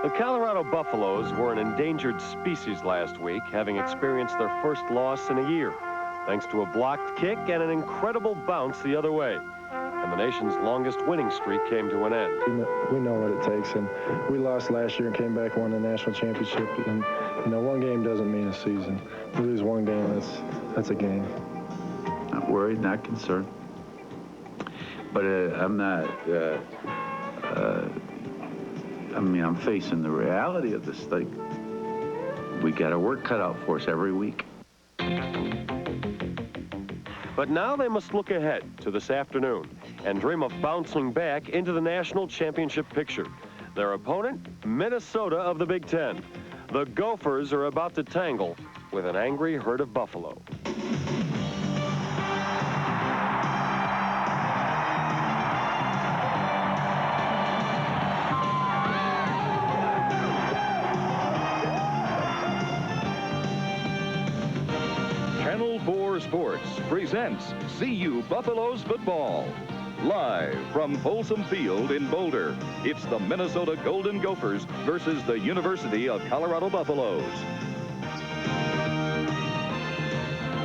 The Colorado Buffaloes were an endangered species last week, having experienced their first loss in a year, thanks to a blocked kick and an incredible bounce the other way. And the nation's longest winning streak came to an end. We know what it takes, and we lost last year and came back and won the national championship. And you know, one game doesn't mean a season. You lose one game, that's a game. Not worried, not concerned. But I'm not. I mean, I'm facing the reality of this thing. We got our work cut out for us every week. But now they must look ahead to this afternoon and dream of bouncing back into the national championship picture. Their opponent, Minnesota of the Big Ten. The Gophers are about to tangle with an angry herd of buffalo. Channel 4 Sports presents CU Buffaloes football. Live from Folsom Field in Boulder, it's the Minnesota Golden Gophers versus the University of Colorado Buffaloes.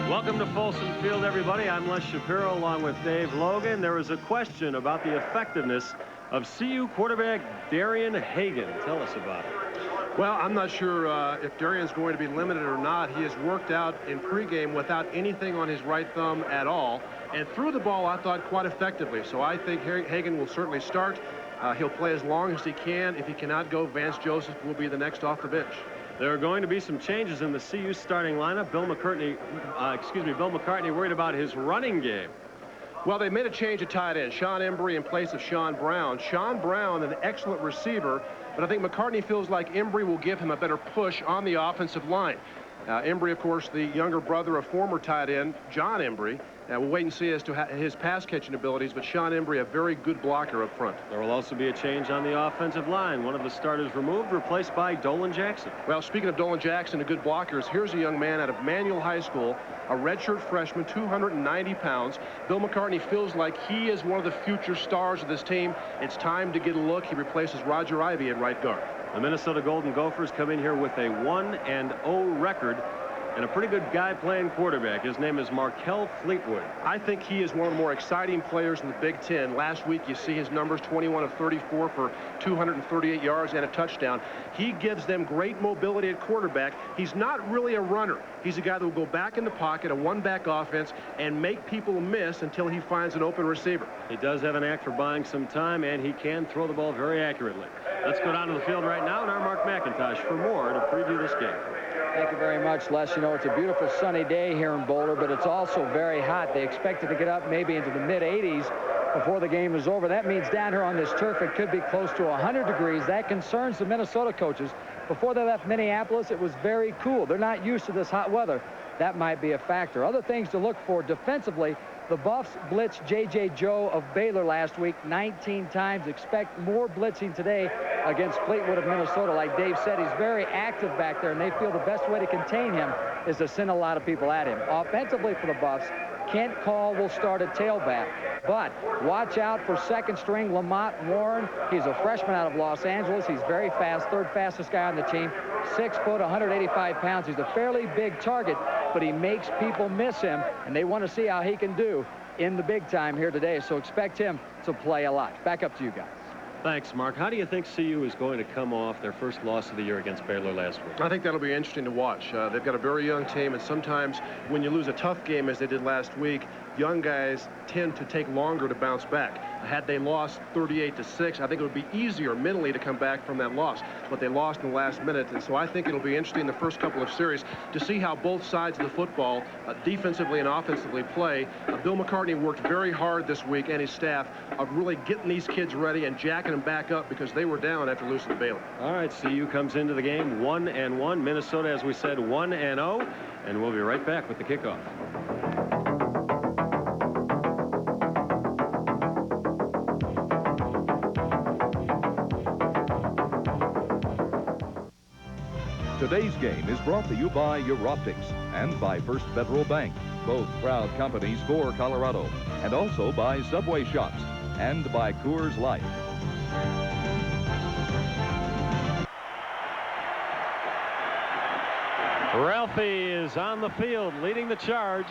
Welcome to Folsom Field, everybody. I'm Les Shapiro along with Dave Logan. There was a question about the effectiveness of CU quarterback Darian Hagan. Tell us about it. Well, I'm not sure if Darian's going to be limited or not. He has worked out in pregame without anything on his right thumb at all, and threw the ball, I thought, quite effectively. So I think Hagan will certainly start. He'll play as long as he can. If he cannot go, Vance Joseph will be the next off the bench. There are going to be some changes in the CU starting lineup. Bill McCartney worried about his running game. Well, they made a change at tight end. Sean Embry in place of Sean Brown. Sean Brown, an excellent receiver, but I think McCartney feels like Embry will give him a better push on the offensive line. Embry, of course, the younger brother of former tight end John Embry. We'll wait and see as to his pass-catching abilities, but Sean Embry, a very good blocker up front. There will also be a change on the offensive line. One of the starters removed, replaced by Dolan Jackson. Well, speaking of Dolan Jackson and good blockers, here's a young man out of Manual High School, a redshirt freshman, 290 pounds. Bill McCartney feels like he is one of the future stars of this team. It's time to get a look. He replaces Roger Ivy at right guard. The Minnesota Golden Gophers come in here with a 1-0 record and a pretty good guy playing quarterback. His name is Markel Fleetwood. I think he is one of the more exciting players in the Big Ten. Last week, you see his numbers, 21 of 34 for 238 yards and a touchdown. He gives them great mobility at quarterback. He's not really a runner. He's a guy that will go back in the pocket, a one-back offense, and make people miss until he finds an open receiver. He does have an knack for buying some time, and he can throw the ball very accurately. Let's go down to the field right now, and our Mark McIntosh for more to preview this game. Thank you very much, Les. You know, it's a beautiful sunny day here in Boulder, but it's also very hot. They expect it to get up maybe into the mid-80s before the game is over. That means down here on this turf, it could be close to 100 degrees. That concerns the Minnesota coaches. Before they left Minneapolis, it was very cool. They're not used to this hot weather. That might be a factor. Other things to look for defensively, the Buffs blitzed J.J. Joe of Baylor last week 19 times. Expect more blitzing today against Fleetwood of Minnesota. Like Dave said, he's very active back there, and they feel the best way to contain him is to send a lot of people at him. Offensively for the Buffs, Kent Call will start at tailback. But watch out for second string Lamont Warren. He's a freshman out of Los Angeles. He's very fast, third fastest guy on the team. 6 foot, 185 pounds. He's a fairly big target, but he makes people miss him, and they want to see how he can do in the big time here today. So expect him to play a lot. Back up to you guys. Thanks, Mark. How do you think CU is going to come off their first loss of the year against Baylor last week? I think that'll be interesting to watch. They've got a very young team, and sometimes when you lose a tough game as they did last week, young guys tend to take longer to bounce back. Had they lost 38-6, I think it would be easier mentally to come back from that loss. But they lost in the last minute, and so I think it'll be interesting in the first couple of series to see how both sides of the football, defensively and offensively, play. Bill McCartney worked very hard this week, and his staff, of really getting these kids ready and jacking them back up because they were down after losing to Baylor. All right, CU comes into the game 1-1. Minnesota, as we said, 1-0, and we'll be right back with the kickoff. Today's game is brought to you by your Optics and by First Federal Bank, both proud companies for Colorado, and also by Subway Shops and by Coors Light. Ralphie is on the field leading the charge.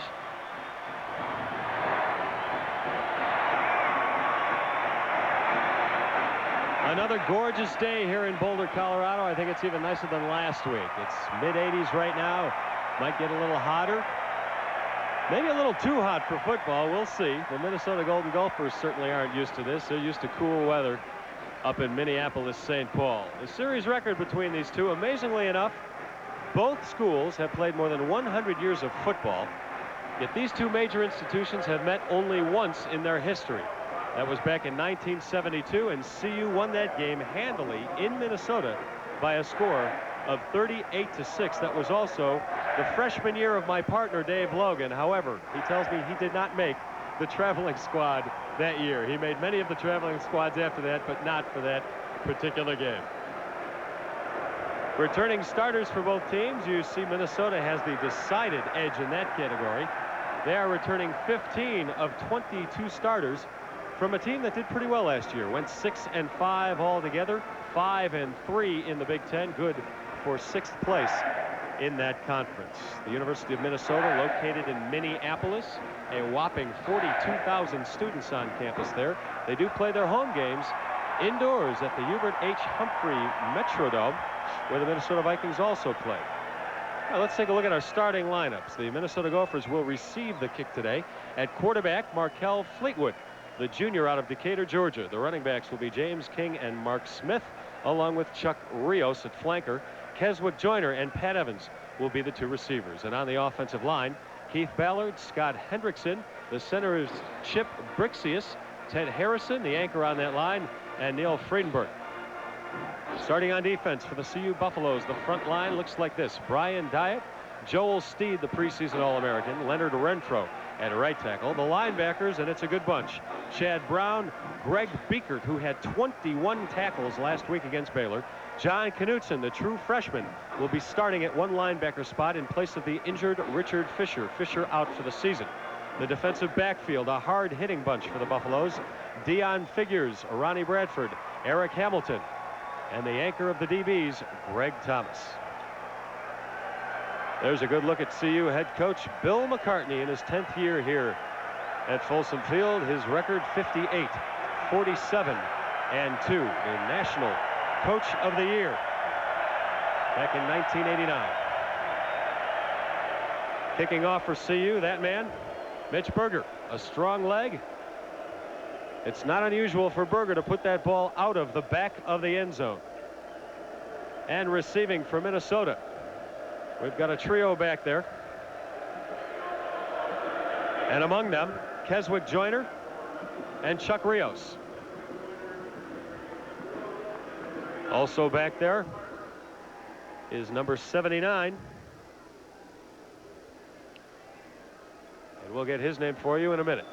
Another gorgeous day here in Boulder, Colorado. I think it's even nicer than last week. It's mid-80s right now. Might get a little hotter. Maybe a little too hot for football. We'll see. The Minnesota Golden Gophers certainly aren't used to this. They're used to cool weather up in Minneapolis, St. Paul. The series record between these two, amazingly enough, both schools have played more than 100 years of football. Yet these two major institutions have met only once in their history. That was back in 1972, and CU won that game handily in Minnesota by a score of 38-6. That was also the freshman year of my partner, Dave Logan. However, he tells me he did not make the traveling squad that year. He made many of the traveling squads after that, but not for that particular game. Returning starters for both teams, you see Minnesota has the decided edge in that category. They are returning 15 of 22 starters from a team that did pretty well last year. Went 6-5 altogether, 5-3 in the Big Ten. Good for 6th place in that conference. The University of Minnesota, located in Minneapolis, a whopping 42,000 students on campus there. They do play their home games indoors at the Hubert H. Humphrey Metrodome, where the Minnesota Vikings also play. Now, let's take a look at our starting lineups. The Minnesota Gophers will receive the kick today. At quarterback, Markel Fleetwood, the junior out of Decatur, Georgia. The running backs will be James King and Mark Smith, along with Chuck Rios at flanker. Keswick Joyner and Pat Evans will be the two receivers. And on the offensive line, Keith Ballard, Scott Hendrickson. The center is Chip Brixius, Ted Harrison, the anchor on that line, and Neil Friedenberg. Starting on defense for the CU Buffaloes, the front line looks like this. Brian Dyatt, Joel Steed, the preseason All-American, Leonard Renfro at right tackle. The linebackers, and it's a good bunch. Chad Brown, Greg Beekert, who had 21 tackles last week against Baylor. John Knutson, the true freshman, will be starting at one linebacker spot in place of the injured Richard Fisher. Fisher out for the season. The defensive backfield, a hard-hitting bunch for the Buffaloes. Dion Figures, Ronnie Bradford, Eric Hamilton, and the anchor of the DBs, Greg Thomas. There's a good look at CU head coach Bill McCartney in his 10th year here at Folsom Field. His record 58, 47, and 2. The National Coach of the Year back in 1989. Kicking off for CU, that man, Mitch Berger, a strong leg. It's not unusual for Berger to put that ball out of the back of the end zone. And receiving for Minnesota, we've got a trio back there. And among them, Keswick Joyner and Chuck Rios. Also back there is number 79. And we'll get his name for you in a minute.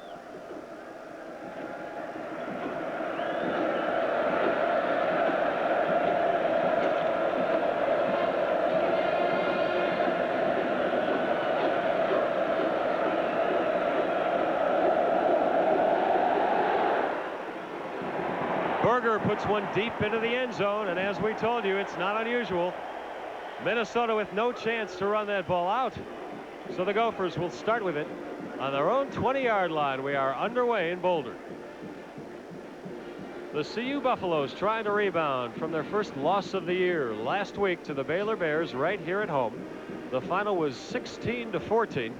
Berger puts one deep into the end zone, and as we told you, it's not unusual. Minnesota with no chance to run that ball out. So the Gophers will start with it on their own 20-yard line. We are underway in Boulder. The CU Buffaloes trying to rebound from their first loss of the year last week to the Baylor Bears right here at home. The final was 16-14.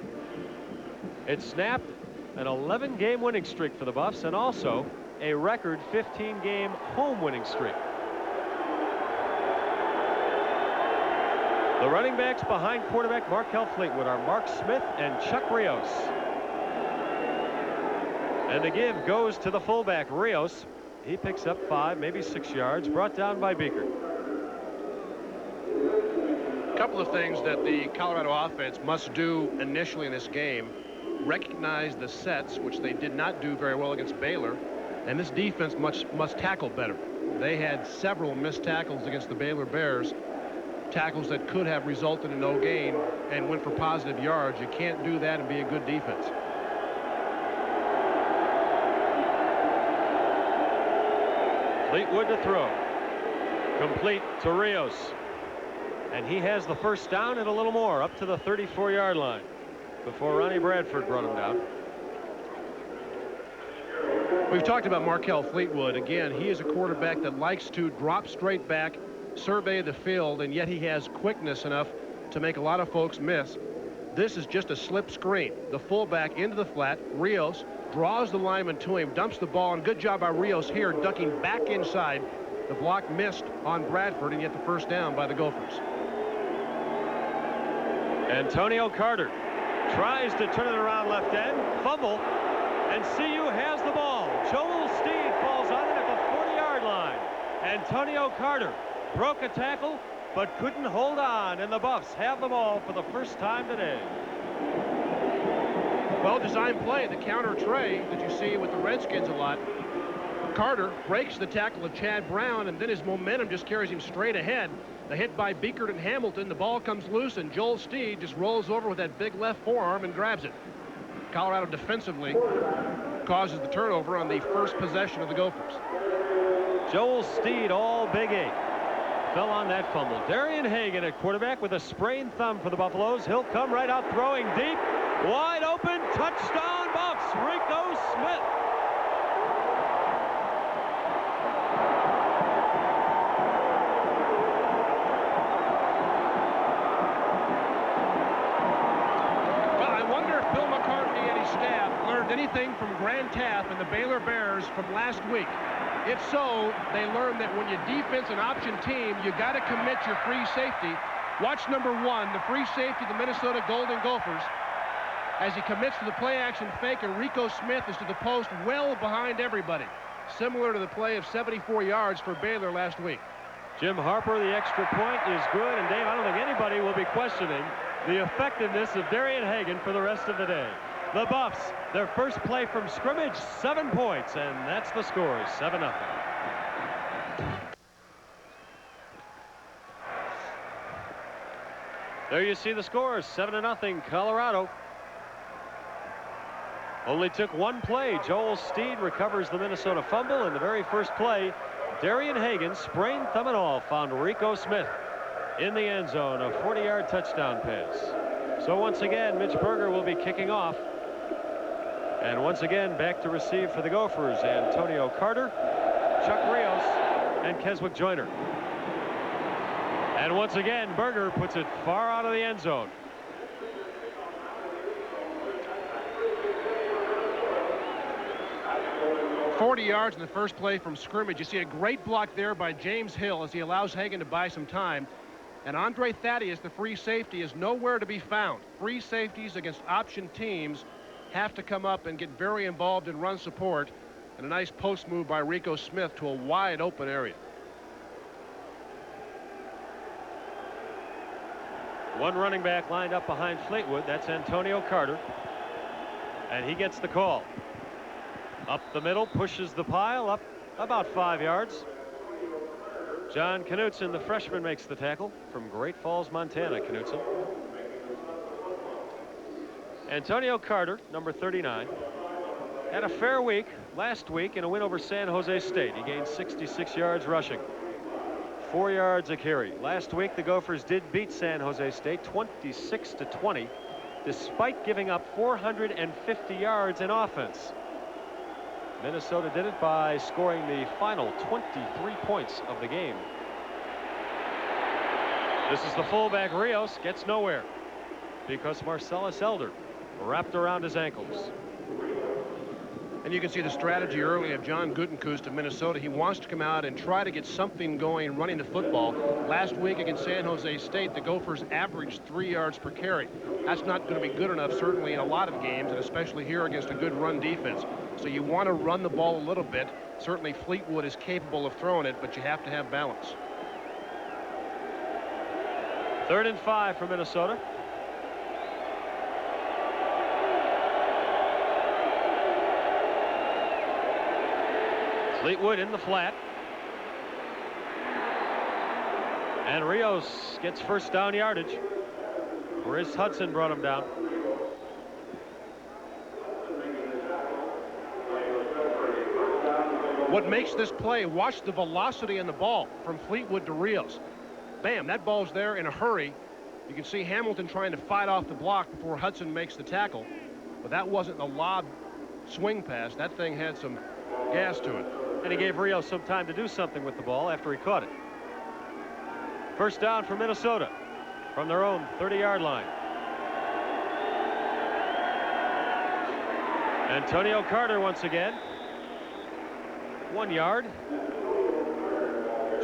It snapped an 11-game winning streak for the Buffs, and also a record 15-game home winning streak. The running backs behind quarterback Markel Fleetwood are Mark Smith and Chuck Rios. And the give goes to the fullback, Rios. He picks up 5, maybe 6 yards, brought down by Beeker. A couple of things that the Colorado offense must do initially in this game: recognize the sets, which they did not do very well against Baylor. And this defense must tackle better. They had several missed tackles against the Baylor Bears, tackles that could have resulted in no gain and went for positive yards. You can't do that and be a good defense. Fleetwood to throw. Complete to Rios. And he has the first down and a little more up to the 34-yard line before Ronnie Bradford brought him down. We've talked about Markel Fleetwood. Again, he is a quarterback that likes to drop straight back, survey the field, and yet he has quickness enough to make a lot of folks miss. This is just a slip screen. The fullback into the flat. Rios draws the lineman to him, dumps the ball, and good job by Rios here, ducking back inside. The block missed on Bradford, and yet the first down by the Gophers. Antonio Carter tries to turn it around left end, fumble, and CU has the ball. Joel Steed falls on it at the 40-yard line. Antonio Carter broke a tackle but couldn't hold on, and the Buffs have the ball for the first time today. Well-designed play, the counter tray that you see with the Redskins a lot. Carter breaks the tackle of Chad Brown, and then his momentum just carries him straight ahead. The hit by Beekert and Hamilton, the ball comes loose, and Joel Steed just rolls over with that big left forearm and grabs it. Colorado defensively causes the turnover on the first possession of the Gophers. Joel Steed, all Big 8, fell on that fumble. Darian Hagan at quarterback with a sprained thumb for the Buffaloes. He'll come right out throwing deep. Wide open, touchdown Buffs, Rico Smith. Anything from Grant Taff and the Baylor Bears from last week. If so, they learned that when you defense an option team, you got to commit your free safety. Watch number 1, the free safety of the Minnesota Golden Gophers, as he commits to the play action fake, and Rico Smith is to the post well behind everybody, similar to the play of 74 yards for Baylor last week. Jim Harper, the extra point is good, and Dave, I don't think anybody will be questioning the effectiveness of Darian Hagan for the rest of the day. The Buffs, their first play from scrimmage, 7 points, and that's the score, 7-0. There you see the score, 7-0, Colorado. Only took one play. Joel Steed recovers the Minnesota fumble. In the very first play, Darian Hagan, sprained thumb and all, found Rico Smith in the end zone, a 40-yard touchdown pass. So once again, Mitch Berger will be kicking off. And once again, back to receive for the Gophers, Antonio Carter, Chuck Rios, and Keswick Joyner. And once again, Berger puts it far out of the end zone. "40 yards in the first play from scrimmage. You see a great block there by James Hill as he allows Hagan to buy some time. And Andre Thaddeus, the free safety, is nowhere to be found. Free safeties against option teams have to come up and get very involved in run support, and a nice post move by Rico Smith to a wide open area. One running back lined up behind Fleetwood. That's Antonio Carter, and he gets the call. Up the middle, pushes the pile up about 5 yards. John Knutson, the freshman, makes the tackle from Great Falls, Montana. Knutson. Antonio Carter, number 39, had a fair week last week in a win over San Jose State. He gained 66 yards rushing, 4 yards a carry. Last week, the Gophers did beat San Jose State 26-20, despite giving up 450 yards in offense. Minnesota did it by scoring the final 23 points of the game. This is the fullback. Rios gets nowhere because Marcellus Elder wrapped around his ankles. And you can see the strategy early of John Gutekunst of Minnesota. He wants to come out and try to get something going running the football. Last week against San Jose State, the Gophers averaged 3 yards per carry. That's not going to be good enough, certainly in a lot of games, and especially here against a good run defense. So you want to run the ball a little bit. Certainly Fleetwood is capable of throwing it, but you have to have balance. 3rd and 5 for Minnesota. Fleetwood in the flat. And Rios gets first down yardage. Chris Hudson brought him down. What makes this play, watch the velocity in the ball from Fleetwood to Rios. bam, that ball's there in a hurry. You can see Hamilton trying to fight off the block before Hudson makes the tackle. But that wasn't a lob swing pass. That thing had some gas to it. And he gave Rios some time to do something with the ball after he caught it. First down for Minnesota from their own 30-yard line. Antonio Carter once again. 1 yard.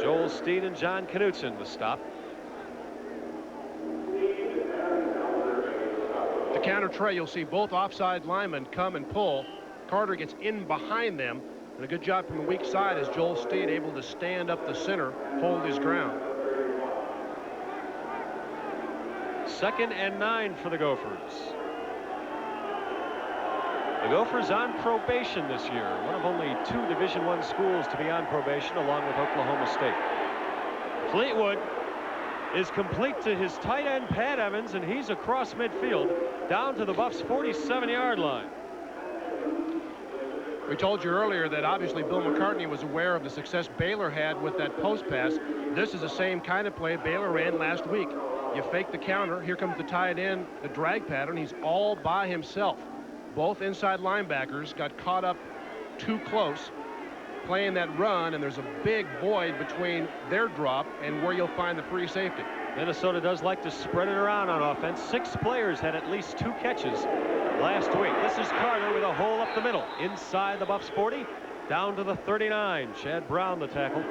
Joel Steed and John Knutson the stop. The counter tray, you'll see both offside linemen come and pull. Carter gets in behind them, and a good job from the weak side as Joel Steed able to stand up the center, hold his ground. 2nd and 9 for the Gophers. The Gophers on probation this year, one of only 2 Division I schools to be on probation, along with Oklahoma State. Fleetwood is complete to his tight end Pat Evans, and he's across midfield down to the Buffs' 47-yard line. We told you earlier that obviously Bill McCartney was aware of the success Baylor had with that post pass. This is the same kind of play Baylor ran last week. You fake the counter, here comes the tight end, the drag pattern. He's all by himself. Both inside linebackers got caught up too close playing that run, and there's a big void between their drop and where you'll find the free safety. Minnesota does like to spread it around on offense. 6 players had at least 2 catches last week. This is Carter with a hole up the middle, inside the Buffs 40, down to the 39. Chad Brown the tackle.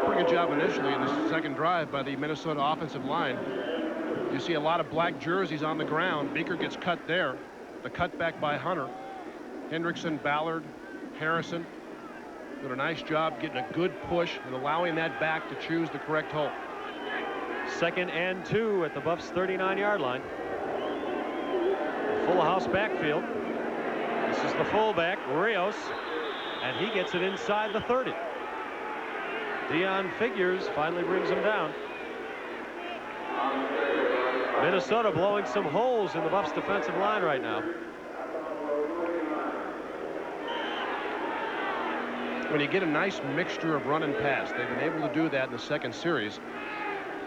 Pretty good job initially in the second drive by the Minnesota offensive line. You see a lot of black jerseys on the ground. Beaker gets cut there. The cutback by Hunter. Hendrickson, Ballard, Harrison did a nice job getting a good push and allowing that back to choose the correct hole. 2nd and 2 at the Buffs' 39-yard line. Full house backfield. This is the fullback, Rios, and he gets it inside the 30. Dion Figures finally brings him down. Minnesota blowing some holes in the Buffs' defensive line right now. When you get a nice mixture of run and pass, they've been able to do that in the second series.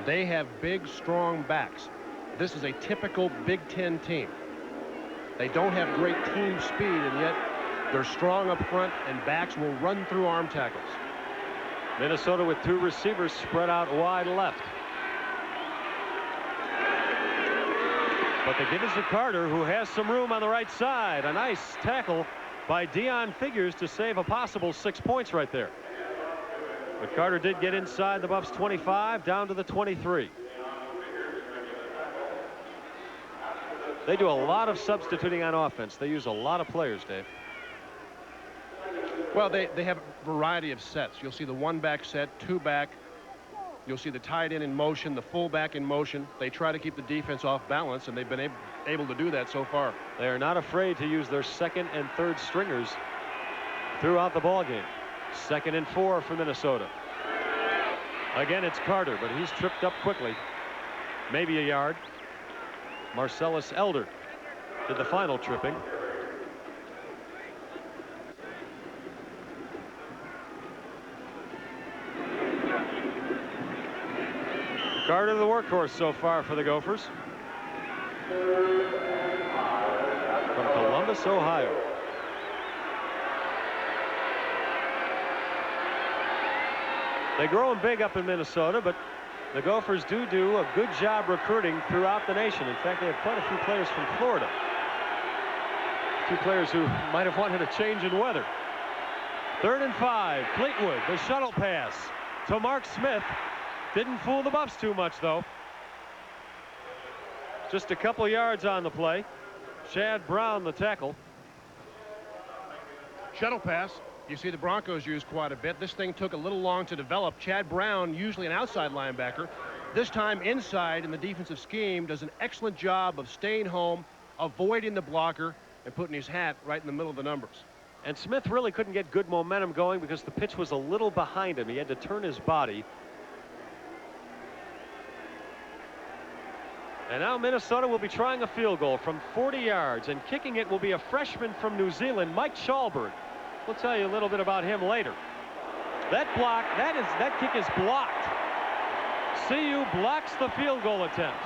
They have big, strong backs. This is a typical Big Ten team. They don't have great team speed, and yet they're strong up front, and backs will run through arm tackles. Minnesota with 2 receivers spread out wide left. But they give it to Carter, who has some room on the right side. A nice tackle by Dion Figures to save a possible 6 points right there. But Carter did get inside the Buffs' 25, down to the 23. They do a lot of substituting on offense. They use a lot of players, Dave. Well, they have a variety of sets. You'll see the 1-back set, 2-back. You'll see the tight end in motion, the fullback in motion. They try to keep the defense off balance, and they've been able to do that so far. They are not afraid to use their 2nd and 3rd stringers throughout the ball game. 2nd and 4 for Minnesota. Again, it's Carter, but he's tripped up quickly. Maybe a yard. Marcellus Elder did the final tripping. Carter, the workhorse so far for the Gophers. From Columbus, Ohio. They grow them big up in Minnesota, but the Gophers do a good job recruiting throughout the nation. In fact, they have quite a few players from Florida. 2 players who might have wanted a change in weather. 3rd and 5, Fleetwood, the shuttle pass to Mark Smith. Didn't fool the Buffs too much, though. Just a couple yards on the play. Chad Brown, the tackle. Shuttle pass. You see the Broncos use quite a bit. This thing took a little long to develop. Chad Brown, usually an outside linebacker, this time inside in the defensive scheme, does an excellent job of staying home, avoiding the blocker, and putting his hat right in the middle of the numbers. And Smith really couldn't get good momentum going because the pitch was a little behind him. He had to turn his body. And now Minnesota will be trying a field goal from 40 yards, and kicking it will be a freshman from New Zealand, Mike Schalberg. We'll tell you a little bit about him later. That kick is blocked. CU blocks the field goal attempt.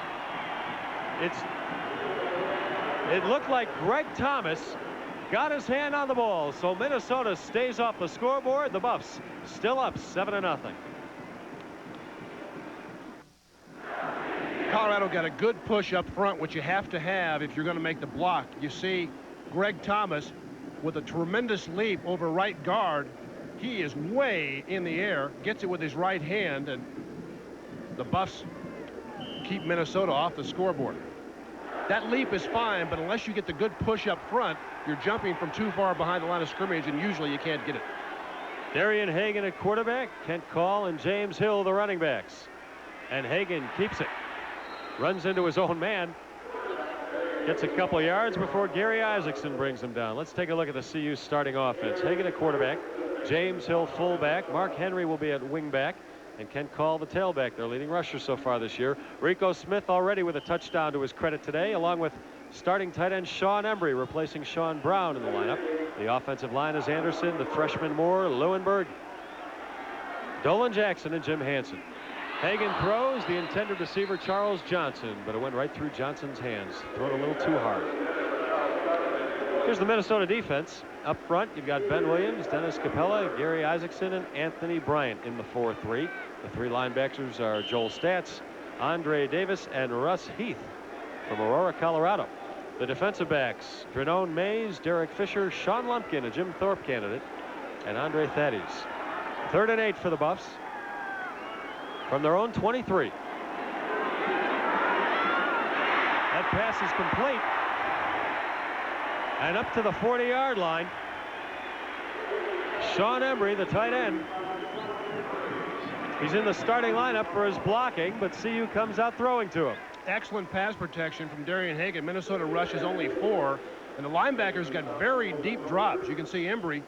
It looked like Greg Thomas got his hand on the ball, so Minnesota stays off the scoreboard. The Buffs still up 7-0. Colorado got a good push up front, which you have to have if you're going to make the block. You see Greg Thomas with a tremendous leap over right guard. He is way in the air, gets it with his right hand, and the Buffs keep Minnesota off the scoreboard. That leap is fine, but unless you get the good push up front, you're jumping from too far behind the line of scrimmage, and usually you can't get it. Darian Hagan at quarterback, Kent Call and James Hill the running backs. And Hagan keeps it. Runs into his own man. Gets a couple yards before Gary Isaacson brings him down. Let's take a look at the CU starting offense. Hagan at quarterback, James Hill fullback, Mark Henry will be at wingback, and Kent Call the tailback, their leading rusher so far this year. Rico Smith already with a touchdown to his credit today, along with starting tight end Sean Embry replacing Sean Brown in the lineup. The offensive line is Anderson, the freshman Moore, Lewenberg, Dolan Jackson, and Jim Hansen. Hagan throws, the intended receiver Charles Johnson, but it went right through Johnson's hands. Thrown a little too hard. Here's the Minnesota defense. Up front, you've got Ben Williams, Dennis Capella, Gary Isaacson, and Anthony Bryant in the 4-3. The three linebackers are Joel Statz, Andre Davis, and Russ Heath from Aurora, Colorado. The defensive backs, Drenone Mays, Derek Fisher, Sean Lumpkin, a Jim Thorpe candidate, and Andre Thaddeus. 3rd and 8 for the Buffs from their own 23. That pass is complete. And up to the 40-yard line. Sean Embry, the tight end. He's in the starting lineup for his blocking, but CU comes out throwing to him. Excellent pass protection from Darian Hagan. Minnesota rushes only 4, and the linebackers got very deep drops. You can see Embry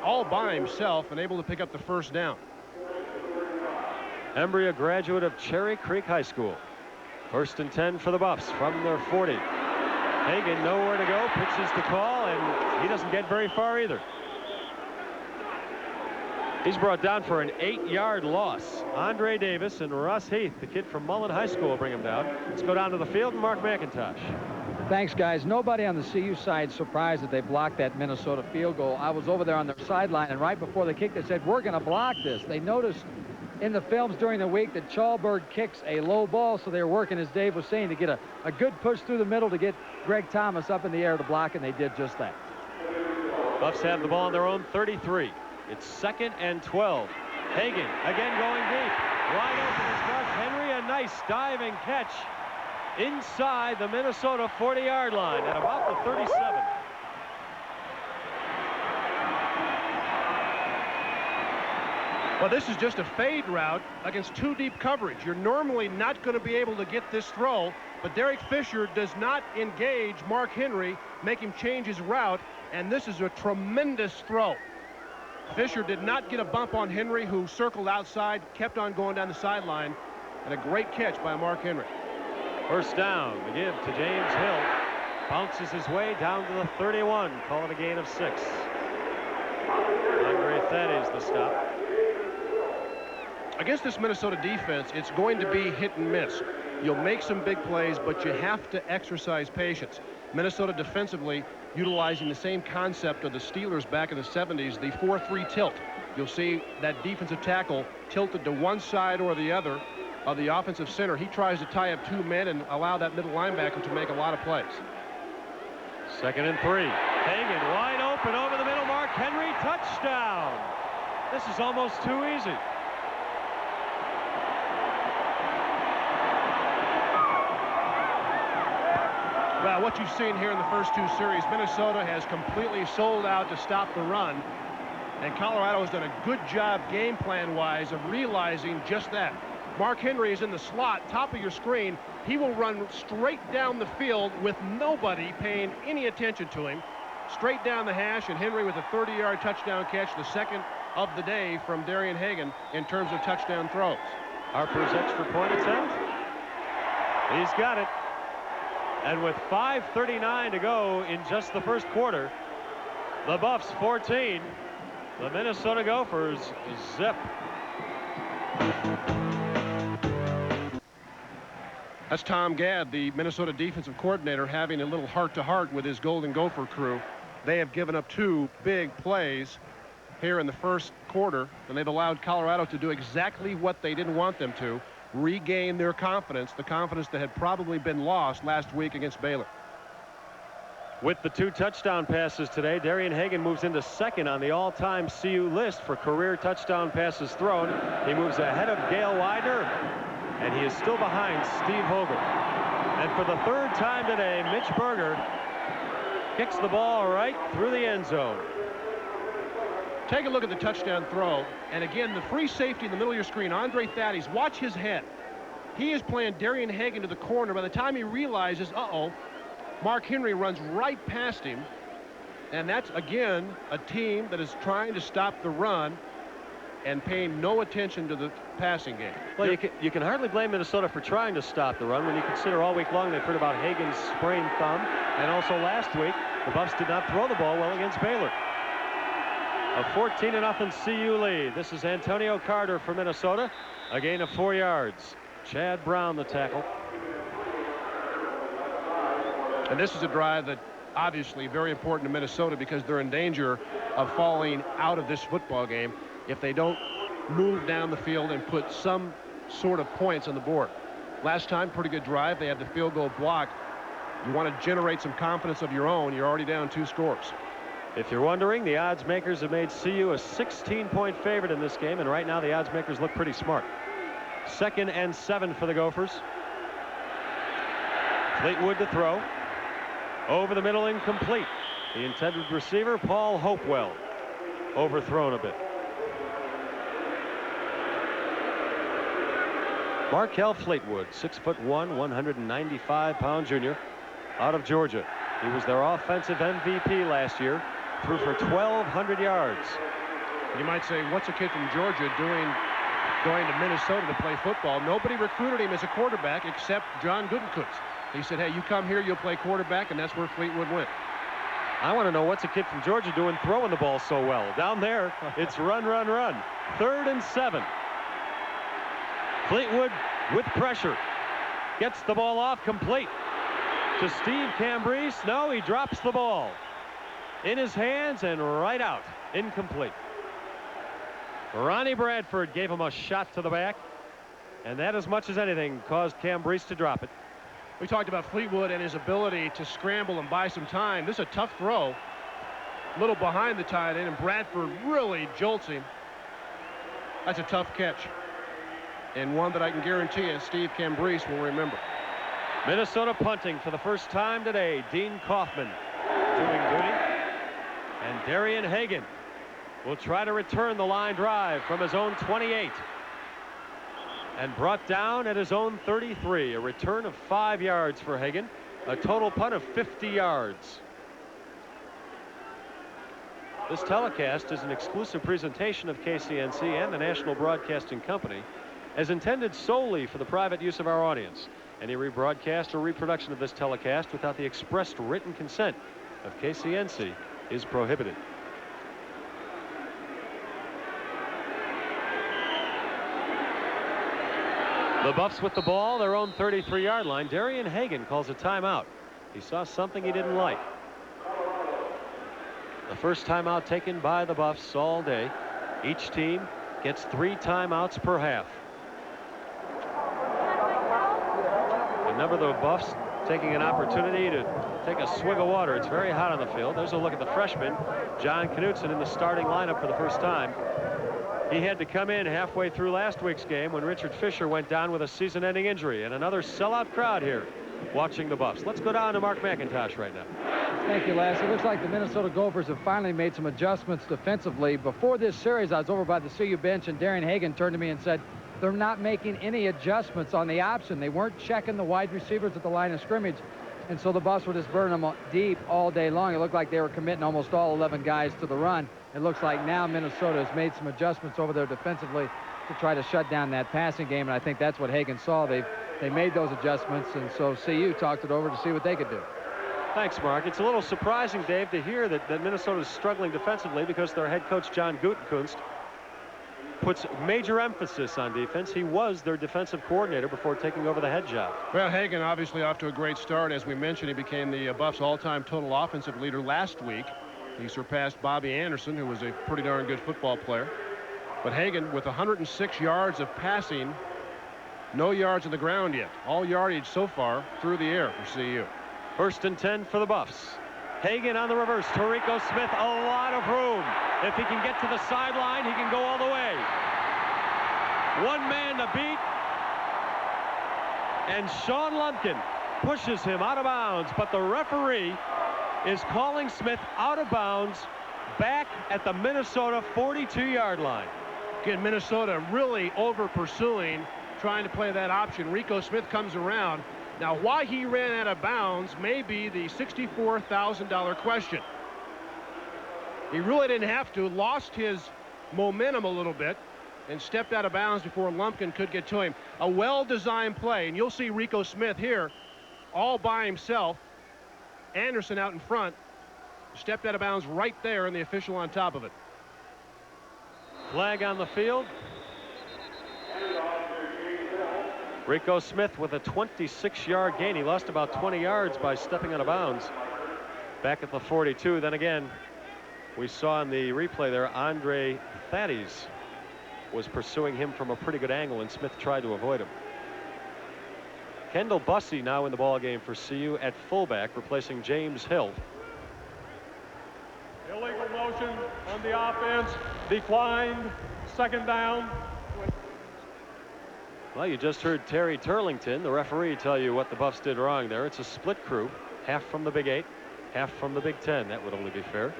all by himself and able to pick up the first down. Embry, a graduate of Cherry Creek High School. 1st and 10 for the Buffs from their 40. Hagan nowhere to go, pitches the call, and he doesn't get very far either. He's brought down for an 8-yard loss. Andre Davis and Russ Heath, the kid from Mullen High School, will bring him down. Let's go down to the field and Mark McIntosh. Thanks, guys. Nobody on the CU side surprised that they blocked that Minnesota field goal. I was over there on their sideline, and right before the kick, they said, we're going to block this. They noticed in the films during the week that Chalberg kicks a low ball, so they were working, as Dave was saying, to get a good push through the middle to get Greg Thomas up in the air to block, and they did just that. Buffs have the ball on their own 33. It's 2nd and 12. Hagan again going deep. Wide open is Mark Henry. A nice diving catch inside the Minnesota 40-yard line at about the 37. Well, this is just a fade route against 2 deep coverage. You're normally not going to be able to get this throw, but Derek Fisher does not engage Mark Henry, make him change his route, and this is a tremendous throw. Fisher did not get a bump on Henry, who circled outside, kept on going down the sideline, and a great catch by Mark Henry. 1st down, the give to James Hill. Bounces his way down to the 31. Call it a gain of 6. Andre Thaddeus the stop. Against this Minnesota defense, it's going to be hit and miss. You'll make some big plays, but you have to exercise patience. Minnesota defensively utilizing the same concept of the Steelers back in the 70s, the 4-3 tilt. You'll see that defensive tackle tilted to one side or the other of the offensive center. He tries to tie up 2 men and allow that middle linebacker to make a lot of plays. 2nd and 3. Hagan wide open over the middle. Mark Henry, touchdown. This is almost too easy. Well, what you've seen here in the first 2 series, Minnesota has completely sold out to stop the run, and Colorado has done a good job game plan-wise of realizing just that. Mark Henry is in the slot, top of your screen. He will run straight down the field with nobody paying any attention to him. Straight down the hash, and Henry with a 30-yard touchdown catch, the 2nd of the day from Darian Hagan in terms of touchdown throws. Harper's extra point attempt. He's got it. And with 5:39 to go in just the first quarter, The Buffs 14. The Minnesota Gophers zip. That's Tom Gadd, the Minnesota defensive coordinator, having a little heart-to-heart with his Golden Gopher crew. They have given up 2 big plays here in the first quarter, and they've allowed Colorado to do exactly what they didn't want them to, regain their confidence, the confidence that had probably been lost last week against Baylor. With the 2 touchdown passes today, Darian Hagan moves into second on the all-time CU list for career touchdown passes thrown. He moves ahead of Gale Widener, and he is still behind Steve Hogan. And for the 3rd time today, Mitch Berger kicks the ball right through the end zone. Take a look at the touchdown throw. And again, the free safety in the middle of your screen, Andre Thaddeus, watch his head. He is playing Darian Hagan to the corner. By the time he realizes, uh-oh, Mark Henry runs right past him. And that's, again, a team that is trying to stop the run and paying no attention to the passing game. Well, you can hardly blame Minnesota for trying to stop the run when you consider all week long they've heard about Hagan's sprained thumb. And also last week, the Buffs did not throw the ball well against Baylor. A 14-0 CU lead. This is Antonio Carter for Minnesota. A gain of 4 yards. Chad Brown, the tackle. And this is a drive that obviously very important to Minnesota because they're in danger of falling out of this football game if they don't move down the field and put some sort of points on the board. Last time, pretty good drive. They had the field goal blocked. You want to generate some confidence of your own. You're already down 2 scores. If you're wondering, the odds makers have made CU a 16-point favorite in this game, and right now the odds makers look pretty smart. 2nd and 7 for the Gophers. Fleetwood to throw. Over the middle, incomplete. The intended receiver, Paul Hopewell, overthrown a bit. Markel Fleetwood, 6'1", 195-pound junior, out of Georgia. He was their offensive MVP last year. Threw for 1,200 yards. You might say, what's a kid from Georgia doing going to Minnesota to play football? Nobody recruited him as a quarterback except John Gutekunst. He said, hey, you come here, you'll play quarterback, and that's where Fleetwood went. I want to know what's a kid from Georgia doing throwing the ball so well. Down there, it's run, run, run. 3rd and 7. Fleetwood with pressure. Gets the ball off complete to Steve Cambrese. No, he drops the ball in his hands and right out. Incomplete. Ronnie Bradford gave him a shot to the back, and that, as much as anything, caused Cambrese to drop it. We talked about Fleetwood and his ability to scramble and buy some time. This is a tough throw. A little behind the tight end, and Bradford really jolts him. That's a tough catch, and one that I can guarantee you Steve Cambrese will remember. Minnesota punting for the first time today. Dean Kaufman doing duty. And Darian Hagan will try to return the line drive from his own 28. And brought down at his own 33. A return of 5 yards for Hagan. A total punt of 50 yards. This telecast is an exclusive presentation of KCNC and the National Broadcasting Company, as intended solely for the private use of our audience. Any rebroadcast or reproduction of this telecast without the expressed written consent of KCNC is prohibited. The Buffs with the ball, their own 33-yard line. Darian Hagan calls a timeout. He saw something he didn't like. The first timeout taken by the Buffs all day. Each team gets 3 timeouts per half. A number of the Buffs taking an opportunity to take a swig of water. It's very hot on the field. There's a look at the freshman, John Knutson, in the starting lineup for the first time. He had to come in halfway through last week's game when Richard Fisher went down with a season-ending injury, and another sellout crowd here watching the Buffs. Let's go down to Mark McIntosh right now. Thank you, Les. It looks like the Minnesota Gophers have finally made some adjustments defensively. Before this series, I was over by the CU bench, and Darian Hagan turned to me and said they're not making any adjustments on the option. They weren't checking the wide receivers at the line of scrimmage, and so the Buffs were just burning them deep all day long. It looked like they were committing almost all 11 guys to the run. It looks like now Minnesota has made some adjustments over there defensively to try to shut down that passing game, and I think that's what Hagan saw. They made those adjustments, and so CU talked it over to see what they could do. Thanks, Mark. It's a little surprising, Dave, to hear that Minnesota is struggling defensively because their head coach, John Gutekunst, puts major emphasis on defense. He was their defensive coordinator before taking over the head job. Well, Hagan obviously off to a great start. As we mentioned, he became the Buffs' all-time total offensive leader last week. He surpassed Bobby Anderson, who was a pretty darn good football player. But Hagan, with 106 yards of passing, no yards on the ground yet. All yardage so far through the air for CU. 1st and 10 for the Buffs. Hagan on the reverse. Tarico Smith, a lot of room. If he can get to the sideline, he can go all the way. One man to beat. And Sean Lumpkin pushes him out of bounds, but the referee is calling Smith out of bounds back at the Minnesota 42-yard line. Again, Minnesota really over pursuing, trying to play that option. Rico Smith comes around. Now, why he ran out of bounds may be the $64,000 question. He really didn't have to, lost his momentum a little bit and stepped out of bounds before Lumpkin could get to him. A well-designed play, and you'll see Rico Smith here all by himself. Anderson out in front, stepped out of bounds right there, and the official on top of it. Flag on the field. Rico Smith with a 26-yard gain. He lost about 20 yards by stepping out of bounds back at the 42. Then again, we saw in the replay there, Andre Thaddeus was pursuing him from a pretty good angle, and Smith tried to avoid him. Kendall Bussey now in the ball game for CU at fullback, replacing James Hill. Illegal motion on the offense, declined, 2nd down. Well, you just heard Terry Turlington, the referee, tell you what the Buffs did wrong there. It's a split crew, half from the Big 8, half from the Big 10. That would only be fair.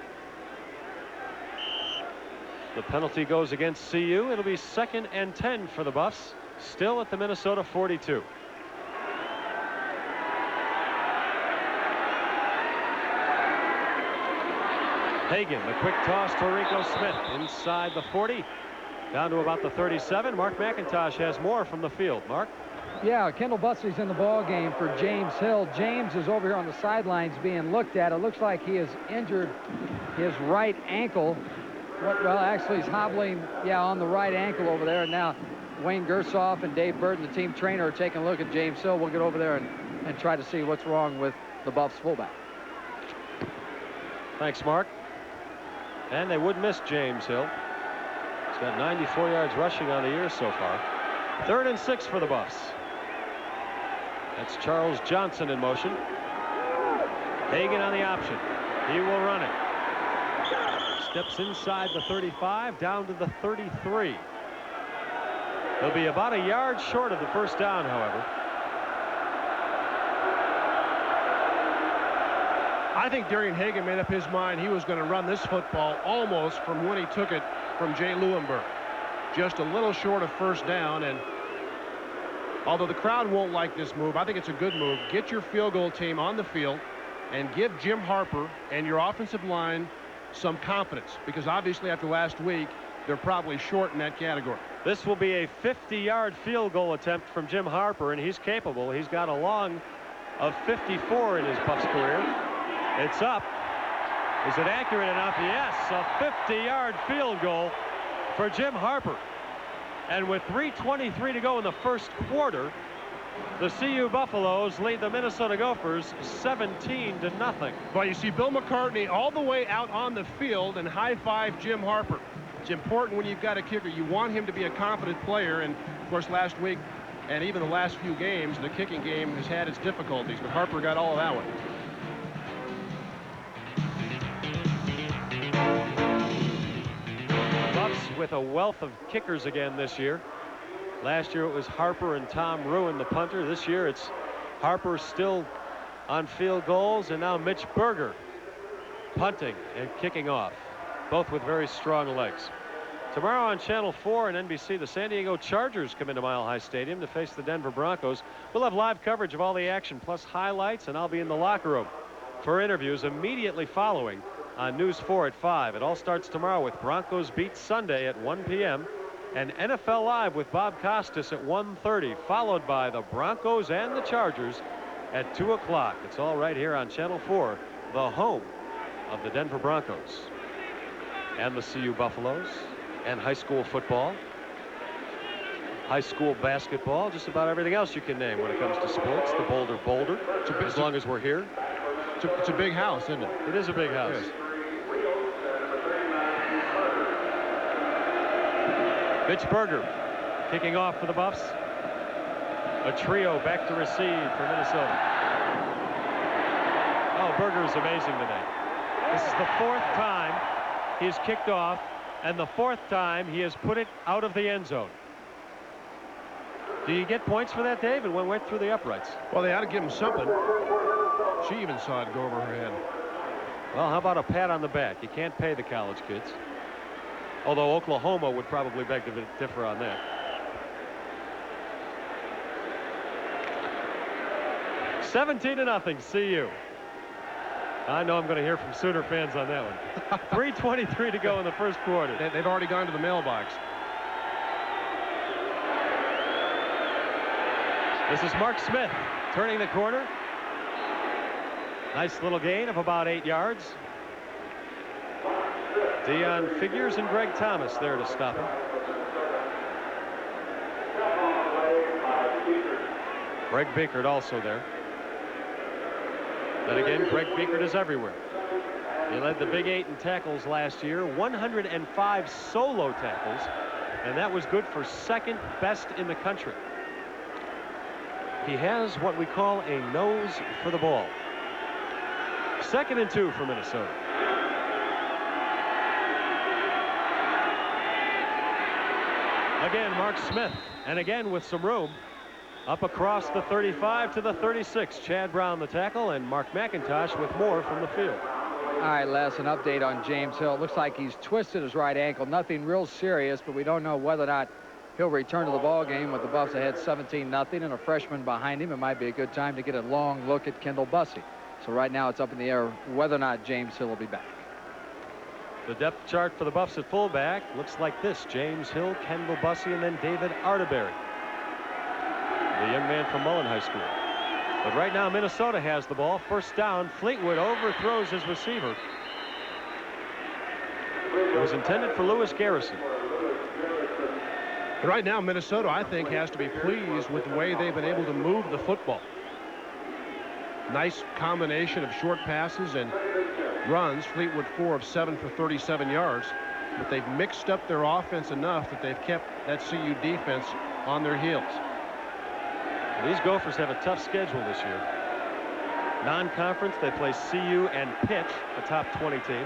The penalty goes against CU. It'll be 2nd and 10 for the Buffs, still at the Minnesota 42. Hagan, the quick toss to Rico Smith inside the 40. Down to about the 37. Mark McIntosh has more from the field. Mark? Yeah, Kendall Bussey's in the ball game for James Hill. James is over here on the sidelines being looked at. It looks like he has injured his right ankle. Well, actually, he's hobbling, on the right ankle over there. And now Wayne Gersoff and Dave Burton, the team trainer, are taking a look at James Hill. We'll get over there and try to see what's wrong with the Buffs fullback. Thanks, Mark. And they would miss James Hill. He's got 94 yards rushing on the year so far. 3rd and 6 for the Buffs. That's Charles Johnson in motion. Hagan on the option. He will run it. Steps inside the 35, down to the 33. He'll be about a yard short of the 1st down, however. I think Darian Hagan made up his mind he was going to run this football almost from when he took it from Jay Lewinberg. Just a little short of 1st down, and although the crowd won't like this move, I think it's a good move. Get your field goal team on the field and give Jim Harper and your offensive line some confidence, because obviously after last week, they're probably short in that category. This will be a 50-yard field goal attempt from Jim Harper, and he's capable. He's got a long of 54 in his Buffs career. It's up. Is it accurate enough? Yes, a 50-yard field goal for Jim Harper. And with 3:23 to go in the 1st quarter, the CU Buffaloes lead the Minnesota Gophers 17-0. Well, you see Bill McCartney all the way out on the field and high-five Jim Harper. It's important when you've got a kicker. You want him to be a confident player, and of course last week and even the last few games, the kicking game has had its difficulties, but Harper got all of that one. Buffs with a wealth of kickers again this year. Last year it was Harper and Tom Ruin, the punter. This year it's Harper still on field goals, and now Mitch Berger punting and kicking off, both with very strong legs. Tomorrow on Channel 4 and NBC, the San Diego Chargers come into Mile High Stadium to face the Denver Broncos. We'll have live coverage of all the action plus highlights, and I'll be in the locker room for interviews immediately following on News 4 at 5. It all starts tomorrow with Broncos Beat Sunday at 1 p.m. and NFL Live with Bob Costas at 1:30, followed by the Broncos and the Chargers at 2 o'clock. It's all right here on Channel 4, the home of the Denver Broncos and the CU Buffaloes, and high school football, high school basketball, just about everything else you can name when it comes to sports. The Boulder, as long as we're here. It's a big house, isn't it? It is a big house. Yes. Mitch Berger kicking off for the Buffs. A trio back to receive for Minnesota. Oh, Berger is amazing today. This is the 4th time he's kicked off, and the 4th time he has put it out of the end zone. Do you get points for that, Dave? It went through the uprights. Well, they ought to give him something. She even saw it go over her head. Well, how about a pat on the back? You can't pay the college kids. Although Oklahoma would probably beg to differ on that. 17-0 CU. I know I'm going to hear from Sooner fans on that one. 3:23 to go in the first quarter. They've already gone to the mailbox. This is Mark Smith turning the corner. Nice little gain of about 8 yards. Dion Figures and Greg Thomas there to stop him. Greg Biekert also there. Then again, Greg Biekert is everywhere. He led the Big 8 in tackles last year, 105 solo tackles, and that was good for 2nd best in the country. He has what we call a nose for the ball. 2nd and 2 for Minnesota. Again, Mark Smith, and again with some room. Up across the 35 to the 36. Chad Brown the tackle, and Mark McIntosh with more from the field. All right, Les, an update on James Hill. It looks like he's twisted his right ankle. Nothing real serious, but we don't know whether or not he'll return to the ball game with the Buffs ahead 17-0 and a freshman behind him. It might be a good time to get a long look at Kendall Bussey. So right now it's up in the air whether or not James Hill will be back. The depth chart for the Buffs at fullback looks like this: James Hill, Kendall Bussey, and then David Arterberry, the young man from Mullen High School. But right now Minnesota has the ball. First down. Fleetwood overthrows his receiver. It was intended for Lewis Garrison. Right now Minnesota, I think, has to be pleased with the way they've been able to move the football. Nice combination of short passes and runs. Fleetwood 4 of 7 for 37 yards. But they've mixed up their offense enough that they've kept that CU defense on their heels. These Gophers have a tough schedule this year. Non-conference, they play CU and Pitt, a top 20 team.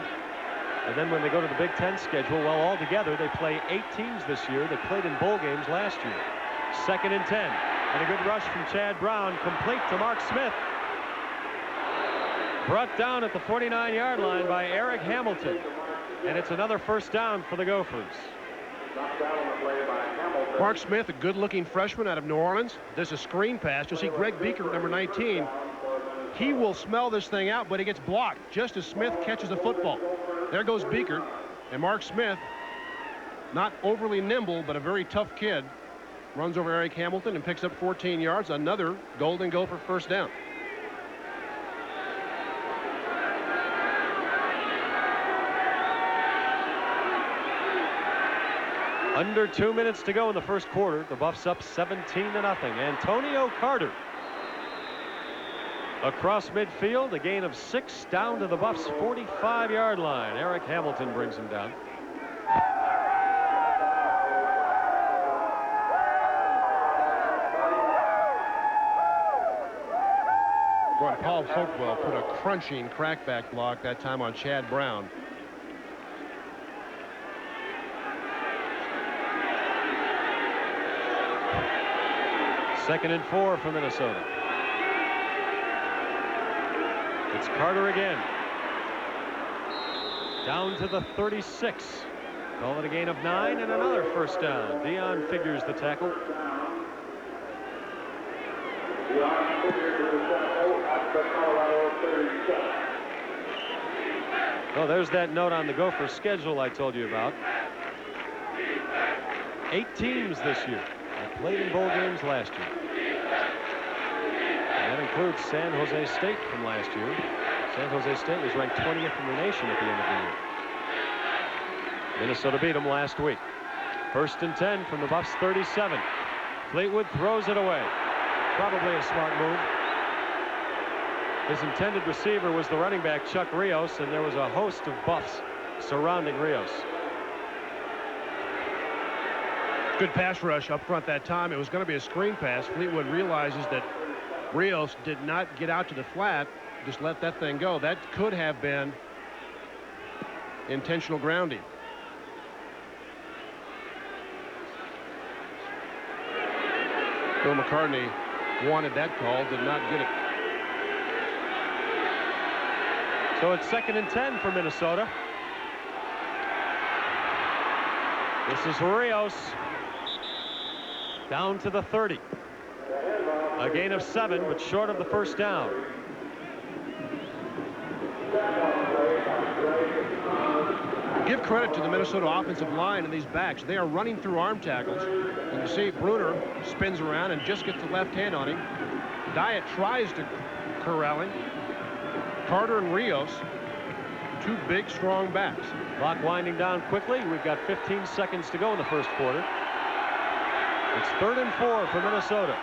And then when they go to the Big Ten schedule, well, altogether they play 8 teams this year that played in bowl games last year. 2nd and 10. And a good rush from Chad Brown, complete to Mark Smith. Brought down at the 49-yard line by Eric Hamilton. And it's another first down for the Gophers. Mark Smith, a good-looking freshman out of New Orleans. There's a screen pass. You'll see Greg Biekert, number 19. He will smell this thing out, but he gets blocked just as Smith catches the football. There goes Biekert, and Mark Smith, not overly nimble, but a very tough kid, runs over Eric Hamilton and picks up 14 yards. Another Golden Gopher first down. Under 2 minutes to go in the first quarter. The Buffs up 17-0. Antonio Carter across midfield, a gain of 6 down to the Buffs' 45-yard line. Eric Hamilton brings him down. Boy, Paul Hopewell put a crunching crackback block that time on Chad Brown. Second and 4 for Minnesota. It's Carter again. Down to the 36. Call it a gain of 9 and another first down. Dion Figures the tackle. Oh, there's that note on the Gophers schedule I told you about. 8 teams this year that played in bowl games last year. And that includes San Jose State from last year. San Jose State was ranked 20th in the nation at the end of the year. Minnesota beat them last week. 1st and 10 from the Buffs 37. Fleetwood throws it away. Probably a smart move. His intended receiver was the running back Chuck Rios, and there was a host of Buffs surrounding Rios. Good pass rush up front that time. It was going to be a screen pass. Fleetwood realizes that Rios did not get out to the flat, just let that thing go. That could have been intentional grounding. Bill McCartney wanted that call, did not get it. So it's 2nd and 10 for Minnesota. This is Rios down to the 30. A gain of 7, but short of the 1st down. Give credit to the Minnesota offensive line and these backs. They are running through arm tackles. And you see Bruner spins around and just gets the left hand on him. Dyatt tries to corral him. Carter and Rios, two big, strong backs. Clock winding down quickly. We've got 15 seconds to go in the 1st quarter. It's 3rd and 4 for Minnesota.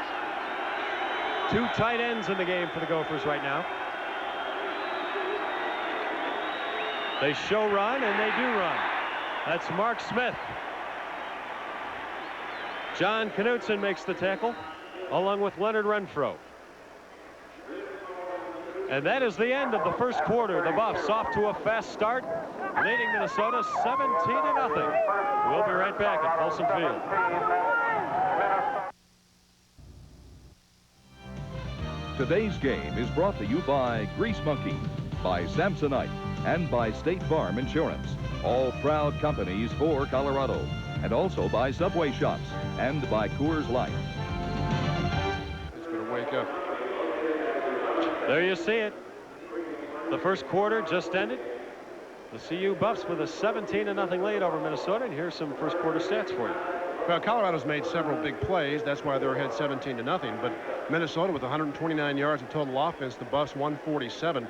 2 tight ends in the game for the Gophers right now. They show run, and they do run. That's Mark Smith. John Knutson makes the tackle, along with Leonard Renfro. And that is the end of the 1st quarter. The Buffs off to a fast start, leading Minnesota 17-0. We'll be right back at Folsom Field. Today's game is brought to you by Grease Monkey, by Samsonite, and by State Farm Insurance. All proud companies for Colorado. And also by Subway Shops and by Coors Light. It's going to wake up. There you see it. The 1st quarter just ended. The CU Buffs with a 17-0 lead over Minnesota. And here's some 1st quarter stats for you. Well, Colorado's made several big plays. That's why they're ahead 17-0. But Minnesota with 129 yards of total offense. The Buffs 147.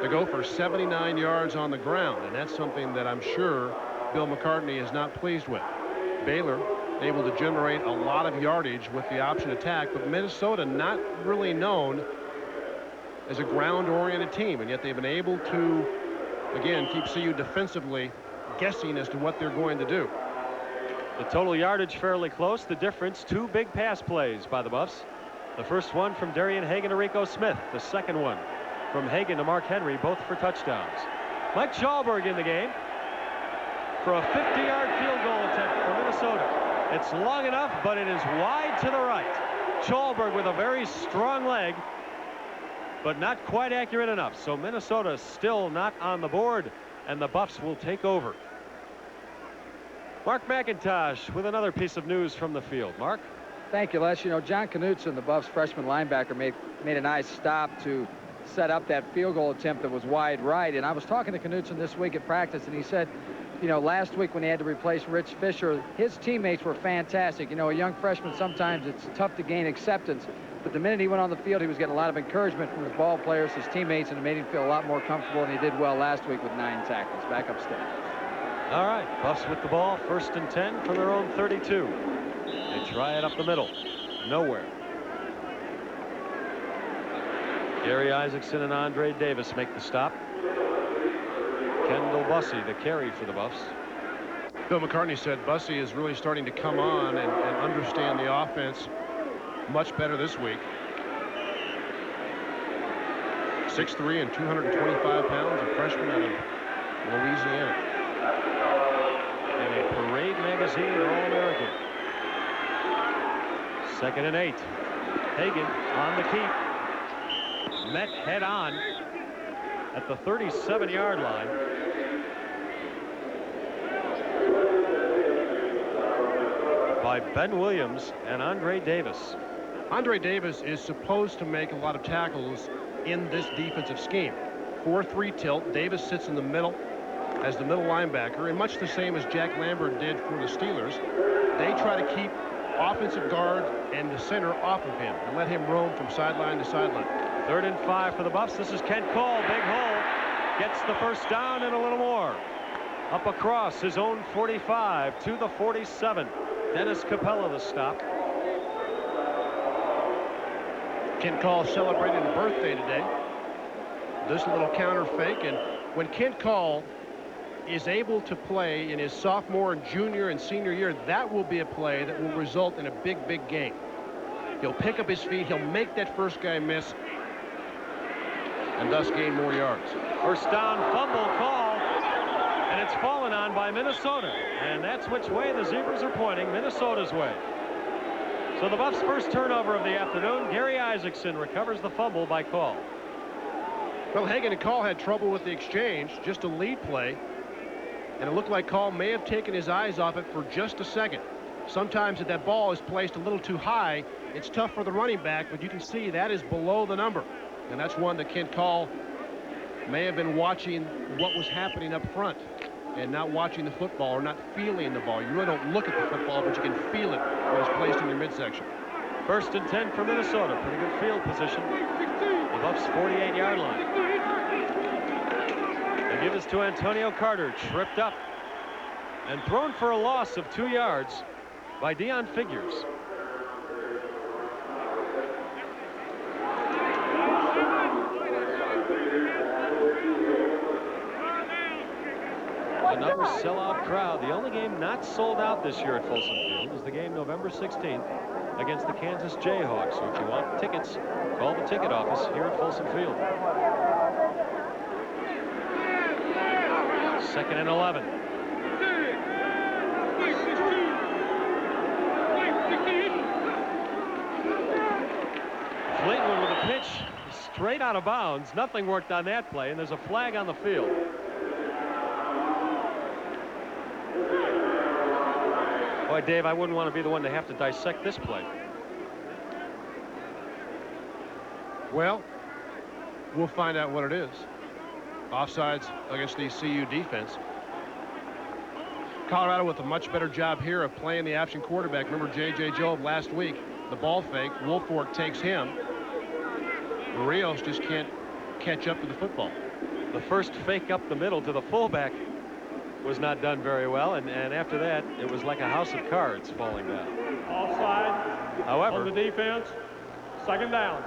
The Gophers 79 yards on the ground. And that's something that I'm sure Bill McCartney is not pleased with. Baylor able to generate a lot of yardage with the option attack. But Minnesota not really known as a ground-oriented team. And yet they've been able to, again, keep CU defensively guessing as to what they're going to do. The total yardage fairly close. The difference, 2 big pass plays by the Buffs. The first one from Darian Hagan to Rico Smith. The second one from Hagan to Mark Henry, both for touchdowns. Mike Schallberg in the game for a 50-yard field goal attempt for Minnesota. It's long enough, but it is wide to the right. Schallberg with a very strong leg, but not quite accurate enough. So Minnesota still not on the board, and the Buffs will take over. Mark McIntosh with another piece of news from the field. Mark? Thank you, Les. You know, John Knutson, the Buffs freshman linebacker, made a nice stop to set up that field goal attempt that was wide right. And I was talking to Knutson this week at practice, and he said, you know, last week when he had to replace Rich Fisher, his teammates were fantastic. You know, a young freshman, sometimes it's tough to gain acceptance. But the minute he went on the field, he was getting a lot of encouragement from his ball players, his teammates, and it made him feel a lot more comfortable, and he did well last week with 9 tackles. Back upstairs. All right, Buffs with the ball, 1st and 10 from their own 32. They try it up the middle. Nowhere. Gary Isaacson and Andre Davis make the stop. Kendall Bussey, the carry for the Buffs. Bill McCartney said Bussey is really starting to come on and understand the offense much better this week. 6'3" and 225 pounds, a freshman out of Louisiana. And a Parade Magazine All-American. 2nd and 8. Hagan on the keep. Met head on at the 37-yard line. By Ben Williams and Andre Davis. Andre Davis is supposed to make a lot of tackles in this defensive scheme. 4-3 tilt. Davis sits in the middle as the middle linebacker, and much the same as Jack Lambert did for the Steelers. They try to keep offensive guard and the center off of him and let him roam from sideline to sideline. 3rd and 5 for the Buffs. This is Kent Cole. Big hole. Gets the first down and a little more. Up across his own 45 to the 47. Dennis Capella the stop. Kent Cole celebrating a birthday today. This little counter fake, and when Kent Cole is able to play in his sophomore and junior and senior year, that will be a play that will result in a big, big game. He'll pick up his feet, he'll make that first guy miss, and thus gain more yards. First down fumble call, and it's fallen on by Minnesota, and that's which way the Zebras are pointing, Minnesota's way. So the Buffs' first turnover of the afternoon. Gary Isaacson recovers the fumble by Call. Well, Hagan and Call had trouble with the exchange, just a lead play, and it looked like Call may have taken his eyes off it for just a second. Sometimes if that ball is placed a little too high, it's tough for the running back, but you can see that is below the number. And that's one that Kent Call may have been watching what was happening up front and not watching the football or not feeling the ball. You really don't look at the football, but you can feel it when it's placed in your midsection. 1st and 10 for Minnesota. Pretty good field position. The Buffs' 48-yard line. They give this to Antonio Carter, tripped up and thrown for a loss of 2 yards by Deion Figures. Another sellout crowd. The only game not sold out this year at Folsom Field is the game November 16th against the Kansas Jayhawks. So if you want tickets, call the ticket office here at Folsom Field. 2nd and 11. Fleetwood with a pitch straight out of bounds. Nothing worked on that play, and there's a flag on the field. Boy, Dave, I wouldn't want to be the one to have to dissect this play. Well, we'll find out what it is. Offsides against the CU defense. Colorado with a much better job here of playing the option quarterback. Remember J.J. Jobe last week, the ball fake. Woolfolk takes him. Rios just can't catch up to the football. The first fake up the middle to the fullback was not done very well, and after that it was like a house of cards falling down. Offside. However, on the defense. 2nd down.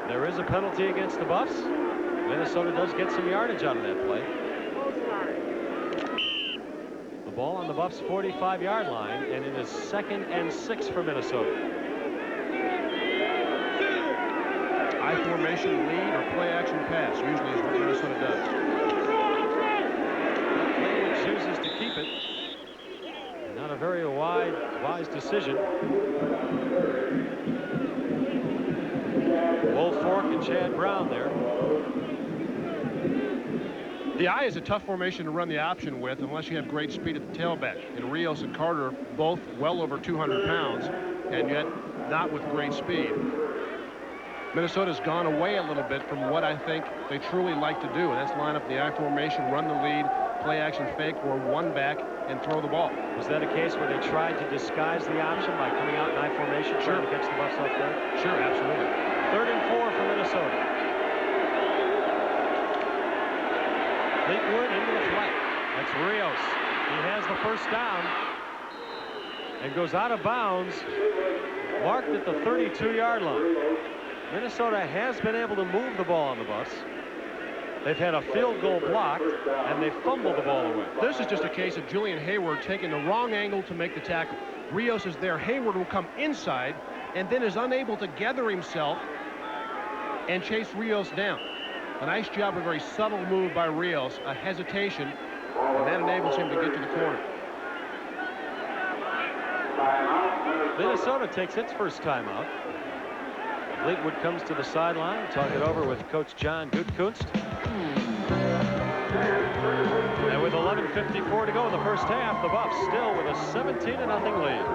there is a penalty against the Buffs. Minnesota does get some yardage out of that play. The ball on the Buffs' 45-yard line, and it is 2nd and 6 for Minnesota. I formation lead or play action pass usually is what Minnesota does. Chooses to keep it. Not a very wise decision. Woolfolk and Chad Brown there. The I is a tough formation to run the option with unless you have great speed at the tailback. And Rios and Carter both well over 200 pounds, and yet not with great speed. Minnesota's gone away a little bit from what I think they truly like to do, and that's line up the I formation, run the lead, play action fake, or one back and throw the ball. Was that a case where they tried to disguise the option by coming out in I formation, trying to catch the Buffs off guard? Sure, absolutely. 3rd and 4 for Minnesota. Fleetwood into the flat. That's Rios. He has the first down and goes out of bounds, marked at the 32-yard line. Minnesota has been able to move the ball on the Buffs. They've had a field goal blocked, and they fumbled the ball away. This is just a case of Julian Hayward taking the wrong angle to make the tackle. Rios is there. Hayward will come inside and then is unable to gather himself and chase Rios down. A nice job, a very subtle move by Rios, a hesitation, and that enables him to get to the corner. Minnesota takes its first timeout. Fleetwood comes to the sideline, talk it over with Coach John Gutkunst. And with 11:54 to go in the first half, the Buffs still with a 17-0 lead.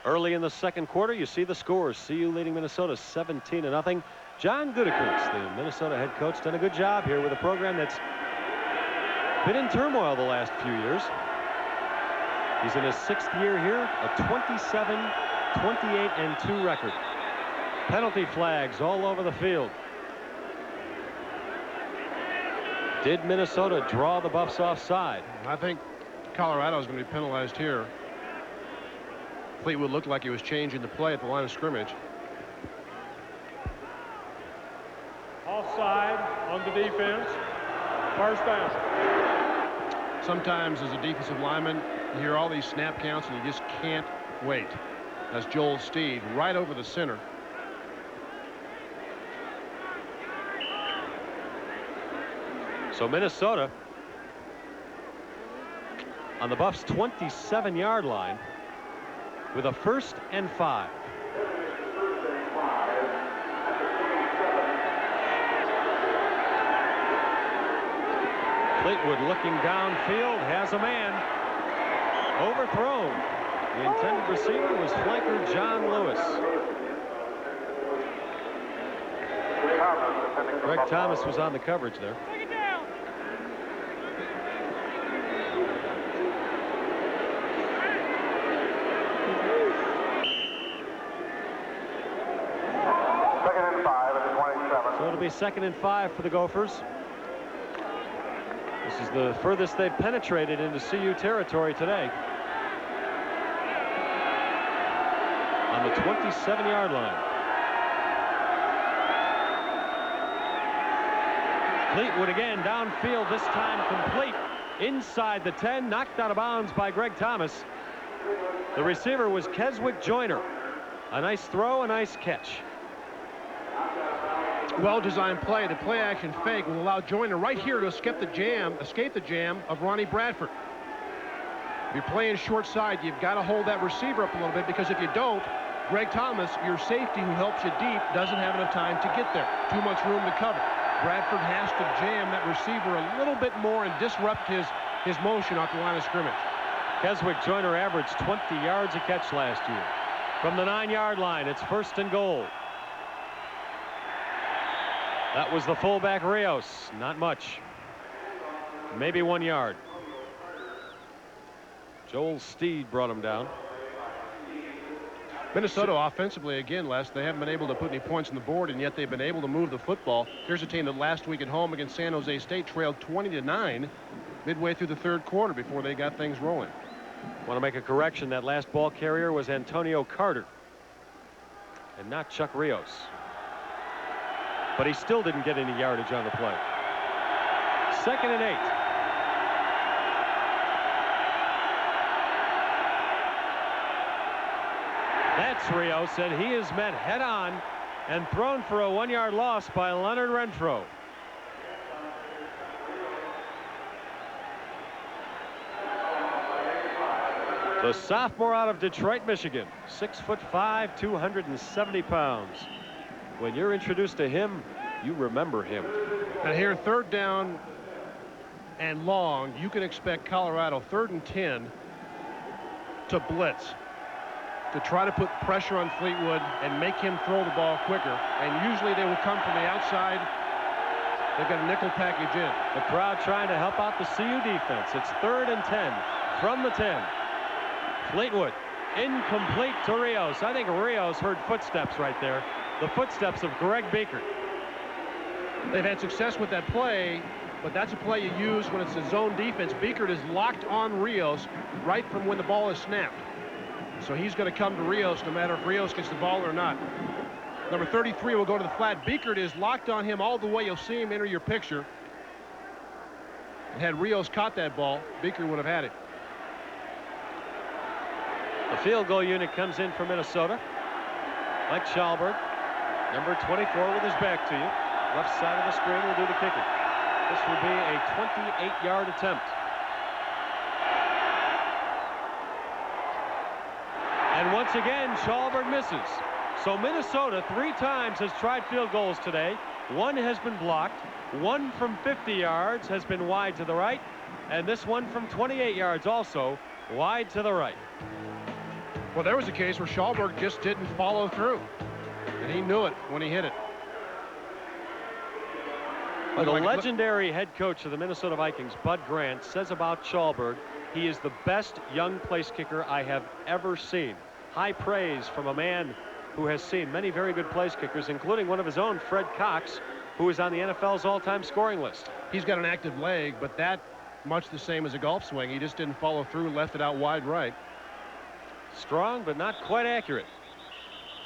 Early in the second quarter, you see the scores. CU leading Minnesota 17-0. John Gutkunst, the Minnesota head coach, done a good job here with a program that's been in turmoil the last few years. He's in his 6th year here, a 27-28-2 record. Penalty flags all over the field. Did Minnesota draw the Buffs offside? I think Colorado is going to be penalized here. Fleetwood looked like he was changing the play at the line of scrimmage. Offside on the defense. First down. Sometimes as a defensive lineman, you hear all these snap counts and you just can't wait. That's Joel Steed right over the center. So Minnesota on the Buffs' 27-yard line with a 1st and 5. Fleetwood looking downfield, has a man. Overthrown. The intended receiver was flanker John Lewis. Greg Thomas was on the coverage there. So it'll be 2nd and 5 for the Gophers. This is the furthest they've penetrated into CU territory today. On the 27-yard line. Fleetwood again downfield, this time complete inside the 10, knocked out of bounds by Greg Thomas. The receiver was Keswick Joyner. A nice throw, a nice catch. Well-designed play. The play action fake will allow Joyner right here to escape the jam of Ronnie Bradford. If you're playing short side, you've got to hold that receiver up a little bit, because if you don't, Greg Thomas, your safety who helps you deep, doesn't have enough time to get there. Too much room to cover. Bradford has to jam that receiver a little bit more and disrupt his motion off the line of scrimmage. Keswick Joyner averaged 20 yards a catch last year. From the 9-yard line, it's 1st and goal. That was the fullback Rios. Not much. Maybe 1 yard. Joel Steed brought him down. Minnesota offensively, again, Les, they haven't been able to put any points on the board, and yet they've been able to move the football. Here's a team that last week at home against San Jose State trailed 20-9 midway through the 3rd quarter before they got things rolling. Want to make a correction. That last ball carrier was Antonio Carter and not Chuck Rios. But he still didn't get any yardage on the play. 2nd and 8. That's Rios, and he is met head on and thrown for a 1-yard loss by Leonard Renfro. The sophomore out of Detroit, Michigan, 6'5", 270 pounds. When you're introduced to him, you remember him. And here, 3rd down and long, you can expect Colorado 3rd and 10 to blitz, to try to put pressure on Fleetwood and make him throw the ball quicker. And usually they will come from the outside. They've got a nickel package in. The crowd trying to help out the CU defense. It's 3rd and 10 from the 10. Fleetwood incomplete to Rios. I think Rios heard footsteps right there. The footsteps of Greg Beekert. They've had success with that play, but that's a play you use when it's a zone defense. Beekert is locked on Rios right from when the ball is snapped. So he's going to come to Rios no matter if Rios gets the ball or not. Number 33 will go to the flat. Beekert is locked on him all the way. You'll see him enter your picture. And had Rios caught that ball, Beekert would have had it. The field goal unit comes in for Minnesota. Mike Schalberg, number 24, with his back to you. Left side of the screen will do the kicking. This will be a 28-yard attempt. And once again, Schalberg misses. So Minnesota 3 times has tried field goals today. 1 has been blocked. 1 from 50 yards has been wide to the right. And this one from 28 yards also wide to the right. Well, there was a case where Schalberg just didn't follow through. And he knew it when he hit it. The legendary head coach of the Minnesota Vikings, Bud Grant, says about Schalberg, he is the best young place kicker I have ever seen. High praise from a man who has seen many very good place kickers, including one of his own, Fred Cox, who is on the NFL's all-time scoring list. He's got an active leg, but that much the same as a golf swing. He just didn't follow through, left it out wide right. Strong, but not quite accurate.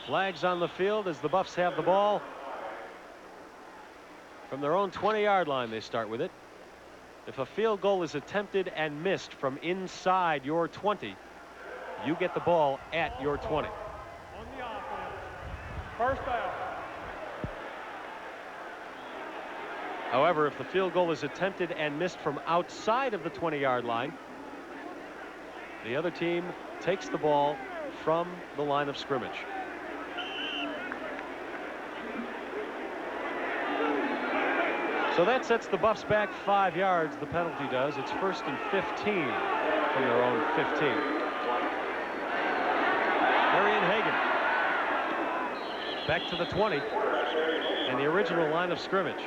Flags on the field as the Buffs have the ball. From their own 20-yard line, they start with it. If a field goal is attempted and missed from inside your 20, you get the ball at your 20. On the offense, first down. However, if the field goal is attempted and missed from outside of the 20-yard line, the other team takes the ball from the line of scrimmage. So that sets the Buffs back 5 yards. The penalty does. It's 1st and 15 from their own 15. Darian Hagan back to the 20 and the original line of scrimmage.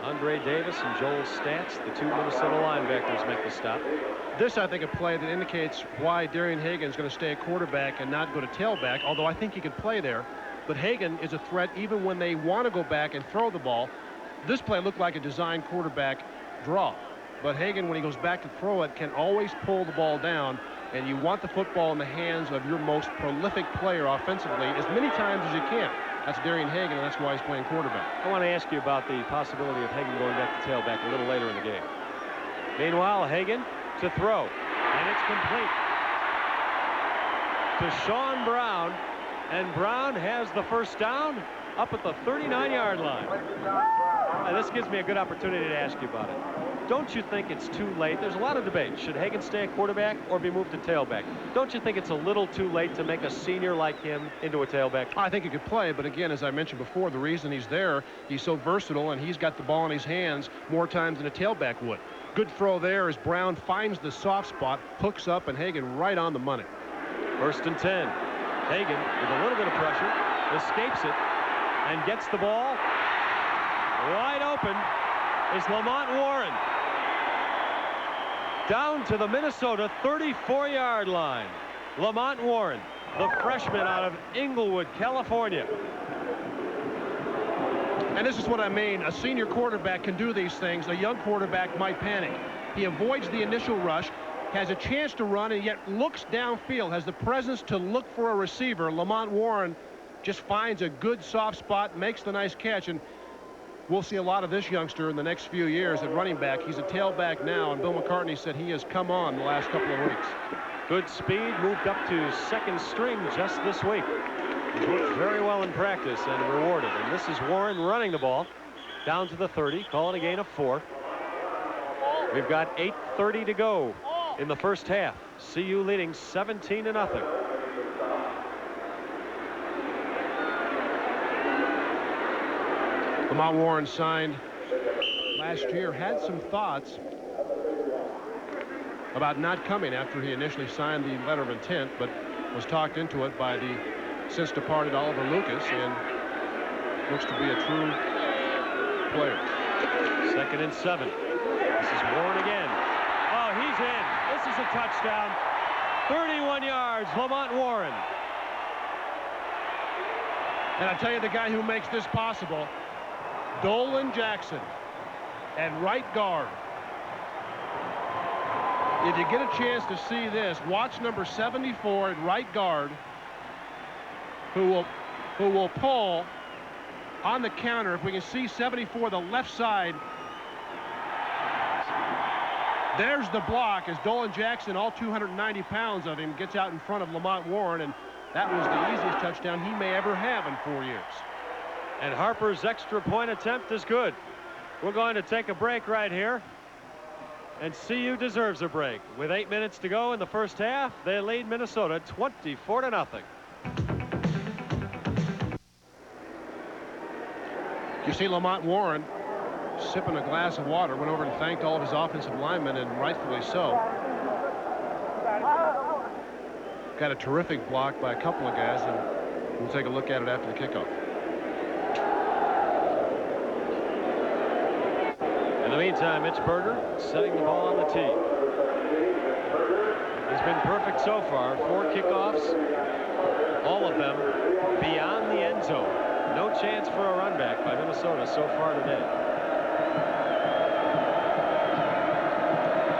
Andre Davis and Joel Statz, the two Minnesota linebackers, make the stop. This, I think, a play that indicates why Darian Hagan is going to stay a quarterback and not go to tailback, although I think he could play there. But Hagan is a threat even when they want to go back and throw the ball. This play looked like a designed quarterback draw. But Hagan, when he goes back to throw it, can always pull the ball down. And you want the football in the hands of your most prolific player offensively as many times as you can. That's Darian Hagan, and that's why he's playing quarterback. I want to ask you about the possibility of Hagan going back to tailback a little later in the game. Meanwhile, Hagan to throw, and it's complete to Sean Brown, and Brown has the first down up at the 39-yard line. And this gives me a good opportunity to ask you about it. Don't you think it's too late? There's a lot of debate. Should Hagan stay a quarterback or be moved to tailback? Don't you think it's a little too late to make a senior like him into a tailback? I think he could play, but again, as I mentioned before, the reason he's there, he's so versatile, and he's got the ball in his hands more times than a tailback would. Good throw there as Brown finds the soft spot, hooks up, and Hagan right on the money. 1st and 10. Hagan, with a little bit of pressure, escapes it and gets the ball. Wide open is Lamont Warren. Down to the Minnesota 34-yard line. Lamont Warren, the freshman out of Inglewood, California. And this is what I mean. A senior quarterback can do these things. A young quarterback might panic. He avoids the initial rush, has a chance to run, and yet looks downfield, has the presence to look for a receiver. Lamont Warren just finds a good soft spot, makes the nice catch, and we'll see a lot of this youngster in the next few years at running back. He's a tailback now, and Bill McCartney said he has come on the last couple of weeks. Good speed, moved up to second string just this week. He's worked very well in practice and rewarded. And this is Warren running the ball down to the 30, calling a gain of 4. We've got 8:30 to go in the first half. CU leading 17-0. Lamont Warren signed last year, had some thoughts about not coming after he initially signed the letter of intent, but was talked into it by the since departed Oliver Lucas, and looks to be a true player. 2nd and 7. This is Warren again. Oh, he's in. This is a touchdown. 31 yards, Lamont Warren. And I tell you, the guy who makes this possible, Dolan Jackson at right guard. If you get a chance to see this, watch number 74 at right guard, who will pull on the counter. If we can see 74, the left side. There's the block as Dolan Jackson, all 290 pounds of him, gets out in front of Lamont Warren, and that was the easiest touchdown he may ever have in 4 years. And Harper's extra point attempt is good. We're going to take a break right here. And CU deserves a break. With 8 minutes to go in the first half, they lead Minnesota 24-0. You see Lamont Warren sipping a glass of water, went over and thanked all of his offensive linemen, and rightfully so. Got a terrific block by a couple of guys, and we'll take a look at it after the kickoff. And the meantime, Mitch Berger setting the ball on the tee. He's been perfect so far. 4 kickoffs, all of them beyond the end zone. No chance for a run back by Minnesota so far today.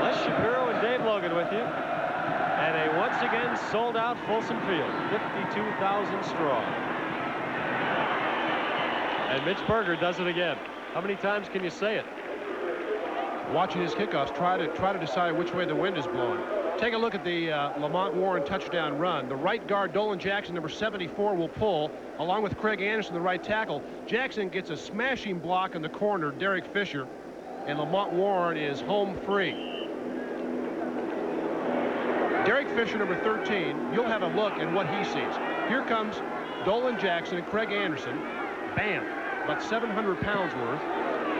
Les Shapiro and Dave Logan with you. And a once again sold out Folsom Field, 52,000 strong. And Mitch Berger does it again. How many times can you say it? Watching his kickoffs, try to decide which way the wind is blowing. Take a look at the Lamont Warren touchdown run. The right guard, Dolan Jackson, number 74, will pull, along with Craig Anderson, the right tackle. Jackson gets a smashing block in the corner, Derek Fisher, and Lamont Warren is home free. Derek Fisher, number 13, you'll have a look at what he sees. Here comes Dolan Jackson and Craig Anderson. Bam! About 700 pounds worth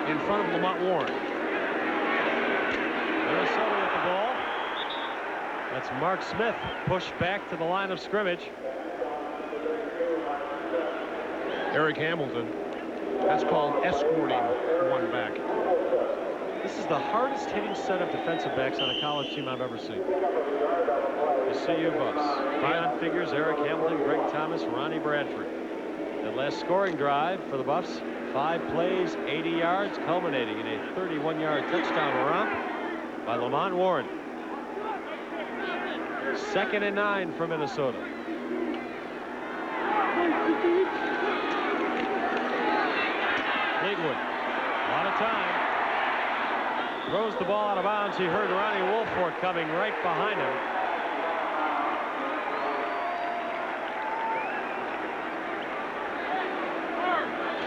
in front of Lamont Warren. Minnesota with the ball. That's Mark Smith pushed back to the line of scrimmage. Eric Hamilton. That's called escorting one back. This is the hardest hitting set of defensive backs on a college team I've ever seen. The CU Buffs. Deion Figures, Eric Hamilton, Greg Thomas, Ronnie Bradford. The last scoring drive for the Buffs, 5 plays, 80 yards, culminating in a 31-yard touchdown romp by Lamont Warren. 2nd and 9 for Minnesota. Fleetwood, a lot of time. Throws the ball out of bounds. He heard Ronnie Wolford coming right behind him.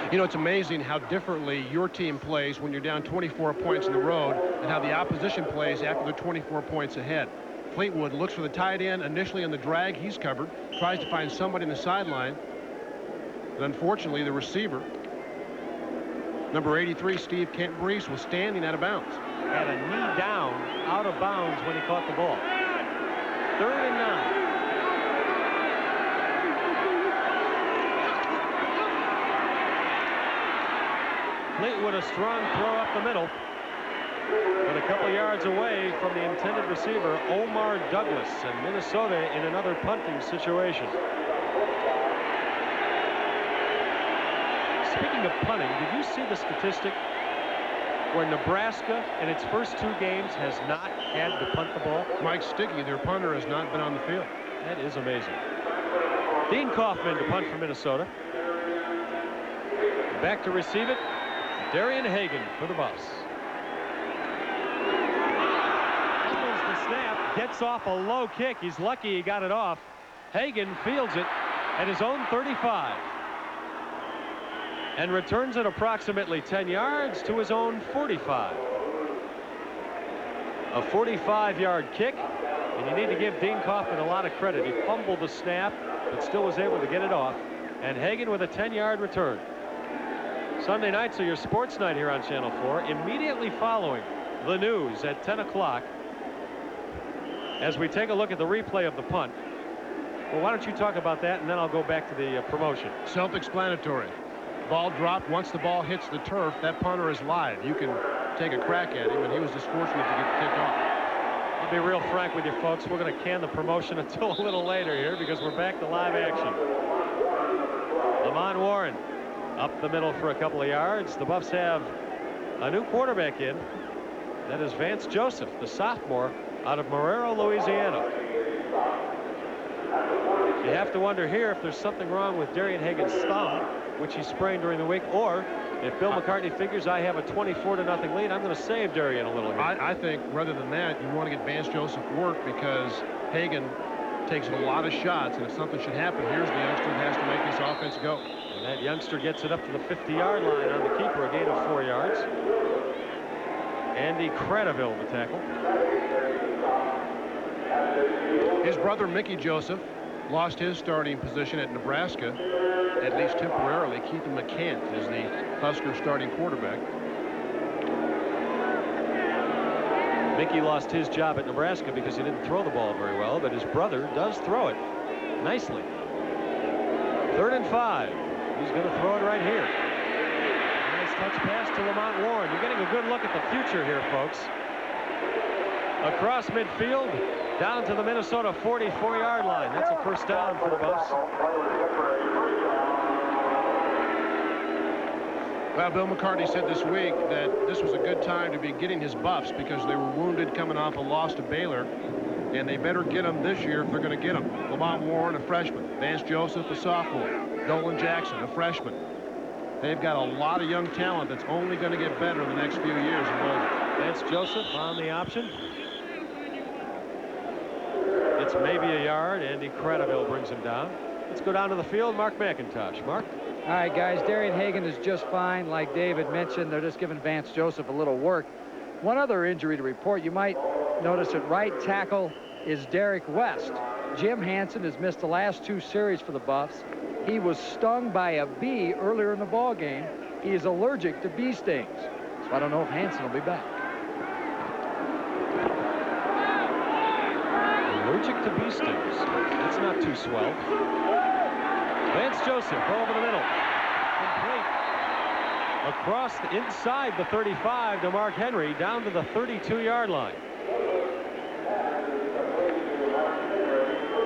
You know, it's amazing how differently your team plays when you're down 24 points in the road and how the opposition plays after they're 24 points ahead. Fleetwood looks for the tight end initially in the drag. He's covered. Tries to find somebody in the sideline. But unfortunately, the receiver, number 83, Steve Kent-Brees, was standing out of bounds. Had a knee down, out of bounds when he caught the ball. 3rd and 9. Fleetwood, a strong throw up the middle. But a couple yards away from the intended receiver, Omar Douglas, and Minnesota in another punting situation. Speaking of punting, did you see the statistic where Nebraska in its first 2 games has not had to punt the ball? Mike Sticky, their punter, has not been on the field. That is amazing. Dean Kaufman to punt for Minnesota. Back to receive it, Darian Hagan for the Buffs. Fumbles the snap, gets off a low kick. He's lucky he got it off. Hagan fields it at his own 35. And returns it approximately 10 yards to his own 45. A 45-yard kick, and you need to give Dean Kaufman a lot of credit. He fumbled the snap, but still was able to get it off. And Hagan with a 10-yard return. Sunday nights are your sports night here on Channel 4. Immediately following the news at 10 o'clock, as we take a look at the replay of the punt. Well, why don't you talk about that, and then I'll go back to the promotion. Self-explanatory. Ball dropped. Once the ball hits the turf, that punter is live. You can take a crack at him, and he was just fortunate to get the kick off. I'll be real frank with you folks. We're going to can the promotion until a little later here because we're back to live action. Lamont Warren up the middle for a couple of yards. The Buffs have a new quarterback in. That is Vance Joseph, the sophomore out of Marrero, Louisiana. You have to wonder here if there's something wrong with Darian Hagan's thumb, which he sprained during the week, or if Bill McCartney figures I have a 24-0 lead, I'm going to save Darian a little here. I think rather than that, you want to get Vance Joseph work because Hagan takes a lot of shots, and if something should happen, here's the youngster that has to make this offense go. And that youngster gets it up to the 50-yard line on the keeper, a gain of 4 yards. Andy Cradaville, the tackle. His brother Mickey Joseph lost his starting position at Nebraska, at least temporarily. Keith McCant is the Husker starting quarterback. Mickey lost his job at Nebraska because he didn't throw the ball very well, but his brother does throw it nicely. 3rd and 5. He's going to throw it right here. Nice touch pass to Lamont Warren. You're getting a good look at the future here, folks. Across midfield, down to the Minnesota 44-yard line. That's a first down for the Buffs. Well, Bill McCartney said this week that this was a good time to be getting his Buffs because they were wounded coming off a loss to Baylor, and they better get them this year if they're going to get them. Lamont Warren, a freshman. Vance Joseph, a sophomore. Dolan Jackson, a freshman. They've got a lot of young talent that's only going to get better in the next few years in Boulder. Vance Joseph on the option. It's maybe a yard. Andy Cradaville brings him down. Let's go down to the field. Mark McIntosh. Mark? All right, guys, Darian Hagan is just fine. Like David mentioned, they're just giving Vance Joseph a little work. One other injury to report. You might notice at right tackle is Derek West. Jim Hansen has missed the last 2 series for the Buffs. He was stung by a bee earlier in the ball game. He is allergic to bee stings, so I don't know if Hansen will be back. Allergic to bee stings. That's not too swell. Vance Joseph over the middle. Complete. Across the inside the 35 to Mark Henry, down to the 32-yard line.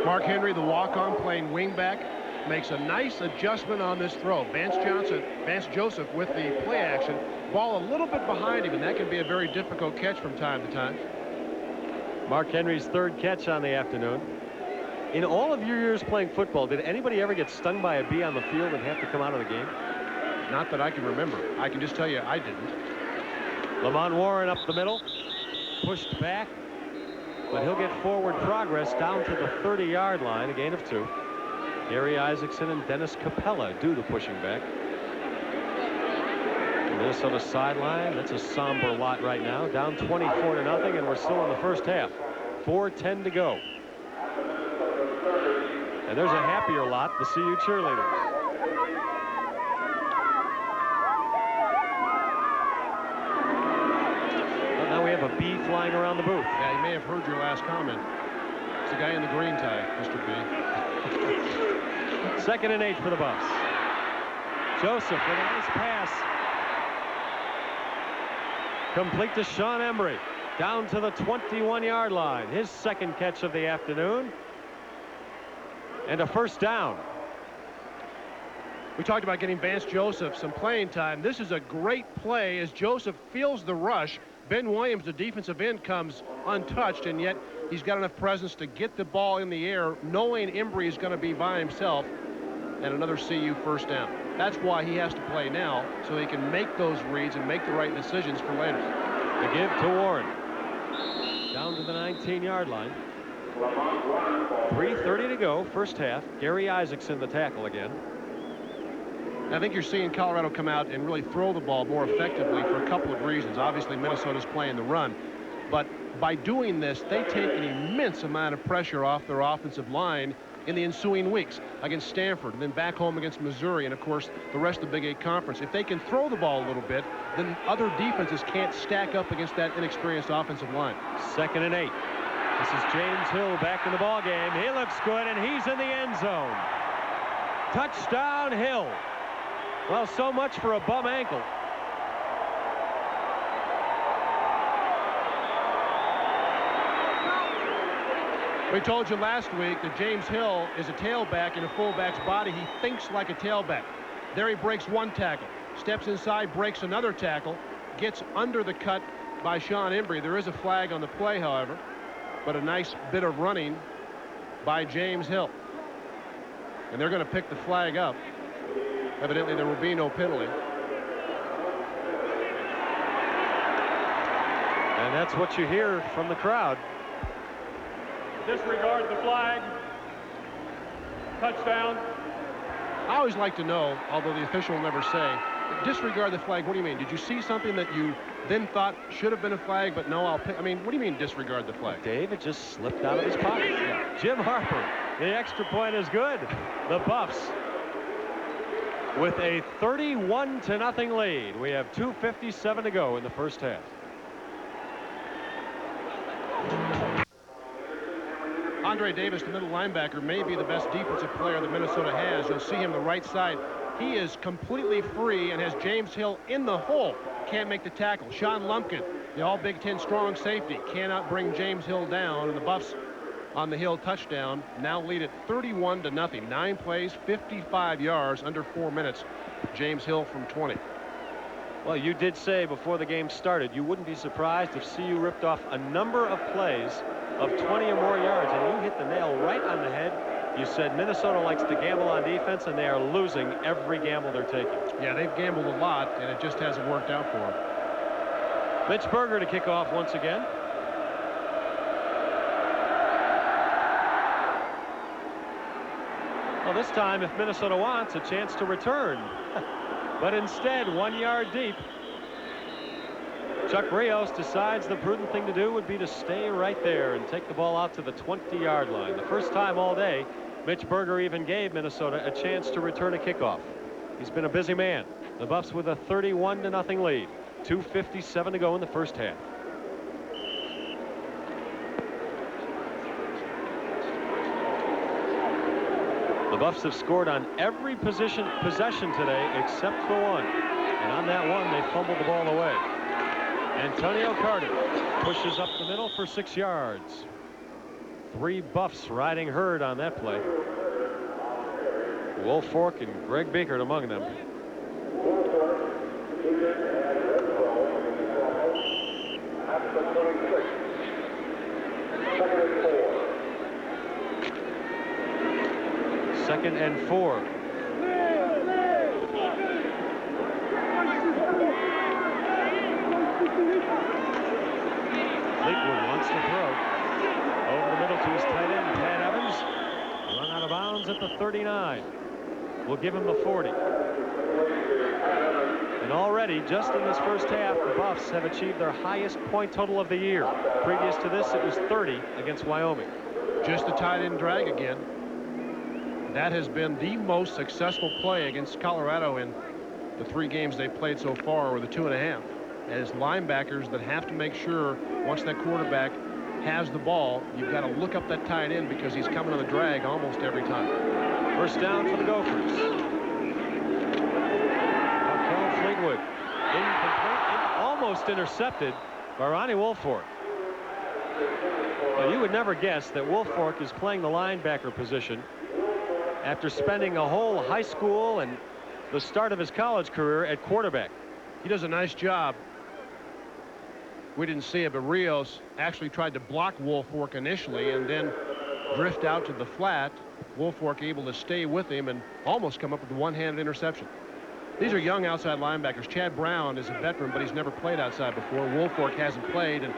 Mark Henry, the walk-on, playing wingback, makes a nice adjustment on this throw. Vance Joseph with the play action. Ball a little bit behind him, and that can be a very difficult catch from time to time. Mark Henry's 3rd catch on the afternoon. In all of your years playing football, did anybody ever get stung by a bee on the field and have to come out of the game? Not that I can remember. I can just tell you I didn't. Lamont Warren up the middle, pushed back, but he'll get forward progress down to the 30-yard line, a gain of 2. Gary Isaacson and Dennis Capella do the pushing back. Minnesota sideline, that's a somber lot right now, down 24-0, and we're still in the first half. 4:10 to go. And there's a happier lot, the CU cheerleaders. Well, now we have a bee flying around the booth. Yeah, you may have heard your last comment. It's the guy in the green tie, Mr. B. 2nd and 8 for the Buffs. Joseph with a nice pass. Complete to Sean Embry. Down to the 21-yard line. His 2nd catch of the afternoon. And a first down. We talked about getting Vance Joseph some playing time. This is a great play as Joseph feels the rush. Ben Williams, the defensive end, comes untouched, and yet he's got enough presence to get the ball in the air, knowing Embry is going to be by himself, and another CU first down. That's why he has to play now, so he can make those reads and make the right decisions for later. The give to Warren. Down to the 19-yard line. 3:30 to go, first half. Gary Isaacson, the tackle again. I think you're seeing Colorado come out and really throw the ball more effectively for a couple of reasons. Obviously, Minnesota's playing the run, but by doing this, they take an immense amount of pressure off their offensive line in the ensuing weeks against Stanford, and then back home against Missouri, and of course the rest of the Big 8 Conference. If they can throw the ball a little bit, then other defenses can't stack up against that inexperienced offensive line. 2nd and 8. This is James Hill back in the ball game. He looks good, and he's in the end zone. Touchdown Hill. Well, so much for a bum ankle. We told you last week that James Hill is a tailback in a fullback's body. He thinks like a tailback. There he breaks 1 tackle, steps inside, breaks another tackle, gets under the cut by Sean Embry. There is a flag on the play, however, but a nice bit of running by James Hill. And they're going to pick the flag up. Evidently, there will be no penalty. And that's what you hear from the crowd. Disregard the flag. Touchdown. I always like to know, although the official will never say, disregard the flag. What do you mean? Did you see something that you then thought should have been a flag, but no, I'll pick? I mean, what do you mean disregard the flag? Dave, it just slipped out of his pocket. Yeah. Jim Harper, the extra point is good. The Buffs with a 31-0 lead. We have 2:57 to go in the first half. Andre Davis, the middle linebacker, may be the best defensive player that Minnesota has. You'll see him the right side. He is completely free and has James Hill in the hole. Can't make the tackle. Sean Lumpkin, the all Big Ten strong safety, cannot bring James Hill down, and the Buffs on the Hill touchdown now lead it 31-0. 9 plays, 55 yards, under 4 minutes. James Hill from 20. Well, you did say before the game started you wouldn't be surprised if CU ripped off a number of plays of 20 or more yards, and you hit the nail right on the head. You said Minnesota likes to gamble on defense, and they are losing every gamble they're taking. Yeah, they've gambled a lot, and it just hasn't worked out for them. Mitch Berger to kick off once again. Well, this time, if Minnesota wants, a chance to return. But instead, 1 yard deep. Chuck Rios decides the prudent thing to do would be to stay right there and take the ball out to the 20-yard line. The first time all day Mitch Berger even gave Minnesota a chance to return a kickoff. He's been a busy man. The Buffs with a 31-0 lead. 2:57 to go in the first half. The Buffs have scored on every possession today except for one. And on that one, they fumbled the ball away. Antonio Carter pushes up the middle for 6 yards. 3 Buffs riding herd on that play. Wolf Fork and Greg Biekert among them. Second and 4. Fleetwood wants to throw. Over the middle to his tight end, Pat Evans. Run out of bounds at the 39. We'll give him the 40. And already, just in this first half, the Buffs have achieved their highest point total of the year. Previous to this, it was 30 against Wyoming. Just a tight end drag again. That has been the most successful play against Colorado in the 3 games they've played so far, or the 2.5. As linebackers that have to make sure once that quarterback has the ball, you've got to look up that tight end because he's coming on the drag almost every time. First down for the Gophers. Markel Fleetwood. Incomplete, almost intercepted by Ronnie Wolfork. Well, you would never guess that Wolfork is playing the linebacker position after spending a whole high school and the start of his college career at quarterback. He does a nice job. We didn't see it, but Rios actually tried to block Wolfork initially and then drift out to the flat. Wolfork able to stay with him and almost come up with a one-handed interception. These are young outside linebackers. Chad Brown is a veteran, but he's never played outside before. Wolfork hasn't played, and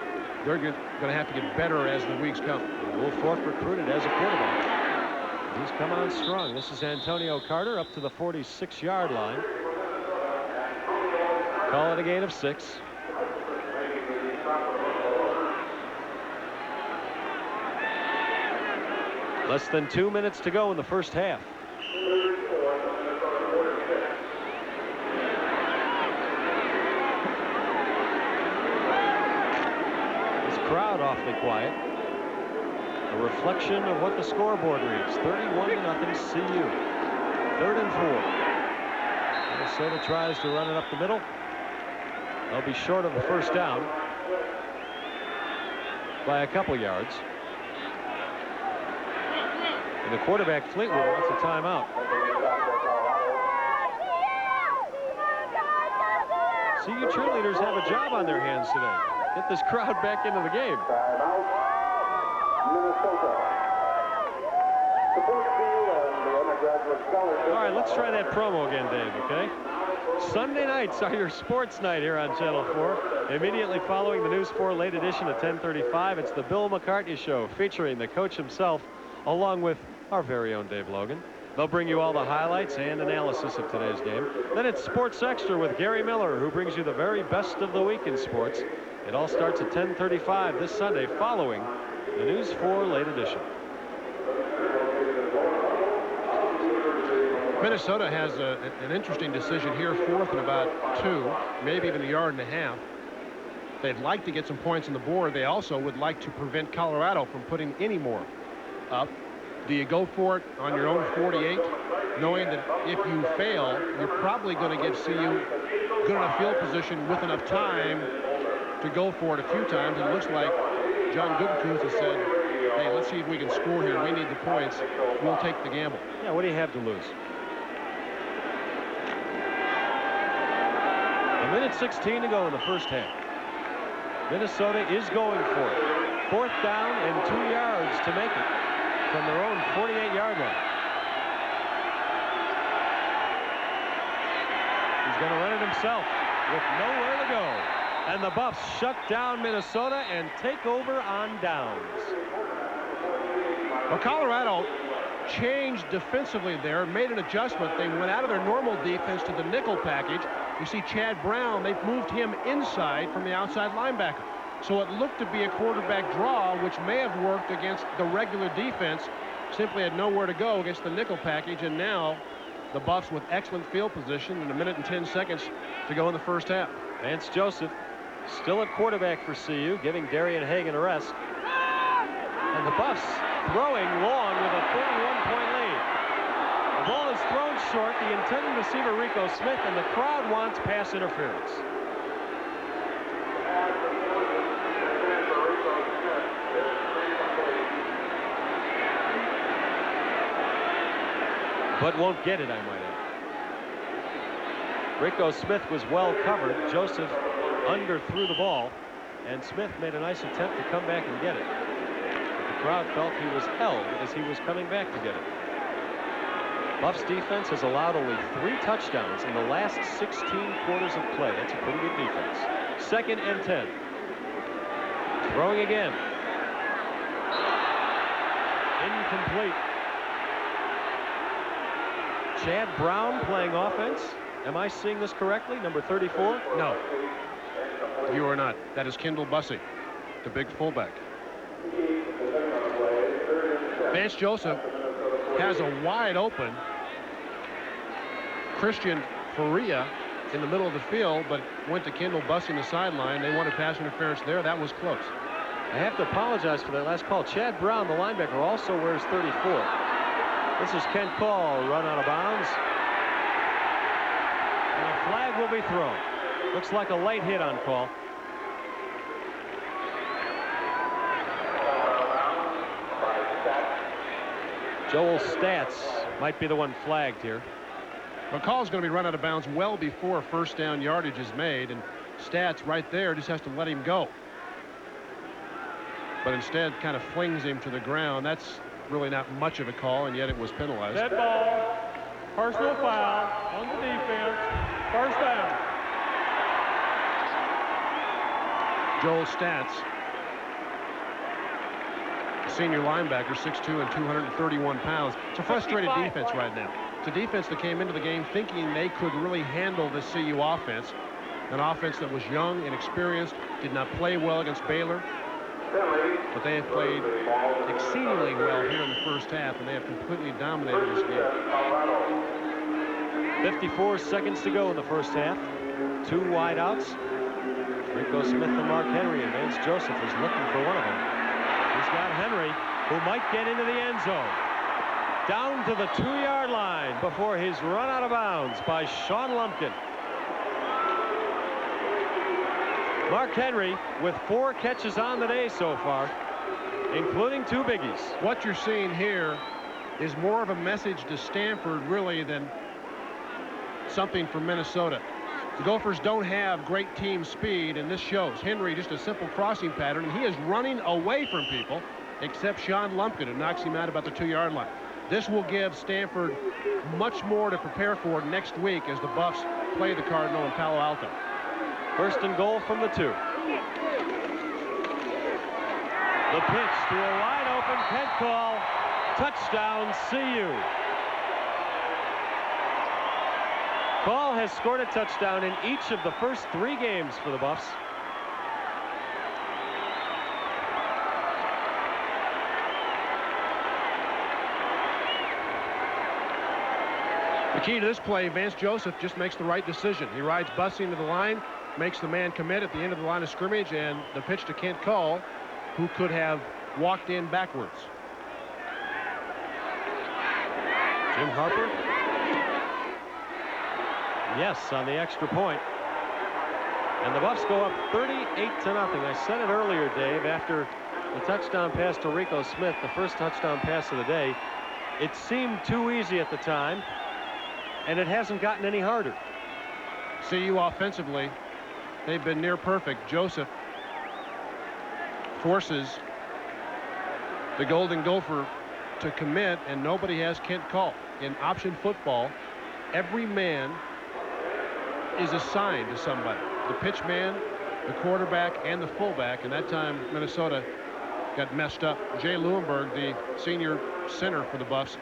they're going to have to get better as the weeks come. Wolfork recruited as a quarterback. He's come on strong. This is Antonio Carter up to the 46-yard line. Call it a gain of 6. Less than 2 minutes to go in the first half. This crowd awfully quiet. A reflection of what the scoreboard reads. 31-0 CU. 3rd and 4. Minnesota tries to run it up the middle. They'll be short of the first down by a couple yards. And the quarterback Fleetwood wants a timeout. CU cheerleaders have a job on their hands today. Get this crowd back into the game. All right, let's try that promo again, Dave, okay? Sunday nights are your sports night here on Channel 4. Immediately following the News 4 late edition at 10:35, it's the Bill McCartney Show featuring the coach himself along with our very own Dave Logan. They'll bring you all the highlights and analysis of today's game. Then it's Sports Extra with Gary Miller, who brings you the very best of the week in sports. It all starts at 10:35 this Sunday following the News 4 late edition. Minnesota has an interesting decision here. 4th and about 2, maybe even a yard and a half. They'd like to get some points on the board. They also would like to prevent Colorado from putting any more up. Do you go for it on your own 48, knowing that if you fail, you're probably going to give CU good enough field position with enough time to go for it a few times? And it looks like John Gutekunst has said, hey, let's see if we can score here. We need the points. We'll take the gamble. Yeah, what do you have to lose? A minute 16 to go in the first half. Minnesota is going for it. 4th down and 2 yards to make it from their own 48-yard line. He's going to run it himself with nowhere to go. And the Buffs shut down Minnesota and take over on downs. Well, Colorado changed defensively there, made an adjustment. They went out of their normal defense to the nickel package. You see Chad Brown, they've moved him inside from the outside linebacker. So it looked to be a quarterback draw, which may have worked against the regular defense. Simply had nowhere to go against the nickel package, and now the Buffs with excellent field position and 1 minute and 10 seconds to go in the first half. Vance Joseph still at quarterback for CU, giving Darian Hagan a rest. And the Buffs throwing long with a 31-point lead. The ball is thrown short. The intended receiver, Rico Smith, and the crowd wants pass interference. But won't get it, I might add. Rico Smith was well covered. Joseph underthrew the ball, and Smith made a nice attempt to come back and get it. But the crowd felt he was held as he was coming back to get it. Buffs defense has allowed only 3 touchdowns in the last 16 quarters of play. That's a pretty good defense. 2nd and 10. Throwing again. Incomplete. Chad Brown playing offense. Am I seeing this correctly? Number 34? No, you are not. That is Kendall Bussey, the big fullback. Vance Joseph has a wide open Christian Faria in the middle of the field, but went to Kendall Bussey in the sideline. They wanted pass interference there. That was close. I have to apologize for that last call. Chad Brown, the linebacker, also wears 34. This is Kent Call, run out of bounds. And a flag will be thrown. Looks like a late hit on call. Joel Stats might be the one flagged here. McCall's going to be run out of bounds well before first down yardage is made, and Stats right there just has to let him go. But instead kind of flings him to the ground. That's really not much of a call, and yet it was penalized. Dead ball, personal foul on the defense, first down. Joel Stats, senior linebacker, 6'2" and 231 pounds. It's a frustrated defense right now. It's a defense that came into the game thinking they could really handle the CU offense. An offense that was young and experienced, did not play well against Baylor. But they have played exceedingly well here in the first half, and they have completely dominated this game. 54 seconds to go in the first half. 2 wideouts. Rico Smith and Mark Henry, and Vance Joseph is looking for one of them. He's got Henry, who might get into the end zone. Down to the 2-yard line before he's run out of bounds by Sean Lumpkin. Mark Henry with 4 catches on the day so far, including 2 biggies. What you're seeing here is more of a message to Stanford, really, than something from Minnesota. The Gophers don't have great team speed, and this shows. Henry, just a simple crossing pattern, and he is running away from people, except Sean Lumpkin, who knocks him out about the 2-yard line. This will give Stanford much more to prepare for next week as the Buffs play the Cardinal in Palo Alto. First and goal from the 2. The pitch to a wide open Kent Call. Touchdown, CU. Call has scored a touchdown in each of the first 3 games for the Buffs. The key to this play, Vance Joseph just makes the right decision. He rides Bussey into the line, makes the man commit at the end of the line of scrimmage, and the pitch to Kent Call, who could have walked in backwards. Jim Harper. Yes, on the extra point. And the Buffs go up 38-0. I said it earlier, Dave, after the touchdown pass to Rico Smith, the first touchdown pass of the day. It seemed too easy at the time, and it hasn't gotten any harder. CU offensively, they've been near perfect. Joseph forces the Golden Gopher to commit, and nobody has Kent call. In option football, every man is assigned to somebody. The pitch man, the quarterback, and the fullback. And that time, Minnesota got messed up. Jay Lewinberg, the senior center for the Buffs,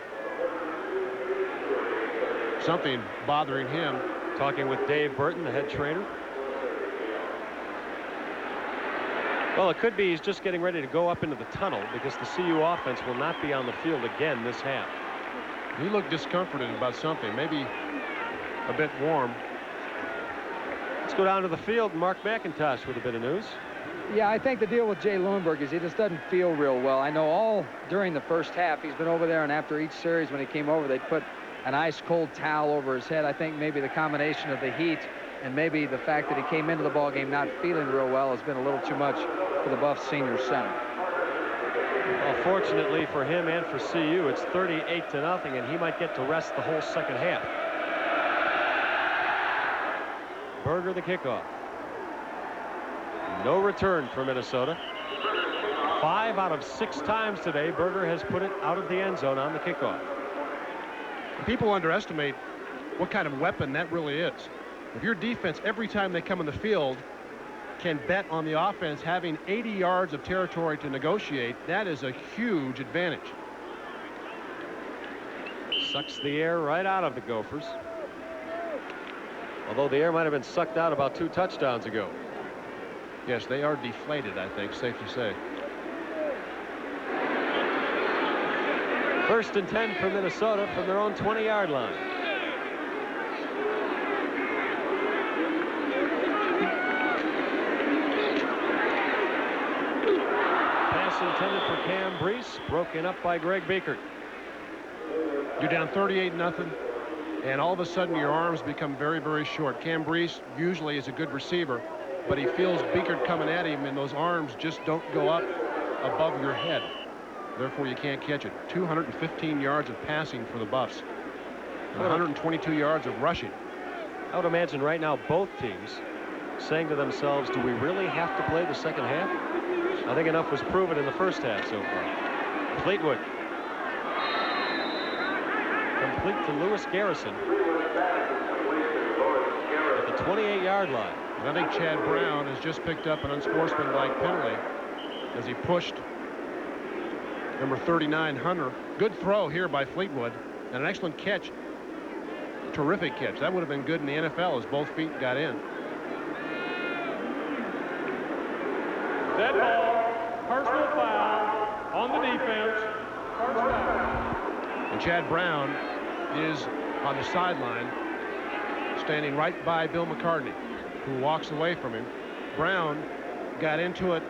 something bothering him. Talking with Dave Burton, the head trainer. Well, it could be he's just getting ready to go up into the tunnel because the CU offense will not be on the field again this half. He looked discomforted about something, maybe a bit warm. Let's go down to the field. Mark McIntosh with a bit of news. Yeah, I think the deal with Jay Lewinberg is he just doesn't feel real well. I know all during the first half he's been over there, and after each series when he came over, they'd put an ice cold towel over his head. I think maybe the combination of the heat and maybe the fact that he came into the ball game not feeling real well has been a little too much for the Buffs senior center. Well, fortunately for him and for CU, it's 38-0, and he might get to rest the whole second half. Berger the kickoff. No return for Minnesota. 5 out of 6 times today, Berger has put it out of the end zone on the kickoff. People underestimate what kind of weapon that really is. If your defense, every time they come in the field, can bet on the offense having 80 yards of territory to negotiate, that is a huge advantage. Sucks the air right out of the Gophers. Although the air might have been sucked out about 2 touchdowns ago. Yes, they are deflated, I think, safe to say. 1st and 10 for Minnesota from their own 20-yard line. Pass intended for Cam Brees, broken up by Greg Biekert. You're down 38-0, and all of a sudden your arms become very, very short. Cam Brees usually is a good receiver, but he feels Biekert coming at him, and those arms just don't go up above your head. Therefore, you can't catch it. 215 yards of passing for the Buffs, and 122 yards of rushing. I would imagine right now both teams saying to themselves, do we really have to play the second half? I think enough was proven in the first half so far. Fleetwood. Complete to Lewis Garrison at the 28-yard line. And I think Chad Brown has just picked up an unsportsmanlike penalty as he pushed number 39, Hunter. Good throw here by Fleetwood, and an excellent catch. Terrific catch. That would have been good in the NFL as both feet got in. Dead ball, personal foul on the defense. First down. And Chad Brown is on the sideline, standing right by Bill McCartney, who walks away from him. Brown got into it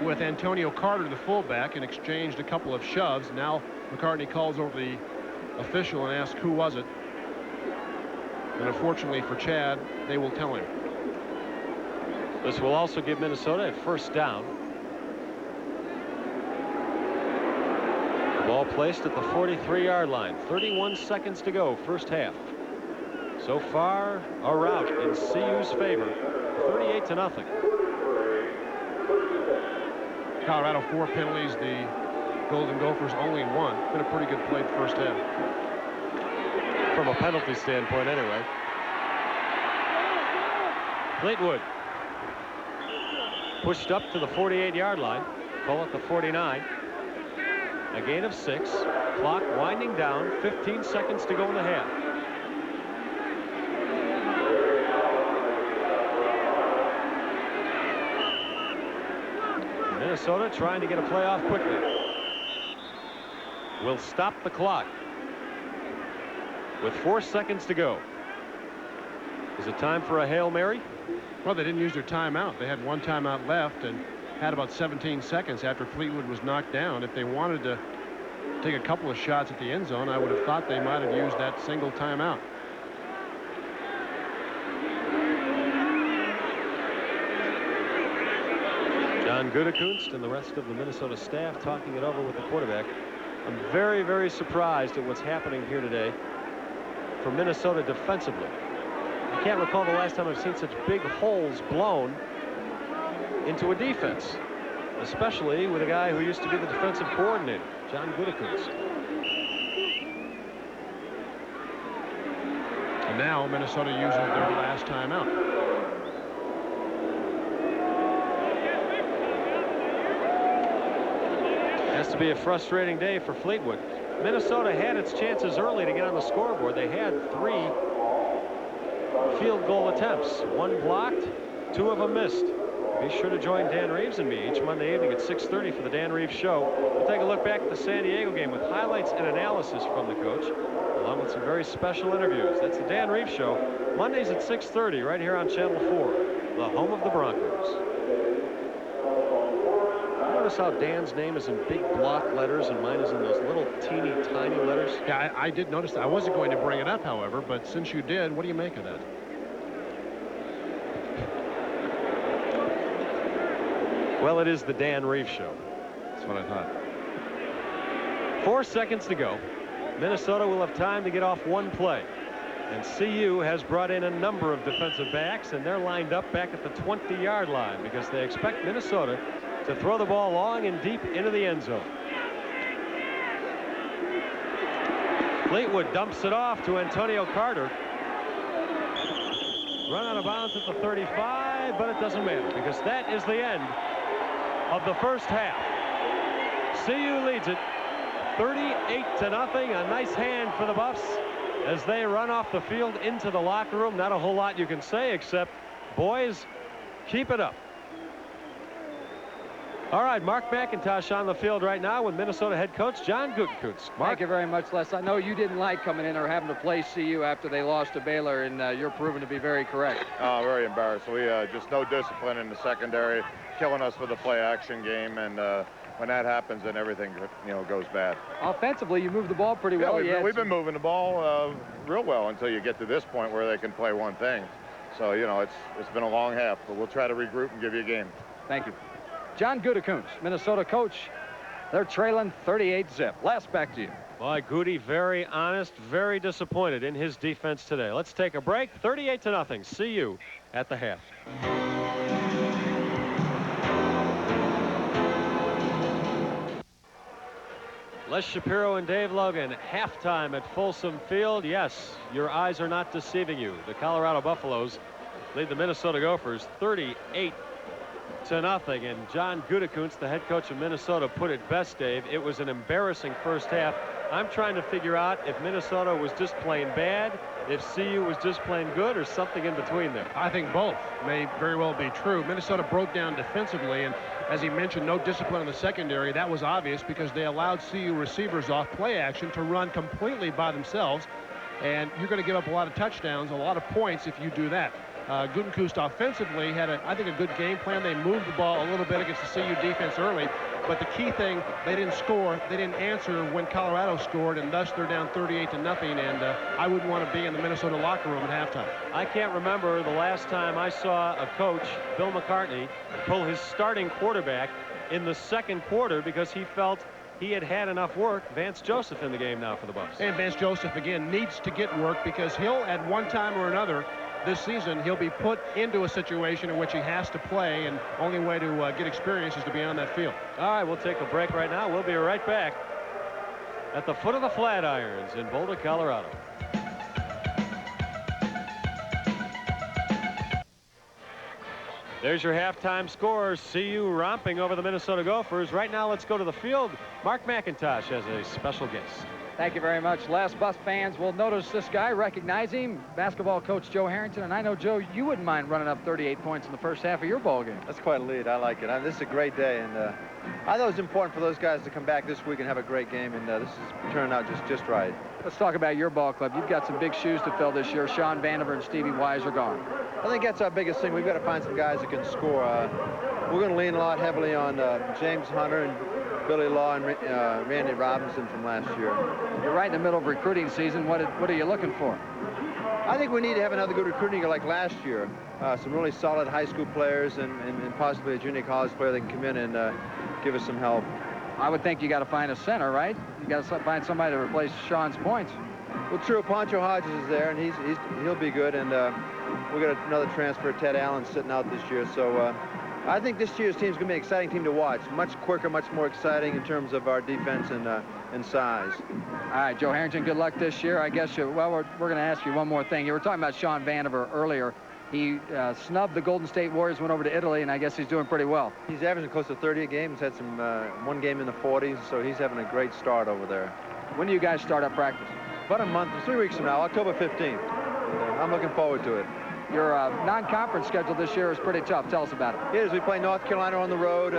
with Antonio Carter, the fullback, and exchanged a couple of shoves. Now McCartney calls over the official and asks who was it. And unfortunately for Chad, they will tell him. This will also give Minnesota a first down. The ball placed at the 43-yard line. 31 seconds to go, first half. So far, a rout in CU's favor, 38-0. Colorado 4 penalties, the Golden Gophers only 1. Been a pretty good play first half. From a penalty standpoint, anyway. Fleetwood pushed up to the 48-yard line. Call it the 49. A gain of 6. Clock winding down. 15 seconds to go in the half. Minnesota trying to get a play off quickly. Will stop the clock with 4 seconds to go. Is it time for a Hail Mary? Well, they didn't use their timeout. They had 1 timeout left and had about 17 seconds after Fleetwood was knocked down. If they wanted to take a couple of shots at the end zone, I would have thought they might have used that single timeout. John Gutekunst and the rest of the Minnesota staff talking it over with the quarterback. I'm very, very surprised at what's happening here today for Minnesota defensively. I can't recall the last time I've seen such big holes blown into a defense, especially with a guy who used to be the defensive coordinator, John Gutekunst. And now Minnesota uses their last timeout. Has to be a frustrating day for Fleetwood. Minnesota had its chances early to get on the scoreboard. They had 3 field goal attempts. 1 blocked, 2 of them missed. Be sure to join Dan Reeves and me each Monday evening at 6:30 for the Dan Reeves Show. We'll take a look back at the San Diego game with highlights and analysis from the coach, along with some very special interviews. That's the Dan Reeves Show, Mondays at 6:30 right here on Channel 4, the home of the Broncos. Notice how Dan's name is in big block letters and mine is in those little teeny tiny letters. Yeah, I did notice that. I wasn't going to bring it up, however, but since you did, what do you make of that? Well, it is the Dan Reeves Show. That's what I thought. 4 seconds to go. Minnesota will have time to get off 1 play. And CU has brought in a number of defensive backs, and they're lined up back at the 20-yard line because they expect Minnesota to throw the ball long and deep into the end zone. Fleetwood dumps it off to Antonio Carter. Run out of bounds at the 35, but it doesn't matter because that is the end of the first half. CU leads it 38-0. A nice hand for the Buffs as they run off the field into the locker room. Not a whole lot you can say except, boys, keep it up. All right, Mark McIntosh on the field right now with Minnesota head coach John Gutekunst. Mark. Thank you very much, Les. I know you didn't like coming in or having to play CU after they lost to Baylor, and you're proven to be very correct. Oh, very embarrassed. We just no discipline in the secondary, killing us with the play-action game, and when that happens, then everything goes bad. Offensively, you moved the ball pretty well. We've been moving the ball real well until you get to this point where they can play one thing. So it's been a long half, but we'll try to regroup and give you a game. Thank you. John Gutekunst, Minnesota coach. They're trailing 38-0. Les, back to you. Boy, Goody, very honest, very disappointed in his defense today. Let's take a break. 38-0. CU at the half. Les Shapiro and Dave Logan, halftime at Folsom Field. Yes, your eyes are not deceiving you. The Colorado Buffaloes lead the Minnesota Gophers 38-0. And John Gutekunst, the head coach of Minnesota, put it best, Dave. It was an embarrassing first half. I'm trying to figure out if Minnesota was just playing bad, if CU was just playing good, or something in between there. I think both may very well be true. Minnesota broke down defensively, and as he mentioned, no discipline in the secondary. That was obvious because they allowed CU receivers off play action to run completely by themselves, and you're going to give up a lot of touchdowns, a lot of points if you do that. Gutekunst offensively had, I think, a good game plan. They moved the ball a little bit against the CU defense early, but the key thing, they didn't score. They didn't answer when Colorado scored, and thus they're down 38-0, and I wouldn't want to be in the Minnesota locker room at halftime. I can't remember the last time I saw a coach, Bill McCartney, pull his starting quarterback in the second quarter because he felt he had had enough work. Vance Joseph in the game now for the Buffs. And Vance Joseph, again, needs to get work because he'll, at one time or another, this season, he'll be put into a situation in which he has to play, and only way to get experience is to be on that field. All right, we'll take a break right now. We'll be right back at the foot of the Flatirons in Boulder, Colorado. There's your halftime score. CU romping over the Minnesota Gophers. Right now, let's go to the field. Mark McIntosh has a special guest. Thank you very much, Les. Buff fans will notice this guy, recognize him, basketball coach Joe Harrington. And I know, Joe, you wouldn't mind running up 38 points in the first half of your ball game. That's quite a lead. I like it. This is a great day, and I thought it was important for those guys to come back this week and have a great game, and this is turning out just right. Let's talk about your ball club. You've got some big shoes to fill this year. Sean Vandiver and Stevie Wise are gone. I think that's our biggest thing. We've got to find some guys that can score. We're going to lean a lot heavily on James Hunter and Billy Law and Randy Robinson from last year. You're right in the middle of recruiting season. What are you looking for? I think we need to have another good recruiting year like last year. Some really solid high school players and possibly a junior college player that can come in and give us some help. I would think you got to find a center, right? You got to find somebody to replace Sean's points. Well, true. Poncho Hodges is there, and he'll be good. And we got another transfer, Ted Allen, sitting out this year. So I think this year's team is going to be an exciting team to watch. Much quicker, much more exciting in terms of our defense and size. All right, Joe Harrington, good luck this year. I guess we're going to ask you one more thing. You were talking about Sean Vandiver earlier. He snubbed the Golden State Warriors, went over to Italy, and I guess he's doing pretty well. He's averaging close to 30 a game. He's had some one game in the 40s, so he's having a great start over there. When do you guys start up practice? About a month, 3 weeks from now, October 15th. I'm looking forward to it. Your non-conference schedule this year is pretty tough. Tell us about it. It is. We play North Carolina on the road.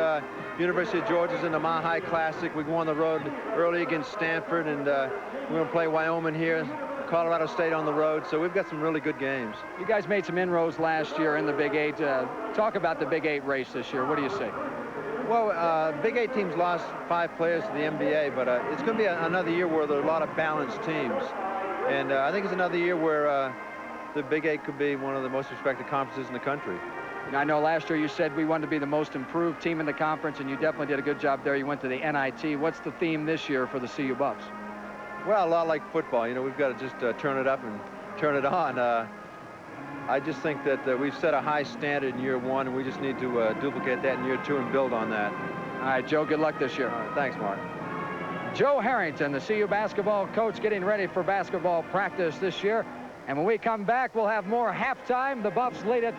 University of Georgia's in the Mile High Classic. We go on the road early against Stanford, and we're going to play Wyoming here. Colorado State on the road, so we've got some really good games. You guys made some inroads last year in the Big 8. Talk about the Big 8 race this year. What do you say? Well, Big 8 teams lost 5 players to the NBA, but it's going to be another year where there are a lot of balanced teams. And I think it's another year where the Big 8 could be one of the most respected conferences in the country. And I know last year you said we wanted to be the most improved team in the conference, and you definitely did a good job there. You went to the NIT. What's the theme this year for the CU Buffs? Well, a lot like football. You know, we've got to just turn it up and turn it on. I just think that we've set a high standard in year 1, and we just need to duplicate that in year 2 and build on that. All right, Joe, good luck this year. All right, thanks, Mark. Joe Harrington, the CU basketball coach, getting ready for basketball practice this year. And when we come back, we'll have more halftime. The Buffs lead it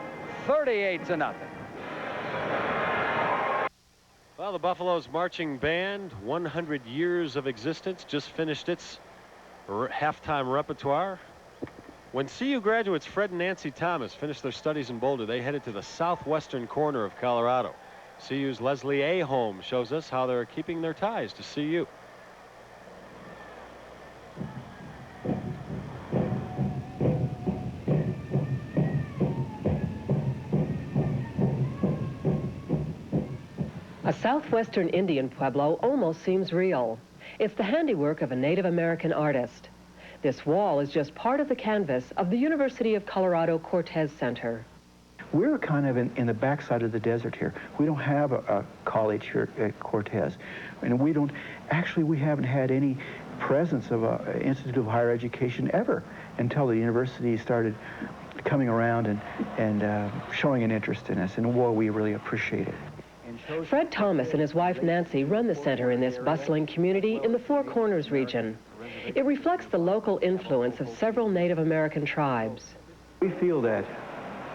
38-0. Well, the Buffalo's marching band, 100 years of existence, just finished its halftime repertoire. When CU graduates Fred and Nancy Thomas finished their studies in Boulder, they headed to the southwestern corner of Colorado. CU's Leslie Ahome shows us how they're keeping their ties to CU. A southwestern Indian pueblo almost seems real. It's the handiwork of a Native American artist. This wall is just part of the canvas of the University of Colorado Cortez Center. We're kind of in the backside of the desert here. We don't have a college here at Cortez. And we haven't had any presence of an Institute of Higher Education ever until the university started coming around and showing an interest in us. And, well, we really appreciate it. Fred Thomas and his wife Nancy run the center in this bustling community in the Four Corners region. It reflects the local influence of several Native American tribes. We feel that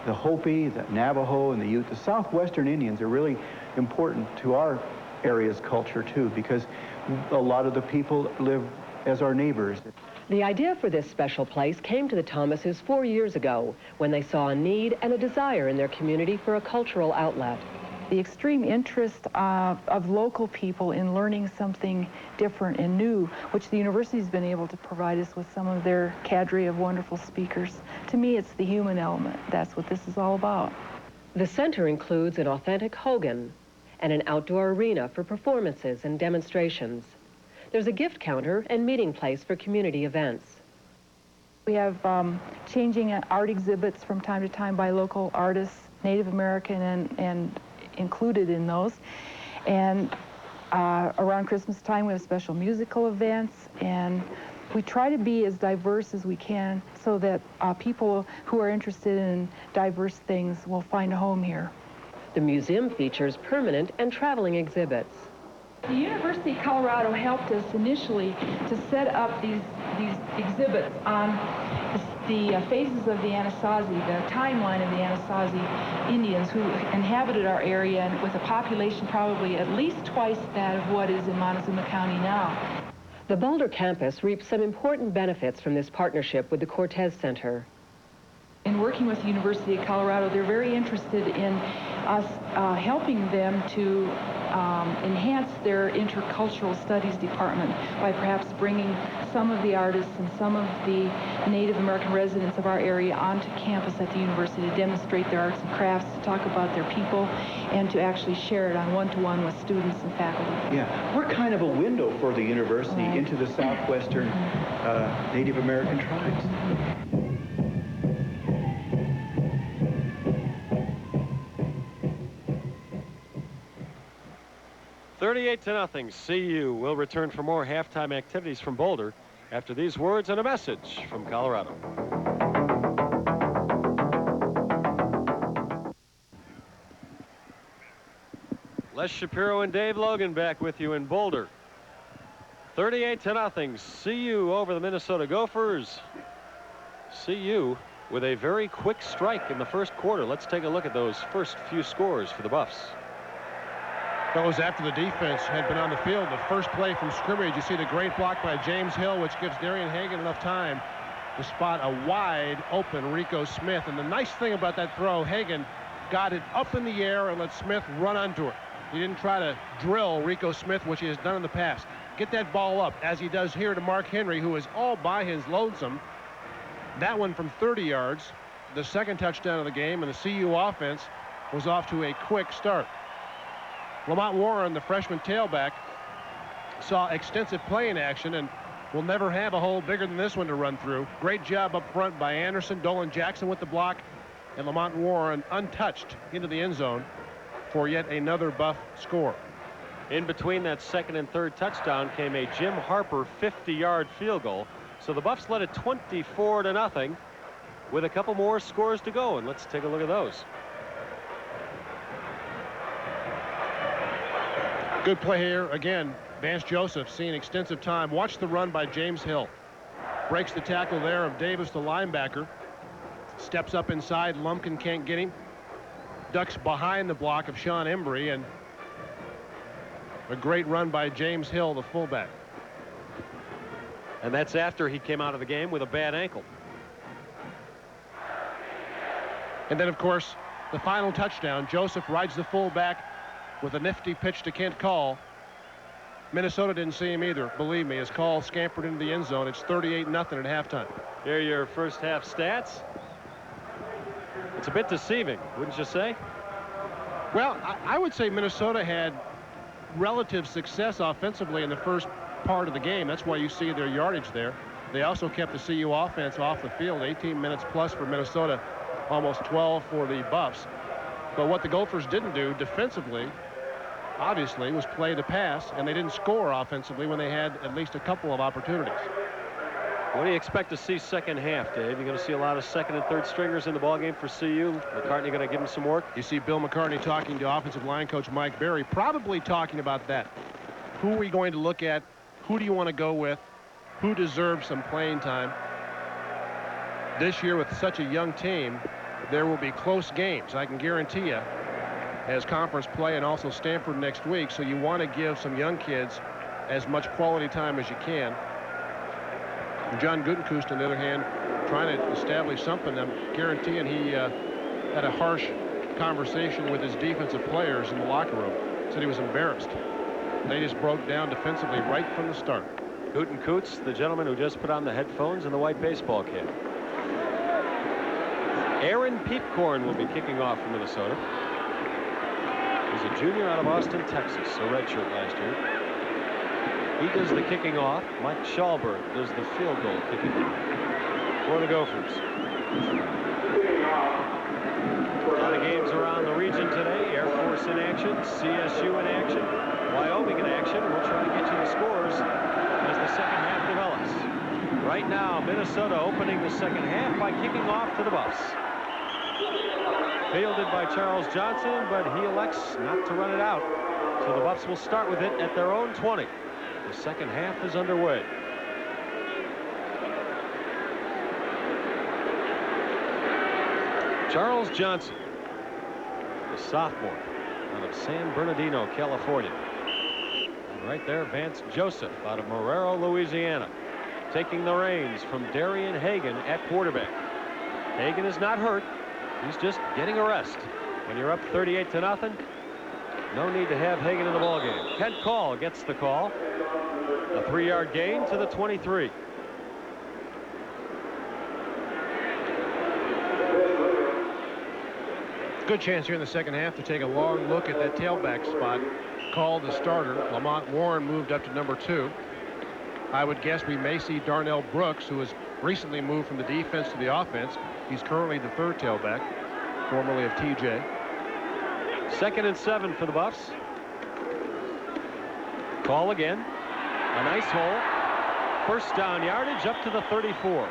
the Hopi, the Navajo, and the Ute, the southwestern Indians are really important to our area's culture too, because a lot of the people live as our neighbors. The idea for this special place came to the Thomases 4 years ago when they saw a need and a desire in their community for a cultural outlet. The extreme interest of local people in learning something different and new, which the university's been able to provide us with some of their cadre of wonderful speakers. To me, it's the human element. That's what this is all about. The center includes an authentic Hogan and an outdoor arena for performances and demonstrations. There's a gift counter and meeting place for community events. We have changing art exhibits from time to time by local artists, Native American and included in those. And around Christmas time, we have special musical events, and we try to be as diverse as we can so that people who are interested in diverse things will find a home here. The museum features permanent and traveling exhibits. The University of Colorado helped us initially to set up these exhibits on the phases of the Anasazi, the timeline of the Anasazi Indians who inhabited our area, and with a population probably at least twice that of what is in Montezuma County now. The Boulder campus reaps some important benefits from this partnership with the Cortez Center. In working with the University of Colorado, they're very interested in us helping them to enhance their intercultural studies department by perhaps bringing some of the artists and some of the Native American residents of our area onto campus at the university to demonstrate their arts and crafts, to talk about their people, and to actually share it on one-to-one with students and faculty. Yeah, we're kind of a window for the university Right. into the southwestern Native American tribes. 38-0, CU will return for more halftime activities from Boulder after these words and a message from Colorado. Les Shapiro and Dave Logan back with you in Boulder. 38-0, CU over the Minnesota Gophers. CU with a very quick strike in the first quarter. Let's take a look at those first few scores for the Buffs. That was after the defense had been on the field. The first play from scrimmage, you see the great block by James Hill, which gives Darian Hagan enough time to spot a wide open Rico Smith. And the nice thing about that throw, Hagan got it up in the air and let Smith run onto it. He didn't try to drill Rico Smith, which he has done in the past. Get that ball up, as he does here to Mark Henry, who is all by his lonesome. That one from 30 yards, the second touchdown of the game, and the CU offense was off to a quick start. Lamont Warren, the freshman tailback, saw extensive playing action and will never have a hole bigger than this one to run through. Great job up front by Anderson. Dolan Jackson with the block, and Lamont Warren untouched into the end zone for yet another Buff score. In between that second and third touchdown came a Jim Harper 50-yard field goal. So the Buffs led it 24-0 with a couple more scores to go, and let's take a look at those. Good play here again. Vance Joseph seeing extensive time. Watch the run by James Hill. Breaks the tackle there of Davis, the linebacker. Steps up inside. Lumpkin can't get him. Ducks behind the block of Sean Embry, and a great run by James Hill, the fullback. And that's after he came out of the game with a bad ankle. And then, of course, the final touchdown. Joseph rides the fullback with a nifty pitch to Kent Call. Minnesota didn't see him either, believe me, as Call scampered into the end zone. It's 38-0 at halftime. Here are your first half stats. It's a bit deceiving, wouldn't you say? Well, I would say Minnesota had relative success offensively in the first part of the game. That's why you see their yardage there. They also kept the CU offense off the field, 18 minutes plus for Minnesota, almost 12 for the Buffs. But what the Gophers didn't do defensively, obviously, was play the pass, and they didn't score offensively when they had at least a couple of opportunities. What do you expect to see second half, Dave? You're going to see a lot of second and third stringers in the ballgame for CU. McCartney going to give them some work. You see Bill McCartney talking to offensive line coach Mike Berry, probably talking about that. Who are we going to look at? Who do you want to go with? Who deserves some playing time? This year, with such a young team, there will be close games, I can guarantee you, as conference play, and also Stanford next week. So you want to give some young kids as much quality time as you can. John Gutekunst, on the other hand, trying to establish something. I'm guaranteeing he had a harsh conversation with his defensive players in the locker room. Said he was embarrassed. They just broke down defensively right from the start. Gutekunst, the gentleman who just put on the headphones and the white baseball cap. Aaron Peepcorn will be kicking off for Minnesota. He's a junior out of Austin, Texas, a redshirt last year. He does the kicking off. Mike Schallberg does the field goal kicking for the Gophers. A lot of games around the region today. Air Force in action, CSU in action, Wyoming in action. We'll try to get you the scores as the second half develops. Right now, Minnesota opening the second half by kicking off to the Buffs. Fielded by Charles Johnson, but he elects not to run it out. So the Buffs will start with it at their own 20. The second half is underway. Charles Johnson, the sophomore out of San Bernardino, California. And right there, Vance Joseph out of Marrero, Louisiana, taking the reins from Darian Hagan at quarterback. Hagan is not hurt. He's just getting a rest When you're up 38-0, no need to have Hagan in the ballgame. Kent Call gets the call. A 3-yard gain to the 23. Good chance here in the second half to take a long look at that tailback spot. Called the starter. Lamont Warren moved up to number 2. I would guess we may see Darnell Brooks, who has recently moved from the defense to the offense. He's currently the 3rd tailback, formerly of TJ. 2nd and 7 for the Buffs. Call again. A nice hole. First down yardage up to the 34.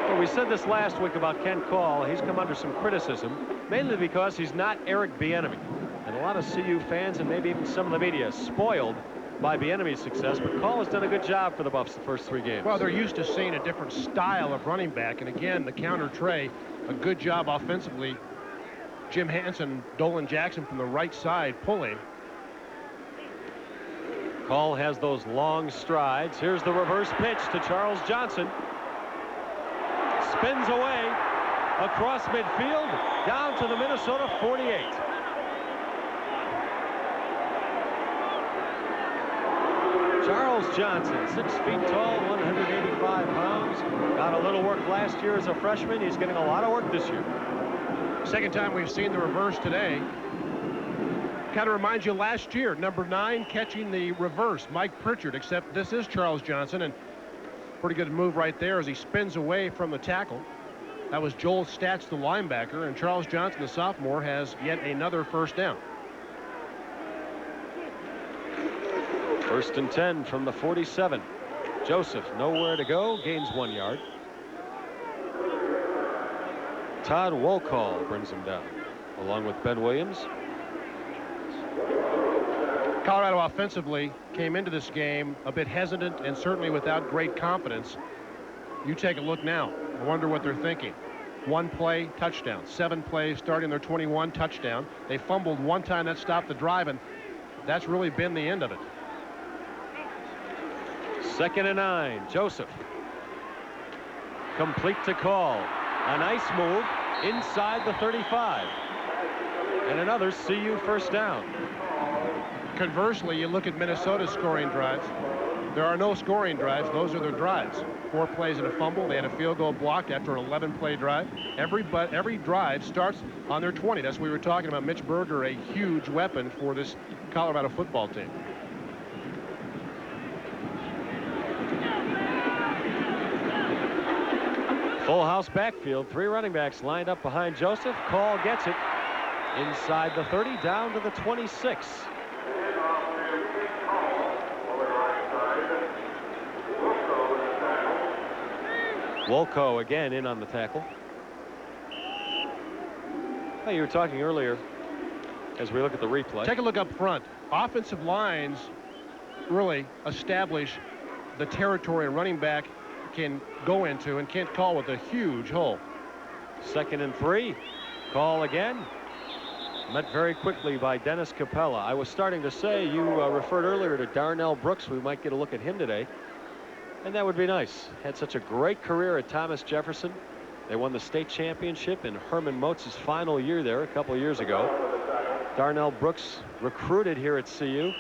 Well, we said this last week about Kent Call. He's come under some criticism, mainly because he's not Eric Bieniemy. And a lot of CU fans and maybe even some of the media spoiled by Bieniemy's success, but Call has done a good job for the Buffs the first 3 games. Well, they're used to seeing a different style of running back, and again, the counter Trey, a good job offensively. Jim Hansen, Dolan Jackson from the right side pulling. Call has those long strides. Here's the reverse pitch to Charles Johnson. Spins away across midfield down to the Minnesota 48. Charles Johnson, 6 feet tall, 185 pounds. Got a little work last year as a freshman. He's getting a lot of work this year. Second time we've seen the reverse today. Kind of reminds you last year, number 9 catching the reverse, Mike Pritchard, except this is Charles Johnson, and pretty good move right there as he spins away from the tackle. That was Joel Statz, the linebacker, and Charles Johnson, the sophomore, has yet another first down. 1st and 10 from the 47. Joseph nowhere to go, gains 1 yard. Todd Wolcall brings him down along with Ben Williams. Colorado offensively came into this game a bit hesitant and certainly without great confidence. You take a look now. I wonder what they're thinking. 1 play, touchdown. 7 plays, starting their 21, touchdown. They fumbled 1 time, that stopped the drive, and that's really been the end of it. 2nd and 9. Joseph. Complete to Call. A nice move inside the 35. And another CU first down. Conversely, you look at Minnesota's scoring drives. There are no scoring drives. Those are their drives. 4 plays and a fumble. They had a field goal blocked after an 11-play drive. Every drive starts on their 20. That's what we were talking about. Mitch Berger, a huge weapon for this Colorado football team. Full house backfield. 3 running backs lined up behind Joseph. Call gets it inside the 30 down to the 26. Wolko again in on the tackle. Hey, you were talking earlier as we look at the replay. Take a look up front. Offensive lines really establish the territory a running back can go into, and Kent Call with a huge hole. 2nd and 3. Call again. Met very quickly by Dennis Capella. I was starting to say, you referred earlier to Darnell Brooks. We might get a look at him today. And that would be nice. Had such a great career at Thomas Jefferson. They won the state championship in Herman Motz's final year there a couple of years ago. Darnell Brooks recruited here at CU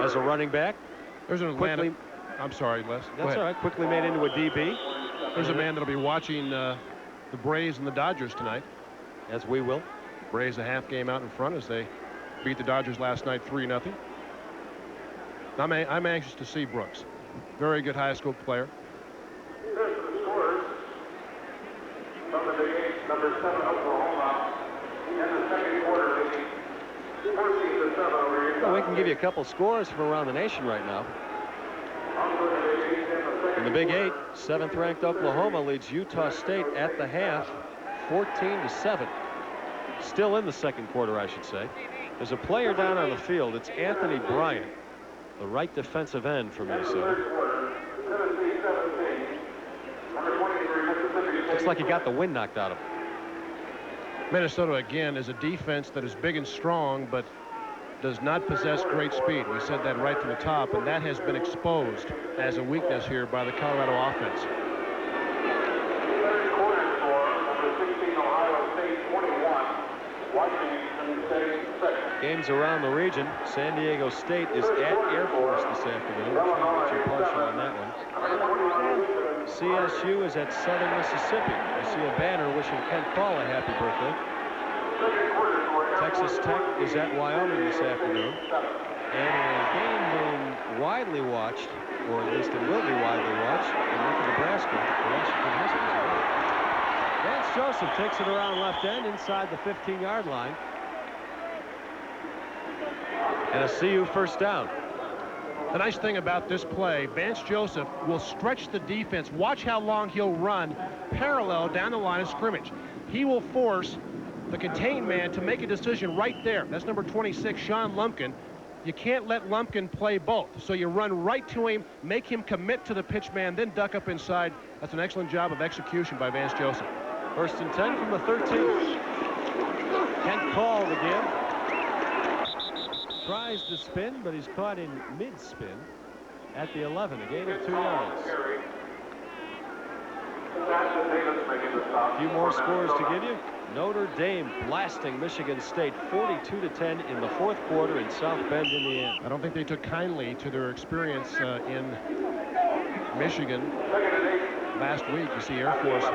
as a running back. There's an Atlanta. I'm sorry, Les. That's all right. Quickly made into a DB. There's a man that'll be watching the Braves and the Dodgers tonight. As we will. Braves a half game out in front as they beat the Dodgers last night 3-0. I'm anxious to see Brooks. Very good high school player. Number 7 Oklahoma in the second quarter, 14-7 Well, we can give you a couple scores from around the nation right now. In the Big 8, 7th ranked Oklahoma leads Utah State at the half 14-7. Still in the second quarter, I should say. There's a player down on the field. It's Anthony Bryant, the right defensive end for Minnesota. Looks like he got the wind knocked out of him. Minnesota, again, is a defense that is big and strong, but does not possess great speed. We said that right from the top, and that has been exposed as a weakness here by the Colorado offense. Games around the region. San Diego State is at Air Force this afternoon. I'm trying to get you partial on that one. CSU is at Southern Mississippi. I see a banner wishing Kent Paul a happy birthday. Texas Tech is at Wyoming this afternoon. And in a game being widely watched, or at least it will be widely watched, in Lincoln, Nebraska, the Washington Huskies are in. Vance Joseph takes it around left end inside the 15-yard line. And a CU first down. The nice thing about this play, Vance Joseph will stretch the defense. Watch how long he'll run parallel down the line of scrimmage. He will force the contained man to make a decision right there. That's number 26, Sean Lumpkin. You can't let Lumpkin play both. So you run right to him, make him commit to the pitch man, then duck up inside. That's an excellent job of execution by Vance Joseph. First and 10 from the 13. Kent Call to give. Tries to spin, but he's caught in mid-spin at the 11, a gain of 2 yards. A few more scores to give you. Notre Dame blasting Michigan State 42-10 in the fourth quarter in South Bend, Indiana. I don't think they took kindly to their experience in Michigan last week. You see Air Force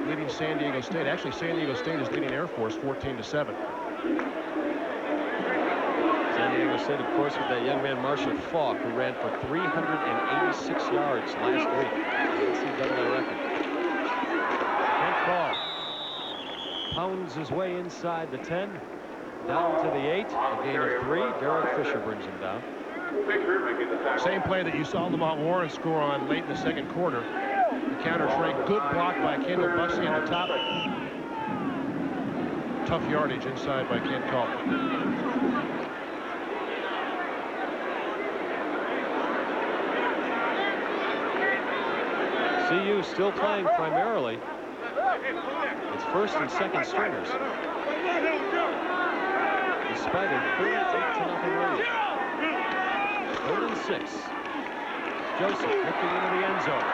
leading San Diego State. Actually, San Diego State is leading Air Force 14-7. San Diego State, of course, with that young man Marshall Falk, who ran for 386 yards last week. NCAA record. Kent Call pounds his way inside the 10, down to the 8, a gain of 3. Derek Fisher brings him down. Same play that you saw Lamont Warren score on late in the second quarter. The counter tray, good block by Kendall Bussey on the top. Tough yardage inside by Kent Call. CU still playing primarily. It's first and second stringers. Despite a 38-0 lead. 3rd and 6. Joseph looking into the end zone.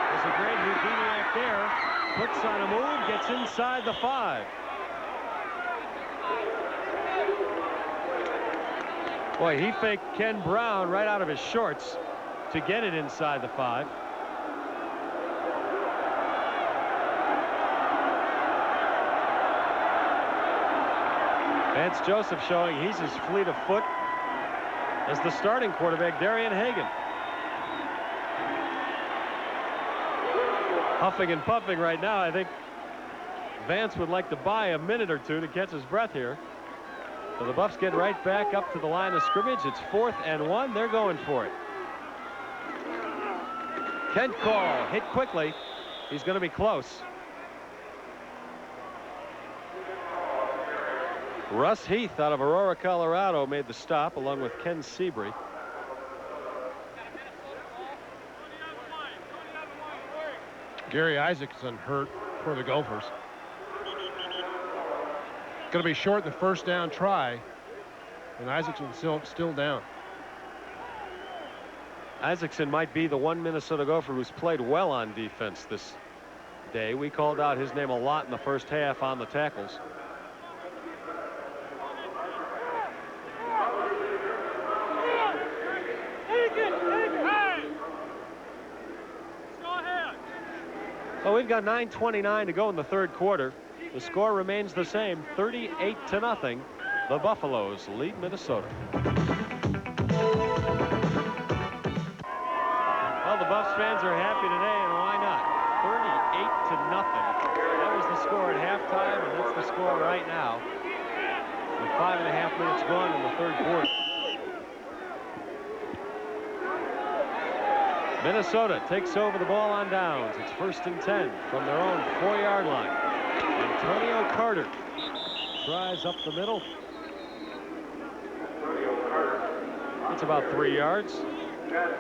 There's a great Houdiniac there. Puts on a move, gets inside the 5. Boy, he faked Ken Brown right out of his shorts to get it inside the 5. Vance Joseph showing he's as fleet of foot as the starting quarterback, Darian Hagan. Huffing and puffing right now. I think Vance would like to buy a minute or two to catch his breath here. So the Buffs get right back up to the line of scrimmage. It's 4th and 1. They're going for it. Kent Call hit quickly. He's going to be close. Russ Heath out of Aurora, Colorado made the stop along with Ken Seabury. Gary Isaacson hurt for the Gophers. Going to be short the first down try, and Isaacson still down. Isaacson might be the one Minnesota Gopher who's played well on defense this day. We called out his name a lot in the first half on the tackles. Well, we've got 9:29 to go in the third quarter. The score remains the same, 38-0. The Buffaloes lead Minnesota. Well, the Buffs fans are happy today, and why not? 38-0. That was the score at halftime, and that's the score right now. With 5.5 minutes gone in the third quarter. Minnesota takes over the ball on downs. It's 1st and 10 from their own 4-yard line. Antonio Carter tries up the middle. It's about 3 yards. Chad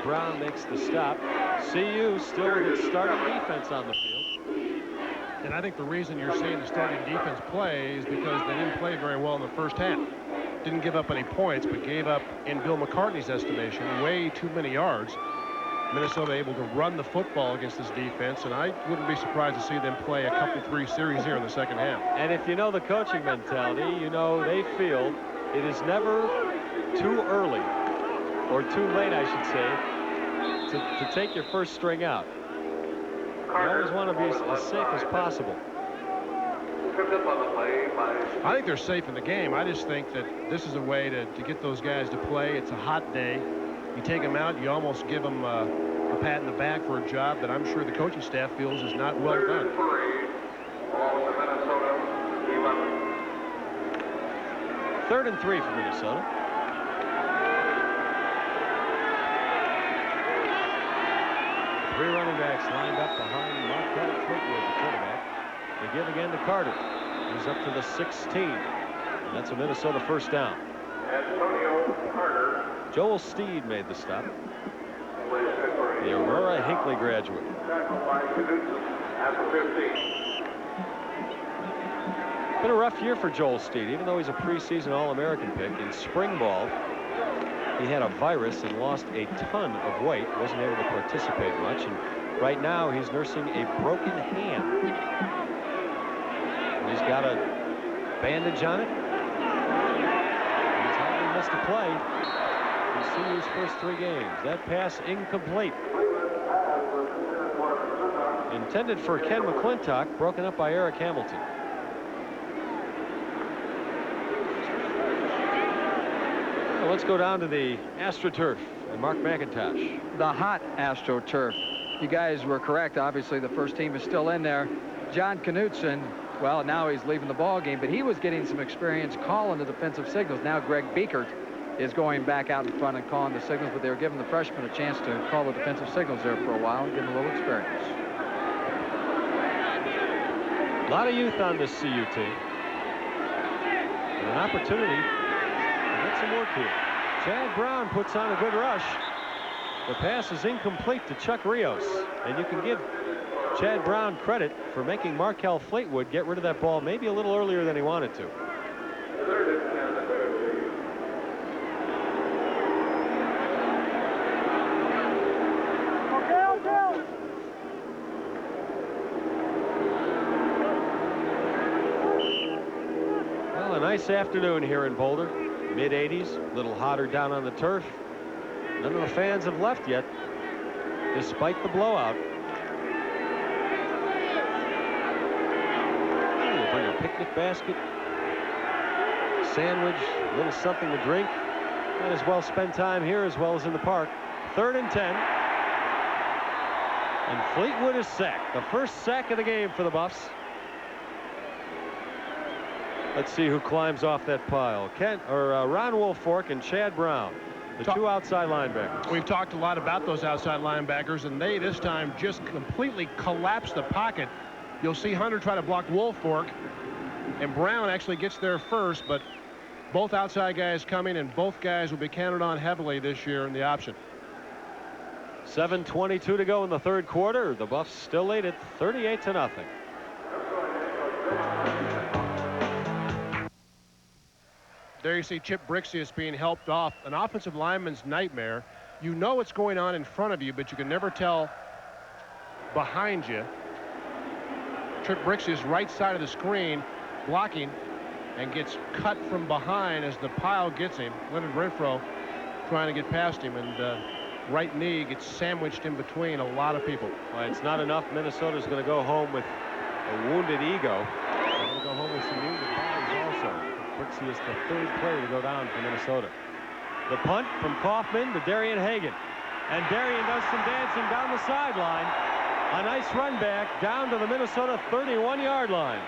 Brown makes the stop. CU still with its starting defense on the field. And I think the reason you're seeing the starting defense play is because they didn't play very well in the first half. Didn't give up any points, but gave up, in Bill McCartney's estimation, way too many yards. Minnesota able to run the football against this defense, and I wouldn't be surprised to see them play a couple, 3 series here in the second half. And if you know the coaching mentality, you know they feel it is never too early, or too late, I should say, to take your first string out. You always want to be as safe as possible. I think they're safe in the game. I just think that this is a way to get those guys to play. It's a hot day. You take them out, you almost give them a pat in the back for a job that I'm sure the coaching staff feels is not well done. Third and 3 for Minnesota. Three running backs lined up behind Markel Fleetwood, the quarterback. They give again to Carter. He's up to the 16. And that's a Minnesota first down. Joel Steed made the stop. The Aurora Hinckley graduate. Been a rough year for Joel Steed, even though he's a preseason All-American pick. In spring ball, he had a virus and lost a ton of weight. Wasn't able to participate much. And right now, he's nursing a broken hand. And he's got a bandage on it. He's hardly missed a play. He's seen his first 3 games. That pass incomplete. Intended for Ken McClintock, broken up by Eric Hamilton. Well, let's go down to the AstroTurf and Mark McIntosh. The hot AstroTurf. You guys were correct. Obviously, the first team is still in there. John Knutson, well, now he's leaving the ball game, but he was getting some experience calling the defensive signals. Now Greg Beekert is going back out in front and calling the signals, but they were giving the freshmen a chance to call the defensive signals there for a while and give them a little experience. A lot of youth on this CU team. And an opportunity to get some work here. Chad Brown puts on a good rush. The pass is incomplete to Chuck Rios. And you can give Chad Brown credit for making Markel Fleetwood get rid of that ball maybe a little earlier than he wanted to. Well, a nice afternoon here in Boulder. Mid-80s, a little hotter down on the turf. None of the fans have left yet, despite the blowout. You bring a picnic basket, sandwich, a little something to drink. Might as well spend time here as well as in the park. 3rd and 10. And Fleetwood is sacked. The first sack of the game for the Buffs. Let's see who climbs off that pile. Ron Woolfolk and Chad Brown, the 2 outside linebackers. We've talked a lot about those outside linebackers, and they this time just completely collapsed the pocket. You'll see Hunter try to block Woolfolk, and Brown actually gets there first, but both outside guys coming, and both guys will be counted on heavily this year in the option. 7:22 to go in the 3rd quarter. The Buffs still lead it 38-0. There you see Chip Brixius being helped off. An offensive lineman's nightmare. You know what's going on in front of you, but you can never tell behind you. Chip Brixius right side of the screen blocking and gets cut from behind as the pile gets him. Leonard Renfro trying to get past him, and right knee gets sandwiched in between a lot of people. Well, it's not enough. Minnesota's going to go home with a wounded ego. They're going to go home with some wounded bodies also. Brixius, the 3rd player to go down for Minnesota. The punt from Kaufman to Darian Hagan. And Darian does some dancing down the sideline. A nice run back down to the Minnesota 31-yard line.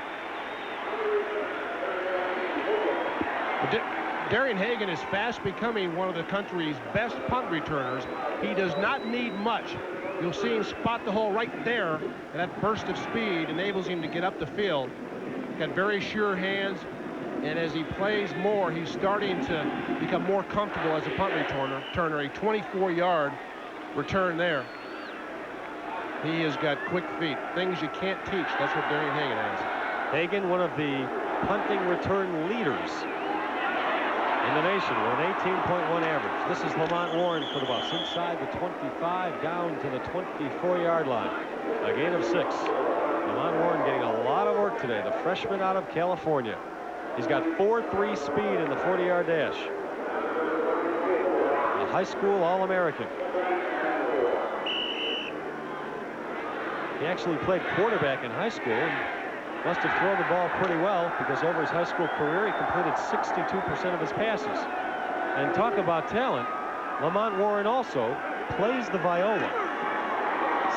Darian Hagan is fast becoming one of the country's best punt returners. He does not need much. You'll see him spot the hole right there, and that burst of speed enables him to get up the field. Got very sure hands, and as he plays more, he's starting to become more comfortable as a punt returner. A 24-yard return there. He has got quick feet, things you can't teach. That's what Darian Hagan has. Hagan, one of the punting return leaders in the nation with an 18.1 average. This is Lamont Warren for the Buffs. Inside the 25, down to the 24-yard line. A gain of 6. Lamont Warren getting a lot of work today. The freshman out of California. He's got 4.3 speed in the 40-yard dash. A high school All-American. He actually played quarterback in high school and must have thrown the ball pretty well, because over his high school career he completed 62% of his passes. And talk about talent, Lamont Warren also plays the viola.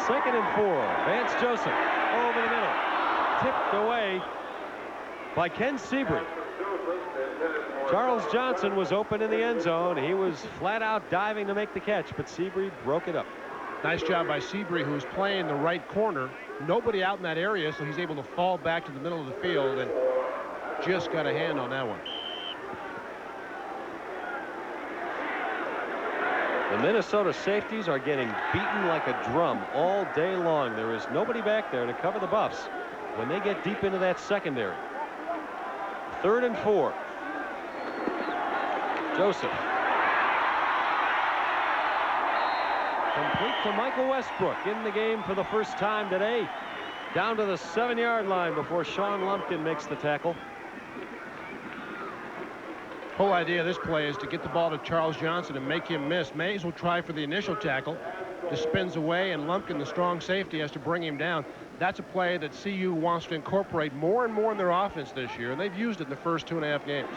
2nd and 4. Vance Joseph over the middle, tipped away by Ken Seabury. Charles Johnson was open in the end zone. He was flat out diving to make the catch, but Seabury broke it up. Nice job by Seabury, who's playing the right corner. Nobody out in that area, so he's able to fall back to the middle of the field and just got a hand on that one. The Minnesota safeties are getting beaten like a drum all day long. There is nobody back there to cover the Buffs when they get deep into that secondary. 3rd and 4. Joseph. Complete to Michael Westbrook in the game for the first time today. Down to the 7-yard line before Sean Lumpkin makes the tackle. Whole idea of this play is to get the ball to Charles Johnson and make him miss. May as well try for the initial tackle. Just spins away, and Lumpkin, the strong safety, has to bring him down. That's a play that CU wants to incorporate more and more in their offense this year, and they've used it in the first 2.5 games.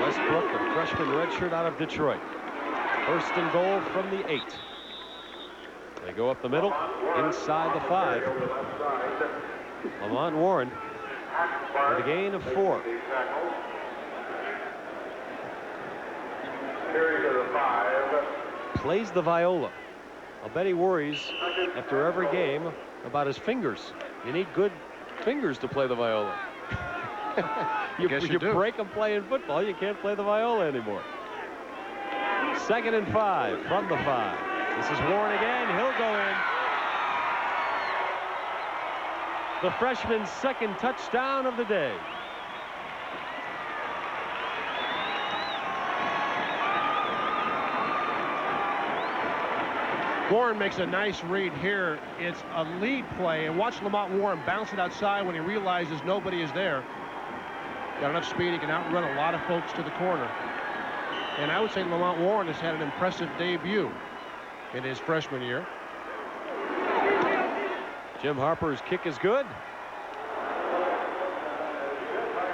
Westbrook, the freshman redshirt out of Detroit. 1st and goal from the 8. They go up the middle, inside the 5. Lamont Warren with a gain of 4. Plays the viola. I'll bet he worries after every game about his fingers. You need good fingers to play the viola. you break them playing football, you can't play the viola anymore. 2nd and 5 from the 5. This is Warren again. He'll go in. The freshman's 2nd touchdown of the day. Warren makes a nice read here. It's a lead play, and watch Lamont Warren bounce it outside when he realizes nobody is there. Got enough speed, he can outrun a lot of folks to the corner. And I would say Lamont Warren has had an impressive debut in his freshman year. Jim Harper's kick is good.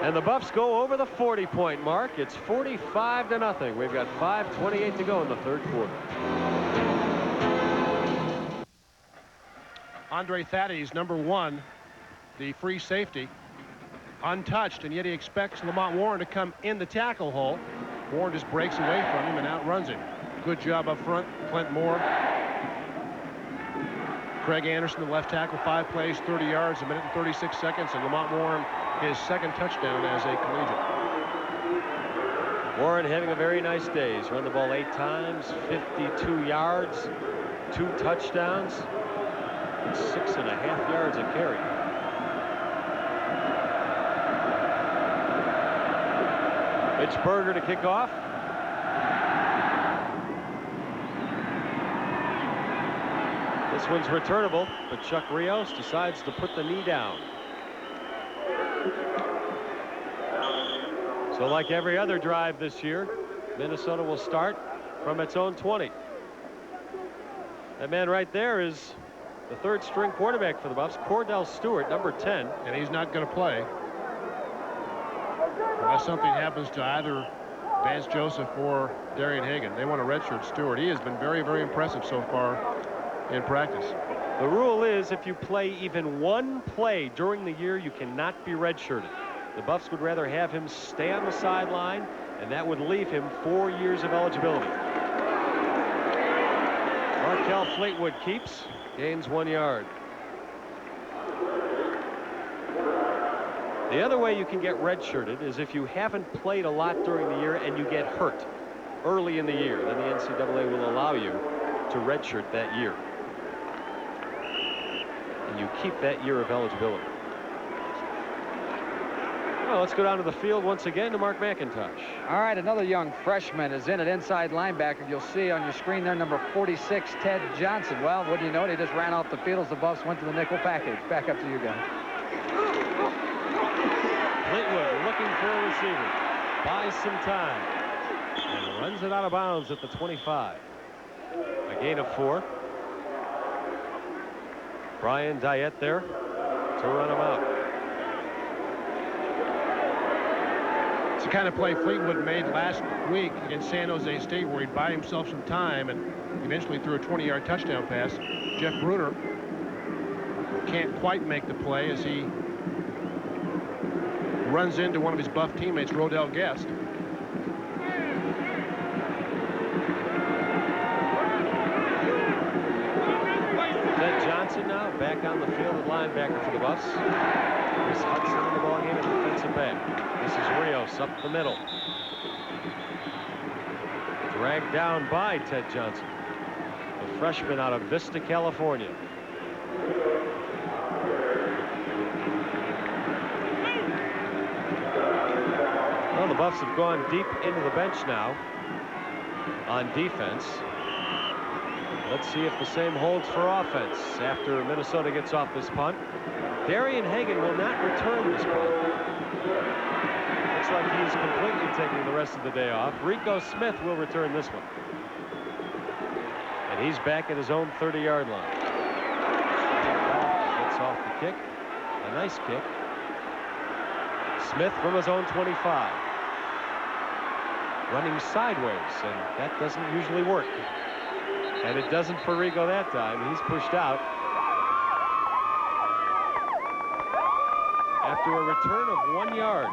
And the Buffs go over the 40-point mark. It's 45-0. We've got 5:28 to go in the 3rd quarter. Andre Thaddeus, number 1, the free safety, untouched, and yet he expects Lamont Warren to come in the tackle hole. Warren just breaks away from him and outruns him. Good job up front. Clint Moore. Craig Anderson, the left tackle, 5 plays, 30 yards, 1 minute and 36 seconds, and Lamont Warren his 2nd touchdown as a collegiate. Warren having a very nice day. He's run the ball 8 times, 52 yards, 2 touchdowns, and 6.5 yards a carry. Mitch Berger to kick off. This one's returnable, but Chuck Rios decides to put the knee down. So like every other drive this year, Minnesota will start from its own 20. That man right there is the 3rd string quarterback for the Buffs, Cordell Stewart, number 10. And he's not going to play unless something happens to either Vance Joseph or Darian Hagan. They want to redshirt Stewart. He has been very, very impressive so far in practice. The rule is if you play even 1 play during the year, you cannot be redshirted. The Buffs would rather have him stay on the sideline, and that would leave him 4 years of eligibility. Markel Fleetwood keeps, gains 1 yard. The other way you can get redshirted is if you haven't played a lot during the year and you get hurt early in the year. Then the NCAA will allow you to redshirt that year. And you keep that year of eligibility. Well, let's go down to the field once again to Mark McIntosh. All right, another young freshman is in at inside linebacker. You'll see on your screen there, number 46, Ted Johnson. Well, wouldn't you know it, he just ran off the field as the Buffs went to the nickel package. Back up to you guys. Fleetwood looking for a receiver. Buys some time. And runs it out of bounds at the 25. A gain of 4. Brian Diet there to run him out. It's the kind of play Fleetwood made last week against San Jose State, where he'd buy himself some time and eventually threw a 20-yard touchdown pass. Jeff Bruner can't quite make the play as he runs into one of his Buff teammates, Rodell Guest. Ted Johnson now back on the field at linebacker for the Buffs. Chris Hudson in the ballgame at defensive back. This is Rios up the middle. Dragged down by Ted Johnson, the freshman out of Vista, California. Well, the Buffs have gone deep into the bench now on defense. Let's see if the same holds for offense after Minnesota gets off this punt. Darian Hagan will not return this punt. Looks like he's completely taking the rest of the day off. Rico Smith will return this one. And he's back at his own 30-yard line. Gets off the kick. A nice kick. Smith from his own 25. Running sideways, and that doesn't usually work. And it doesn't for Rico that time. He's pushed out after a return of 1 yard.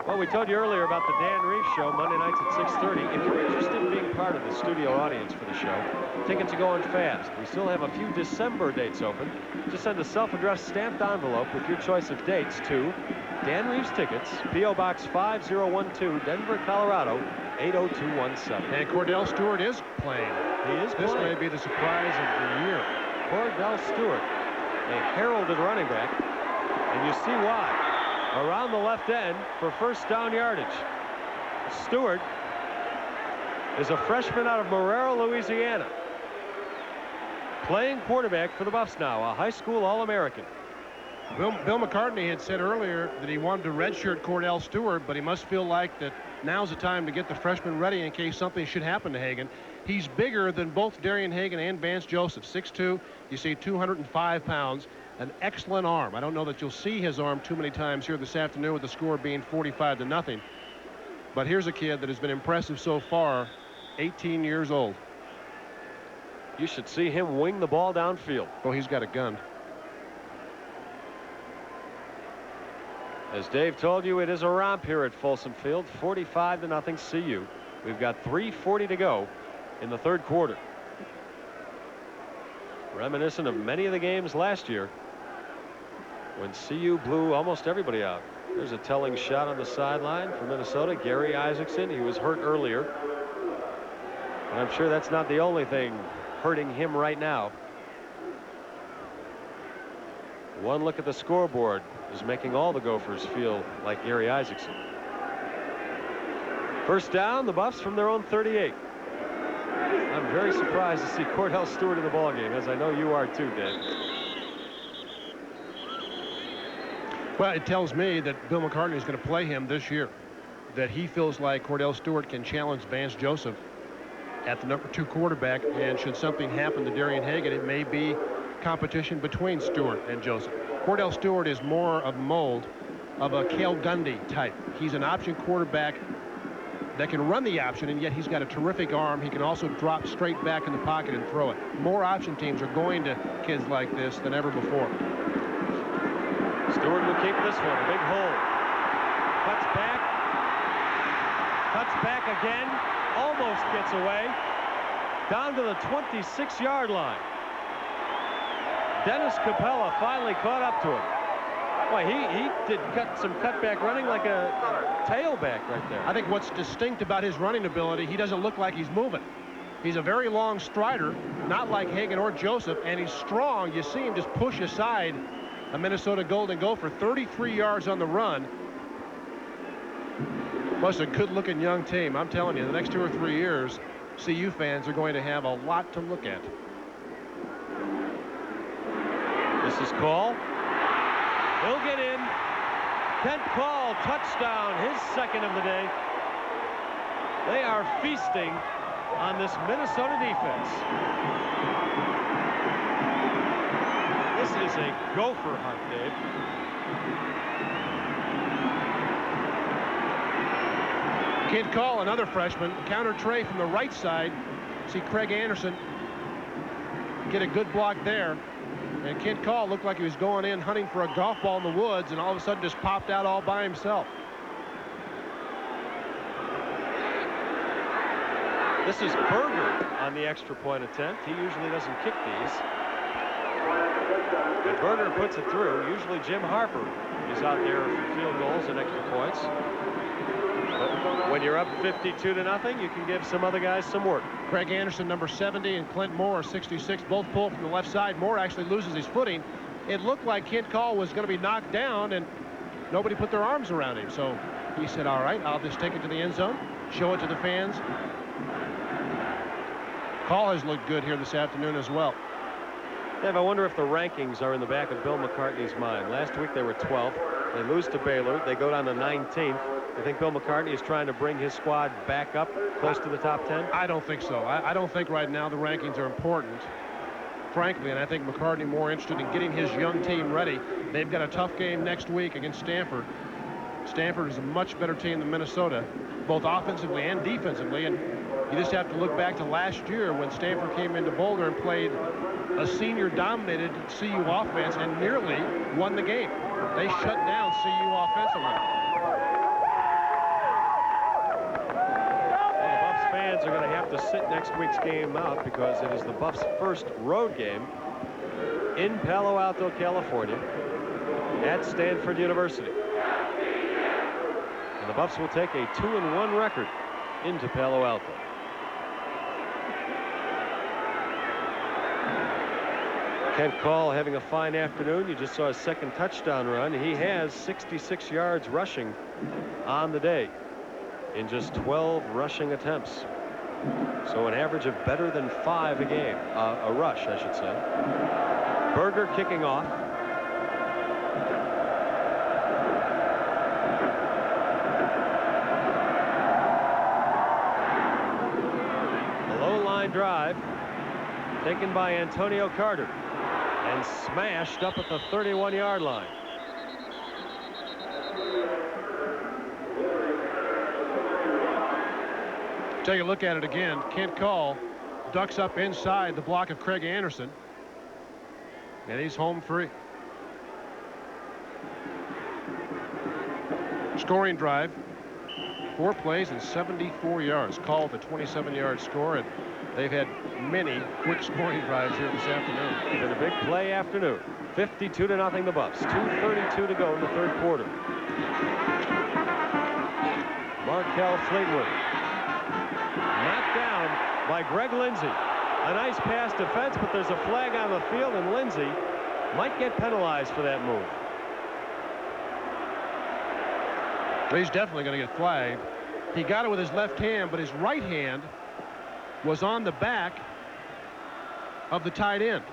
Well, we told you earlier about the Dan Reeves Show, Monday nights at 6:30. If you're interested in being part of the studio audience for the show, tickets are going fast. We still have a few December dates open. Just send a self-addressed stamped envelope with your choice of dates to Dan Reeves Tickets, P.O. Box 5012, Denver, Colorado, 80217. And Cordell Stewart is playing. He is This playing. may be the surprise of the year. Cordell Stewart, a heralded running back, and you see why. Around the left end for first down yardage. Stewart is a freshman out of Marrero, Louisiana, playing quarterback for the Buffs now, a high school All-American. Bill McCartney had said earlier that he wanted to redshirt Cordell Stewart, but he must feel like that now's the time to get the freshman ready in case something should happen to Hagan. He's bigger than both Darian Hagan and Vance Joseph. 6'2", you see 205 pounds, an excellent arm. I don't know that you'll see his arm too many times here this afternoon with the score being 45-0. But here's a kid that has been impressive so far, 18 years old. You should see him wing the ball downfield. Oh, he's got a gun. As Dave told you, it is a romp here at Folsom Field, 45-0 CU. We've got 3:40 to go in the third quarter. Reminiscent of many of the games last year when CU blew almost everybody out. There's a telling shot on the sideline for Minnesota. Gary Isaacson, he was hurt earlier. And I'm sure that's not the only thing hurting him right now. One look at the scoreboard is making all the Gophers feel like Gary Isaacson. First down, the Buffs from their own 38. I'm very surprised to see Cordell Stewart in the ballgame, as I know you are too, Dave. Well, it tells me that Bill McCartney is going to play him this year, that he feels like Cordell Stewart can challenge Vance Joseph at the number 2 quarterback, and should something happen to Darian Hagan, it may be competition between Stewart and Joseph. Cordell Stewart is more of a mold of a Cale Gundy type. He's an option quarterback that can run the option, and yet he's got a terrific arm. He can also drop straight back in the pocket and throw it. More option teams are going to kids like this than ever before. Stewart will keep this one. A big hole. Cuts back again. Almost gets away. Down to the 26-yard line. Dennis Capella finally caught up to him. Boy, he did some cutback running like a tailback right there. I think what's distinct about his running ability, he doesn't look like he's moving. He's a very long strider, not like Hagan or Joseph, and he's strong. You see him just push aside a Minnesota Golden Gopher, 33 yards on the run. Plus a good-looking young team. I'm telling you, the next 2 or 3 years, CU fans are going to have a lot to look at. This is Call. He'll get in. Kent Call, touchdown, his second of the day. They are feasting on this Minnesota defense. This is a Gopher hunt, Dave. Kent Call, another freshman, counter tray from the right side. See Craig Anderson get a good block there. And Kent Call looked like he was going in hunting for a golf ball in the woods, and all of a sudden just popped out all by himself. This is Berger on the extra point attempt. He usually doesn't kick these. And Berger puts it through. Usually Jim Harper is out there for field goals and extra points. But when you're up 52-0, you can give some other guys some work. Craig Anderson, number 70, and Clint Moore, 66, both pull from the left side. Moore actually loses his footing. It looked like Kent Call was going to be knocked down, and nobody put their arms around him. So he said, all right, I'll just take it to the end zone, show it to the fans. Call has looked good here this afternoon as well. Dave, I wonder if the rankings are in the back of Bill McCartney's mind. Last week they were 12th. They lose to Baylor. They go down to 19th. You think Bill McCartney is trying to bring his squad back up close to the top 10? I don't think so. I don't think right now the rankings are important, frankly, and I think McCartney more interested in getting his young team ready. They've got a tough game next week against Stanford. Stanford is a much better team than Minnesota, both offensively and defensively, and you just have to look back to last year when Stanford came into Boulder and played a senior-dominated CU offense and nearly won the game. They shut down CU offensively. Fans are going to have to sit next week's game out because it is the Buffs' first road game in Palo Alto, California, at Stanford University. And the Buffs will take a 2-1 record into Palo Alto. Kent Call having a fine afternoon. You just saw his second touchdown run. He has 66 yards rushing on the day in just 12 rushing attempts. So an average of better than 5 a game, a rush, I should say. Berger kicking off. A low line drive taken by Antonio Carter and smashed up at the 31-yard line. Take a look at it again. Kent Call ducks up inside the block of Craig Anderson, and he's home free. Scoring drive, 4 plays and 74 yards. Called the 27-yard score, and they've had many quick scoring drives here this afternoon. It's been a big play afternoon. 52-0 the Buffs. 2:32 to go in the third quarter. Markel Fleetwood knocked down by Greg Lindsey. A nice pass defense, but there's a flag on the field, and Lindsey might get penalized for that move. He's definitely going to get flagged. He got it with his left hand, but his right hand was on the back of the tight end.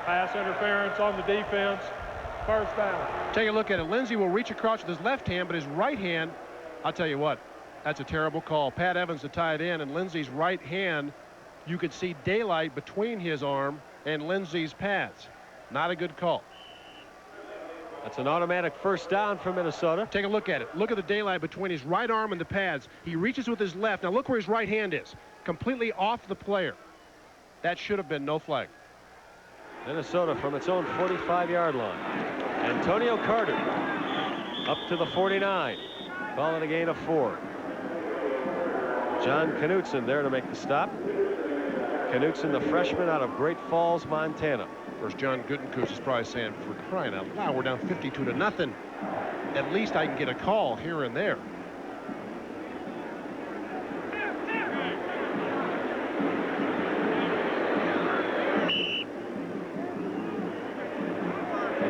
Pass interference on the defense. First down. Take a look at it. Lindsey will reach across with his left hand, but his right hand, I'll tell you what, that's a terrible call. Pat Evans, the tight end, and Lindsey's right hand, you could see daylight between his arm and Lindsey's pads. Not a good call. That's an automatic first down for Minnesota. Take a look at it. Look at the daylight between his right arm and the pads. He reaches with his left. Now look where his right hand is. Completely off the player. That should have been no flag. Minnesota from its own 45-yard line. Antonio Carter up to the 49. Calling a gain of 4. John Knutson there to make the stop. Knutson, the freshman out of Great Falls, Montana. Of course, John Gutekunst is probably saying, for crying out loud, we're down 52-0. At least I can get a call here and there.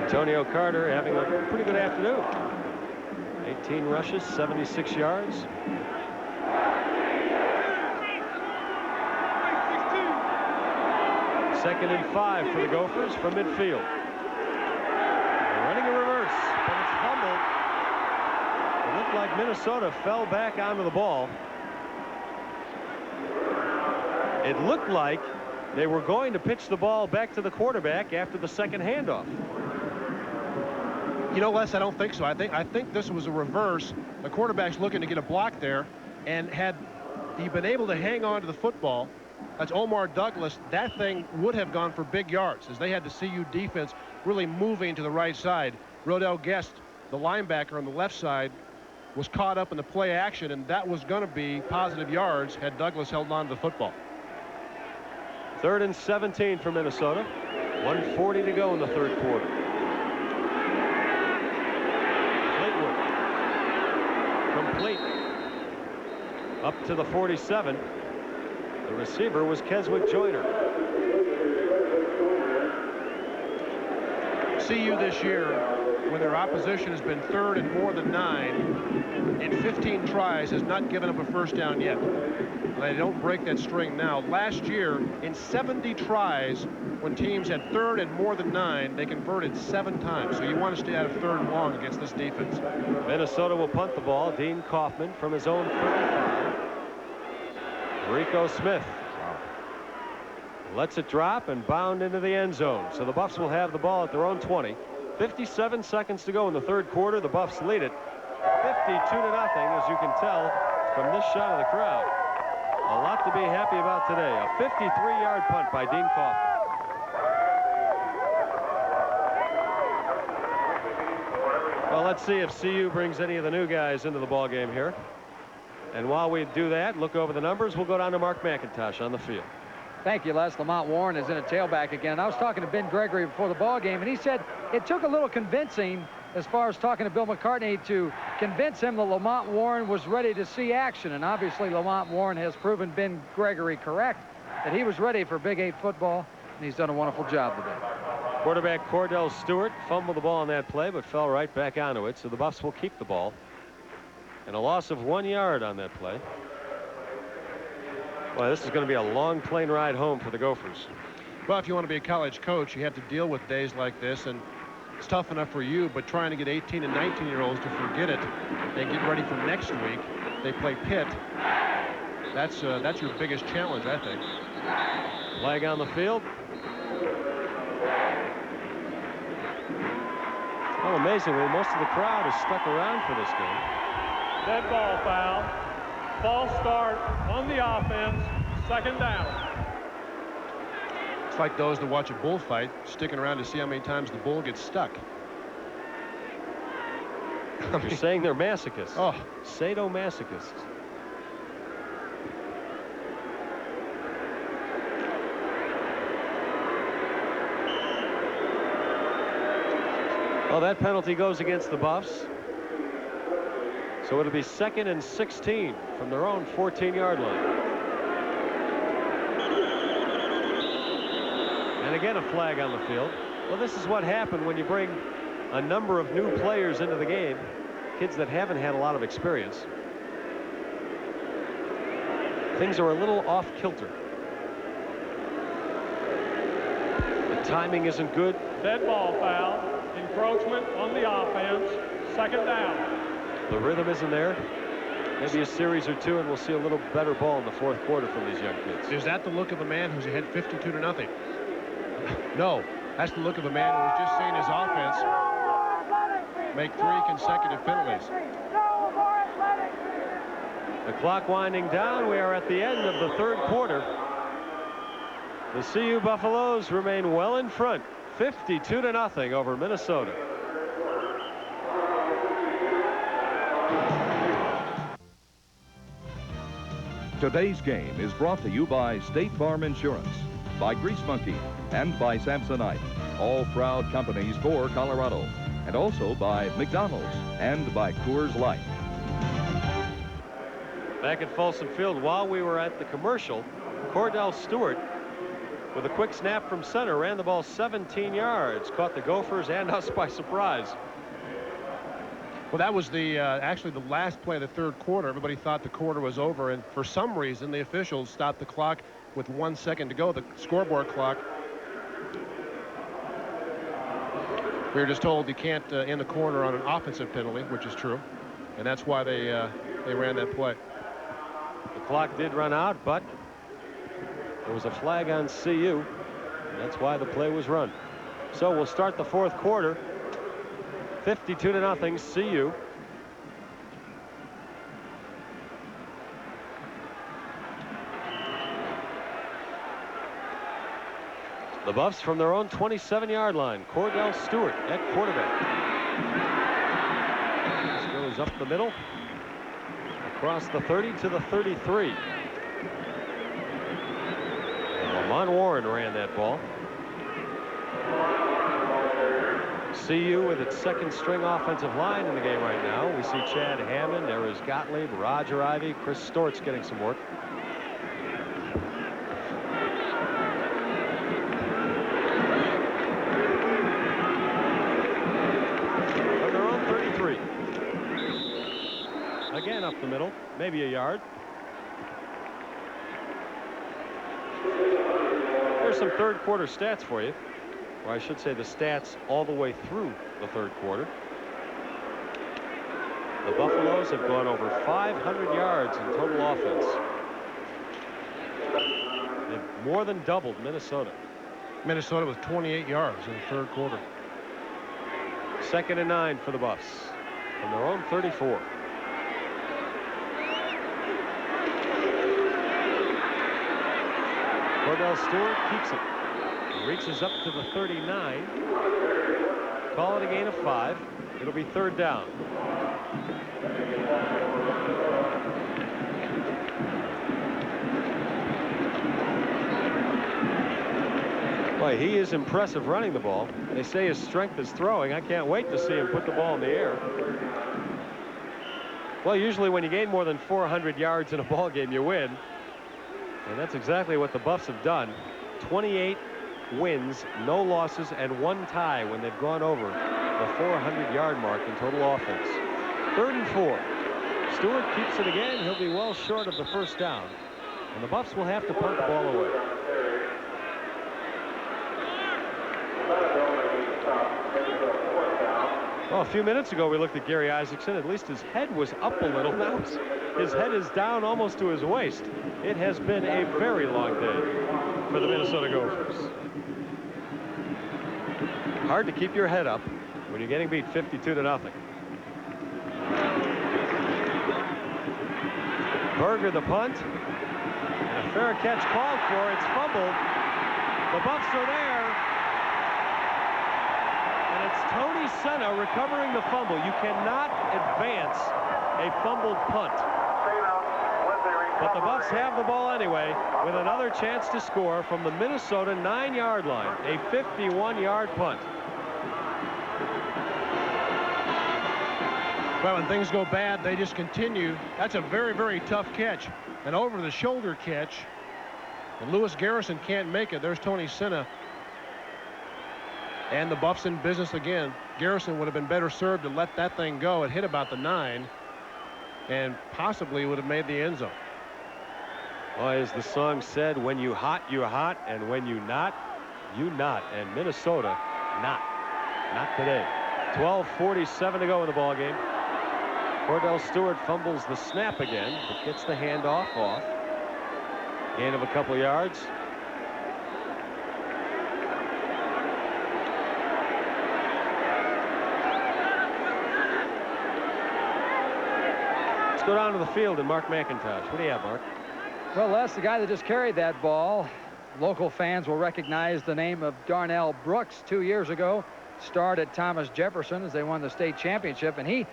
Antonio Carter having a pretty good afternoon. 18 rushes, 76 yards. Second and 5 for the Gophers from midfield. They're running a reverse, but it's fumbled. It looked like Minnesota fell back onto the ball. It looked like they were going to pitch the ball back to the quarterback after the second handoff. You know, Les, I don't think so. I think this was a reverse. The quarterback's looking to get a block there, and had he been able to hang on to the football, that's Omar Douglas, that thing would have gone for big yards, as they had the CU defense really moving to the right side. Rodell Guest, the linebacker on the left side, was caught up in the play action, and that was going to be positive yards had Douglas held on to the football. 3rd and 17 for Minnesota. 1:40 to go in the third quarter. Complete. Up to the 47. The receiver was Keswick Joyner. CU this year, when their opposition has been 3rd and more than 9 in 15 tries, has not given up a first down yet. They don't break that string now. Last year, in 70 tries, when teams had 3rd and more than 9, they converted 7 times. So you want to stay out of 3rd and long against this defense. Minnesota will punt the ball. Dean Kaufman from his own 35. Rico Smith lets it drop and bound into the end zone. So the Buffs will have the ball at their own 20. 57 seconds to go in the third quarter. The Buffs lead it 52-0, as you can tell from this shot of the crowd. A lot to be happy about today. A 53-yard punt by Dean Kaufman. Well, let's see if CU brings any of the new guys into the ball game here. And while we do that, look over the numbers. We'll go down to Mark McIntosh on the field. Thank you, Les. Lamont Warren is in a tailback again. I was talking to Ben Gregory before the ball game, and he said it took a little convincing, as far as talking to Bill McCartney, to convince him that Lamont Warren was ready to see action. And obviously Lamont Warren has proven Ben Gregory correct, that he was ready for Big 8 football, and he's done a wonderful job today. Quarterback Cordell Stewart fumbled the ball on that play, but fell right back onto it. So the Buffs will keep the ball. And a loss of 1 yard on that play. Well, this is going to be a long plane ride home for the Gophers. Well, if you want to be a college coach, you have to deal with days like this, and it's tough enough for you, but trying to get 18 and 19-year-olds to forget it and get ready for next week. They play Pitt. That's your biggest challenge, I think. Flag on the field. Well, amazingly, most of the crowd is stuck around for this game. Dead ball foul. False start on the offense. 2nd down. It's like those that watch a bullfight, sticking around to see how many times the bull gets stuck. You're saying they're masochists. Oh. Sadomasochists. Well, that penalty goes against the Buffs. So it'll be 2nd and 16 from their own 14-yard line. And again, a flag on the field. Well, this is what happened when you bring a number of new players into the game, kids that haven't had a lot of experience. Things are a little off kilter. The timing isn't good. Dead ball foul. Encroachment on the offense. 2nd down. The rhythm isn't there. Maybe a series or two, and we'll see a little better ball in the fourth quarter from these young kids. Is that the look of a man who's ahead 52-0? No, that's the look of a man who has just seen his offense make 3 consecutive penalties. The clock winding down. We are at the end of the third quarter. The CU Buffaloes remain well in front, 52-0 over Minnesota. Today's game is brought to you by State Farm Insurance, by Grease Monkey, and by Samsonite, all proud companies for Colorado, and also by McDonald's and by Coors Light. Back at Folsom Field, while we were at the commercial, Cordell Stewart with a quick snap from center, ran the ball 17 yards, caught the Gophers and us by surprise. Well, that was the actually the last play of the third quarter. Everybody thought the quarter was over, and for some reason the officials stopped the clock with 1 second to go, the scoreboard clock. We were just told you can't end the corner on an offensive penalty, which is true, and that's why they ran that play. The clock did run out, but there was a flag on CU, and that's why the play was run. So we'll start the fourth quarter. 52-0 CU. The Buffs from their own 27-yard line. Cordell Stewart at quarterback. This goes up the middle, across the 30 to the 33. And Lamont Warren ran that ball. CU with its second string offensive line in the game right now. We see Chad Hammond, there is Gottlieb, Roger Ivy, Chris Stortz getting some work. From their own 33. Again up the middle, maybe a yard. There's some third quarter stats for you. Or I should say the stats all the way through the third quarter. The Buffaloes have gone over 500 yards in total offense. They've more than doubled Minnesota. Minnesota with 28 yards in the third quarter. 2nd and 9 for the Buffs from their own 34. Cordell Stewart keeps it. Reaches up to the 39. Call it a gain of 5. It'll be third down. Boy, he is impressive running the ball. They say his strength is throwing. I can't wait to see him put the ball in the air. Well, usually when you gain more than 400 yards in a ball game, you win. And that's exactly what the Buffs have done. 28 wins, no losses, and 1 tie when they've gone over the 400-yard mark in total offense. 3rd and 4. Stewart keeps it again. He'll be well short of the first down, and the Buffs will have to punt the ball away. Well, a few minutes ago we looked at Gary Isaacson. At least his head was up a little. Now his head is down almost to his waist. It has been a very long day for the Minnesota Gophers. Hard to keep your head up when you're getting beat 52-0. Berger the punt. And a fair catch called for. It's fumbled. The Buffs are there. And it's Tony Senna recovering the fumble. You cannot advance a fumbled punt. But the Buffs have the ball anyway with another chance to score from the Minnesota 9-yard line. A 51-yard punt. Well, when things go bad, they just continue. That's a very, very tough catch. An over-the-shoulder catch. And Lewis Garrison can't make it. There's Tony Senna. And the Buffs in business again. Garrison would have been better served to let that thing go. It hit about the 9 and possibly would have made the end zone. Well, as the song said, when you hot, and when you not, you not. And Minnesota, not today. 12:47 to go in the ball game. Cordell Stewart fumbles the snap again, but gets the handoff off. Gain of a couple yards. Let's go down to the field and Mark McIntosh. What do you have, Mark? Well, Les, the guy that just carried that ball, local fans will recognize the name of Darnell Brooks. 2 years ago, starred at Thomas Jefferson as they won the state championship, and he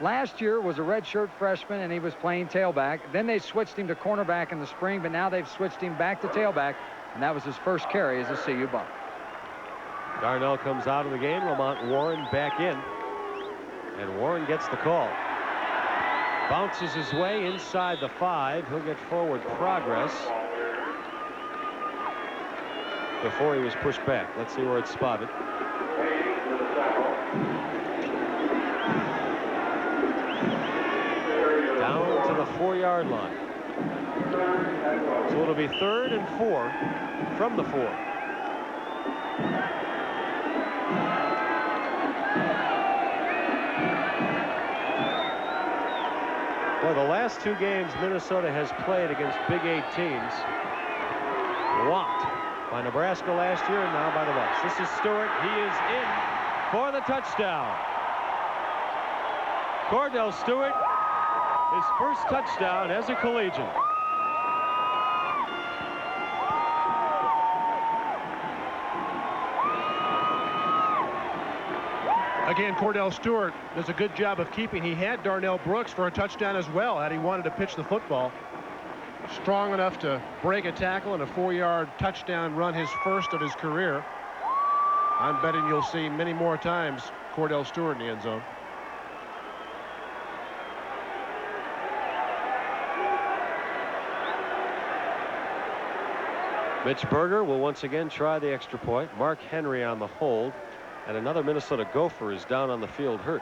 last year was a redshirt freshman and he was playing tailback. Then they switched him to cornerback in the spring, but now they've switched him back to tailback, and that was his first carry as a CU Buff. Darnell comes out of the game. Lamont Warren back in, and Warren gets the call. Bounces his way inside the 5. He'll get forward progress. before he was pushed back. Let's see where it's spotted. Down to the 4-yard line. So it'll be 3rd and 4 from the 4. Well, the last 2 games Minnesota has played against Big 8 teams, whopped by Nebraska last year and now by the Buffs. This is Stewart. He is in for the touchdown. Cordell Stewart, his first touchdown as a collegian. Again, Cordell Stewart does a good job of keeping. He had Darnell Brooks for a touchdown as well had he wanted to pitch the football. Strong enough to break a tackle and a 4-yard touchdown run, his first of his career. I'm betting you'll see many more times Cordell Stewart in the end zone. Mitch Berger will once again try the extra point. Mark Henry on the hold. And another Minnesota Gopher is down on the field hurt.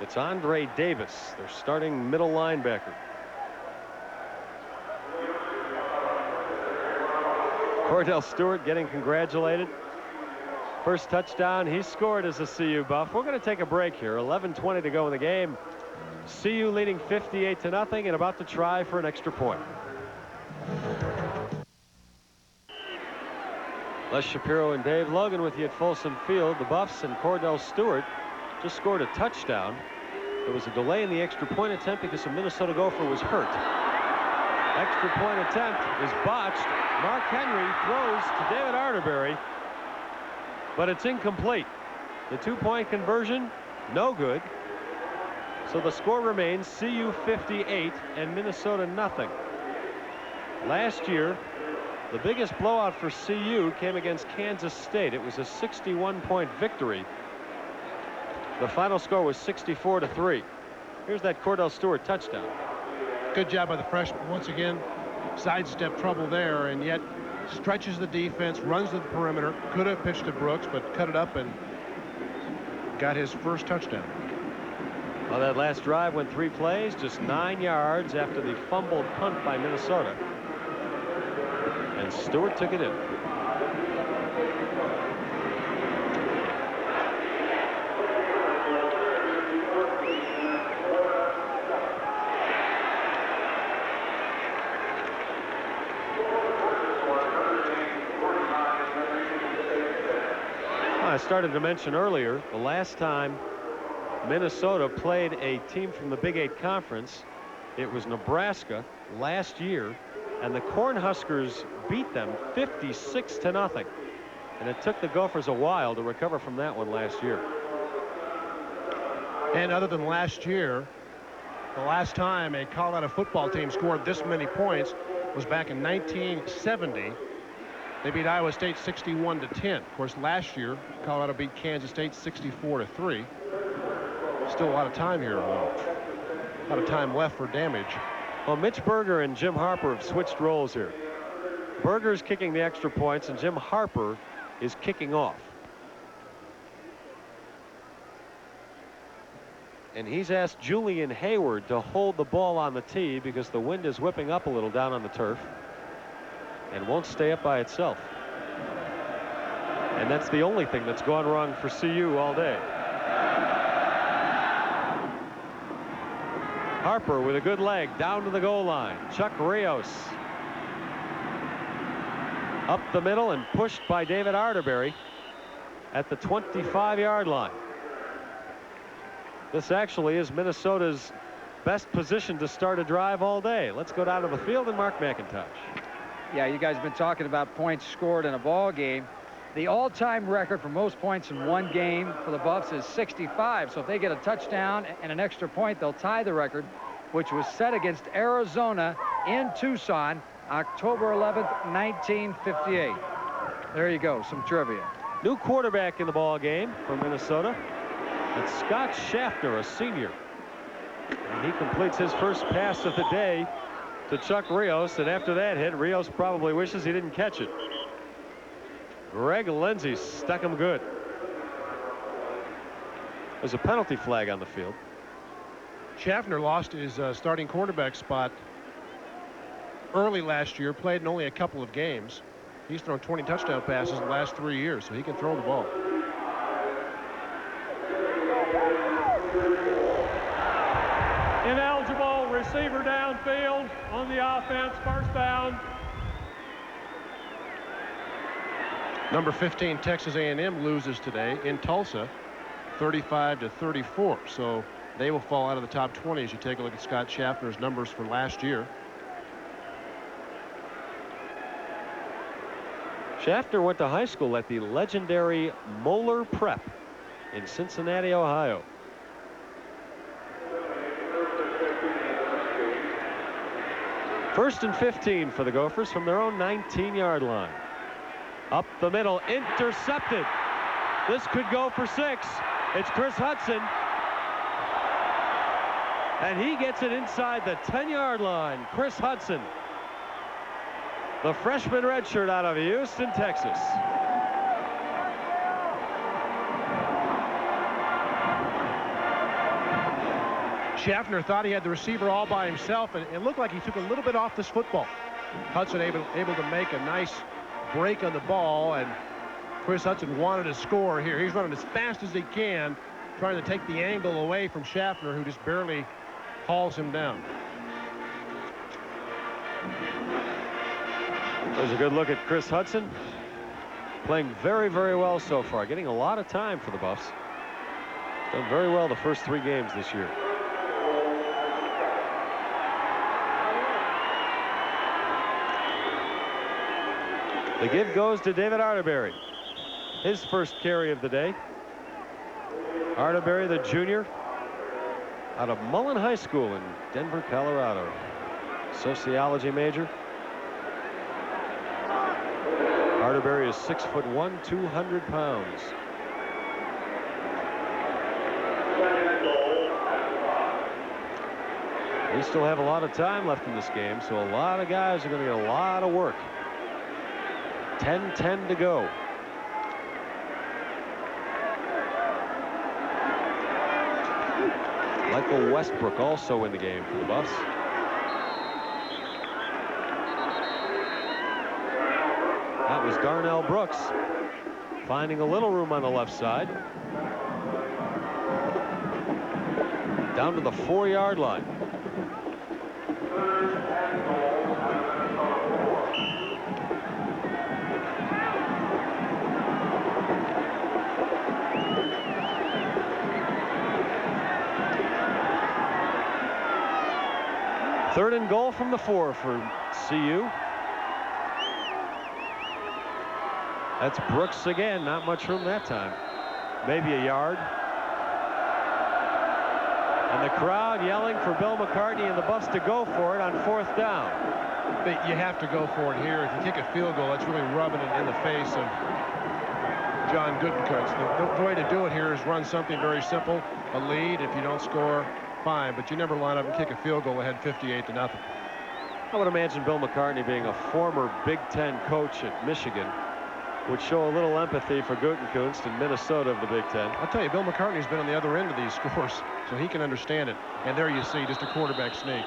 It's Andre Davis, their starting middle linebacker. Cordell Stewart getting congratulated. First touchdown he scored as a CU Buff. We're going to take a break here. 11:20 to go in the game. CU leading 58-0 and about to try for an extra point. Les Shapiro and Dave Logan with you at Folsom Field. The Buffs and Cordell Stewart just scored a touchdown. There was a delay in the extra point attempt because a Minnesota Gopher was hurt. Extra point attempt is botched. Mark Henry throws to David Arterberry, but it's incomplete. The 2-point conversion, no good. So the score remains CU 58 and Minnesota nothing. Last year, the biggest blowout for CU came against Kansas State. It was a 61-point victory. The final score was 64-3. Here's that Cordell Stewart touchdown. Good job by the freshman. Once again, sidestep trouble there, and yet stretches the defense, runs to the perimeter. Could have pitched to Brooks, but cut it up and got his first touchdown. Well, that last drive went 3 plays, just 9 yards after the fumbled punt by Minnesota. And Stewart took it in. I started to mention earlier, the last time Minnesota played a team from the Big 8 Conference, it was Nebraska last year, and the Cornhuskers beat them 56-0. And it took the Gophers a while to recover from that one last year. And other than last year, the last time a Colorado football team scored this many points was back in 1970. They beat Iowa State 61-10. Of course, last year, Colorado beat Kansas State 64-3. Still a lot of time here. A lot of time left for damage. Well, Mitch Berger and Jim Harper have switched roles here. Berger's kicking the extra points, and Jim Harper is kicking off. And he's asked Julian Hayward to hold the ball on the tee because the wind is whipping up a little down on the turf and won't stay up by itself. And that's the only thing that's gone wrong for CU all day. Harper with a good leg down to the goal line. Chuck Rios up the middle and pushed by David Arterberry at the 25-yard line. This actually is Minnesota's best position to start a drive all day. Let's go down to the field and Mark McIntosh. Yeah, you guys have been talking about points scored in a ball game. The all-time record for most points in one game for the Buffs is 65. So if they get a touchdown and an extra point, they'll tie the record, which was set against Arizona in Tucson, October 11th, 1958. There you go, some trivia. New quarterback in the ball game for Minnesota. It's Scott Schaffner, a senior. And he completes his first pass of the day to Chuck Rios, and after that hit, Rios probably wishes he didn't catch it. Greg Lindsay stuck him good. There's a penalty flag on the field. Schaffner lost his starting quarterback spot early last year, played in only a couple of games. He's thrown 20 touchdown passes in the last 3 years, so he can throw the ball. Ineligible, receiver downfield on the offense, first down. Number 15, Texas A&M loses today in Tulsa, 35-34. So they will fall out of the top 20 as you take a look at Scott Schaffner's numbers for last year. Schaffner went to high school at the legendary Moeller Prep in Cincinnati, Ohio. First and 15 for the Gophers from their own 19-yard line. Up the middle, intercepted. This could go for 6. It's Chris Hudson. And he gets it inside the 10-yard line. Chris Hudson, the freshman redshirt out of Houston, Texas. Schaffner thought he had the receiver all by himself, and it looked like he took a little bit off this football. Hudson able to make a nice break on the ball, and Chris Hudson wanted to score here. He's running as fast as he can, trying to take the angle away from Schaffner, who just barely hauls him down. There's a good look at Chris Hudson. Playing very, very well so far. Getting a lot of time for the Buffs. Done very well the first 3 games this year. The give goes to David Arterberry. His first carry of the day. Arterberry, the junior, out of Mullen High School in Denver, Colorado. Sociology major. Arterberry is 6'1", 200 pounds. We still have a lot of time left in this game, so a lot of guys are going to get a lot of work. 10-10 to go. Michael Westbrook also in the game for the Buffs. That was Darnell Brooks finding a little room on the left side. Down to the 4-yard line. Third and goal from the 4 for CU. That's Brooks again. Not much room that time. Maybe a yard. And the crowd yelling for Bill McCartney and the Buffs to go for it on 4th down. You have to go for it here. If you kick a field goal, that's really rubbing it in the face of John Goodenkunst. The way to do it here is run something very simple. A lead. If you don't score, fine, but you never line up and kick a field goal ahead 58-0. I would imagine Bill McCartney, being a former Big Ten coach at Michigan, would show a little empathy for Gutekunst in Minnesota of the Big Ten. I'll tell you, Bill McCartney's been on the other end of these scores, so he can understand it. And there you see just a quarterback sneak.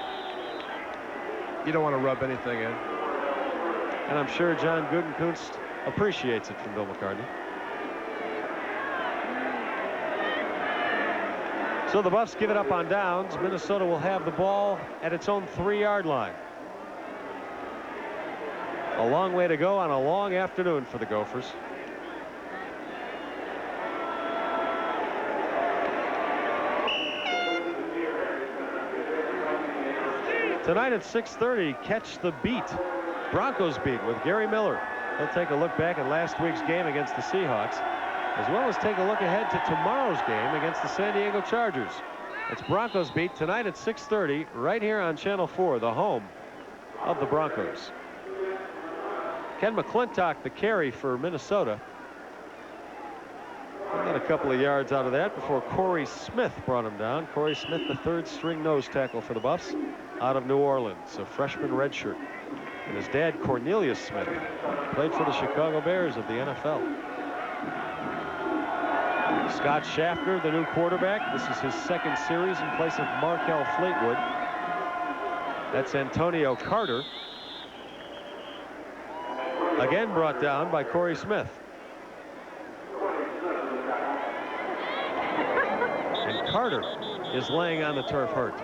You don't want to rub anything in. And I'm sure John Gutekunst appreciates it from Bill McCartney. So the Buffs give it up on downs. Minnesota will have the ball at its own 3-yard line. A long way to go on a long afternoon for the Gophers. Tonight at 6:30, Catch the Beat, Broncos Beat with Gary Miller. He'll take a look back at last week's game against the Seahawks, as well as take a look ahead to tomorrow's game against the San Diego Chargers. It's Broncos Beat tonight at 6:30 right here on Channel 4, the home of the Broncos. Ken McClintock, the carry for Minnesota. Got a couple of yards out of that before Corey Smith brought him down. Corey Smith, the third string nose tackle for the Buffs out of New Orleans, a freshman redshirt. And his dad, Cornelius Smith, played for the Chicago Bears of the NFL. Scott Schaffner, the new quarterback. This is his second series in place of Markel Fleetwood. That's Antonio Carter. Again brought down by Corey Smith. And Carter is laying on the turf hurt.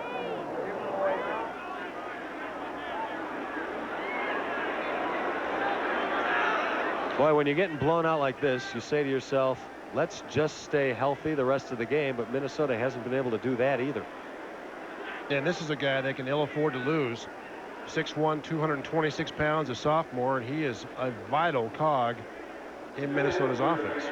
Boy, when you're getting blown out like this, you say to yourself, let's just stay healthy the rest of the game, but Minnesota hasn't been able to do that either. And this is a guy they can ill afford to lose. 6'1", 226 pounds, a sophomore, and he is a vital cog in Minnesota's offense.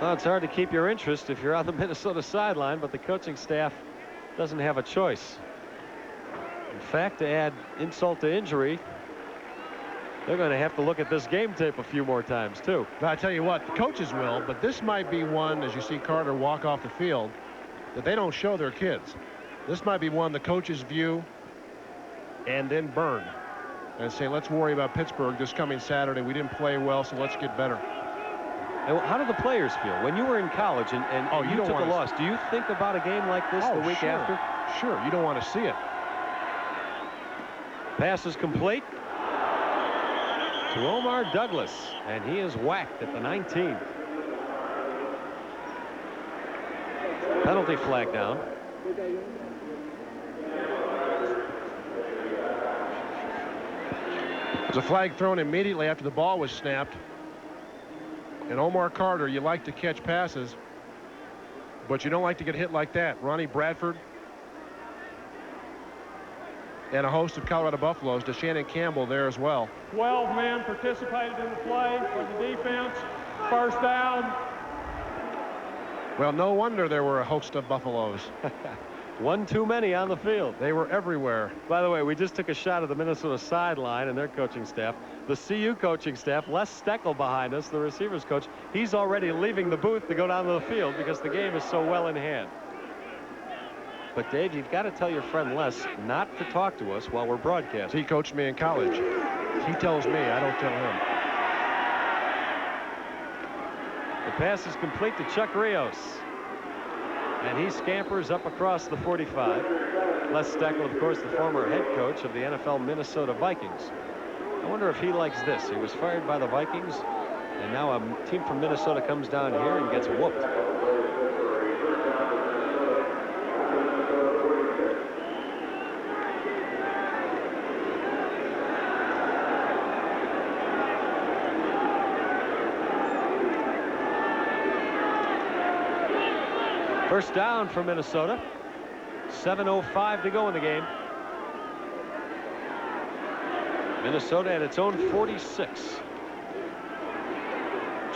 Well, it's hard to keep your interest if you're on the Minnesota sideline, but the coaching staff doesn't have a choice. In fact, to add insult to injury, they're going to have to look at this game tape a few more times, too. But I tell you what, the coaches will, but this might be one, as you see Carter walk off the field, that they don't show their kids. This might be one the coaches view and then burn and say, let's worry about Pittsburgh this coming Saturday. We didn't play well, so let's get better. And how do the players feel when you were in college and you took a loss? Do you think about a game like this the week after? Sure, you don't want to see it. Pass is complete to Omar Douglas, and he is whacked at the 19. Penalty flag down. There's a flag thrown immediately after the ball was snapped. And Omar Carter, you like to catch passes, but you don't like to get hit like that. Ronnie Bradford and a host of Colorado Buffaloes, DeShannon Campbell, there as well. 12 men participated in the play for the defense. First down. Well, no wonder there were a host of Buffaloes. One too many on the field. They were everywhere. By the way, we just took a shot of the Minnesota sideline and their coaching staff. The CU coaching staff, Les Steckel behind us, the receivers coach, he's already leaving the booth to go down to the field because the game is so well in hand. But Dave, you've got to tell your friend Les not to talk to us while we're broadcasting. He coached me in college. He tells me, I don't tell him. The pass is complete to Chuck Rios. And he scampers up across the 45. Les Steckel, of course, the former head coach of the NFL Minnesota Vikings. I wonder if he likes this. He was fired by the Vikings, and now a team from Minnesota comes down here and gets whooped. First down for Minnesota. 7:05 to go in the game. Minnesota at its own 46.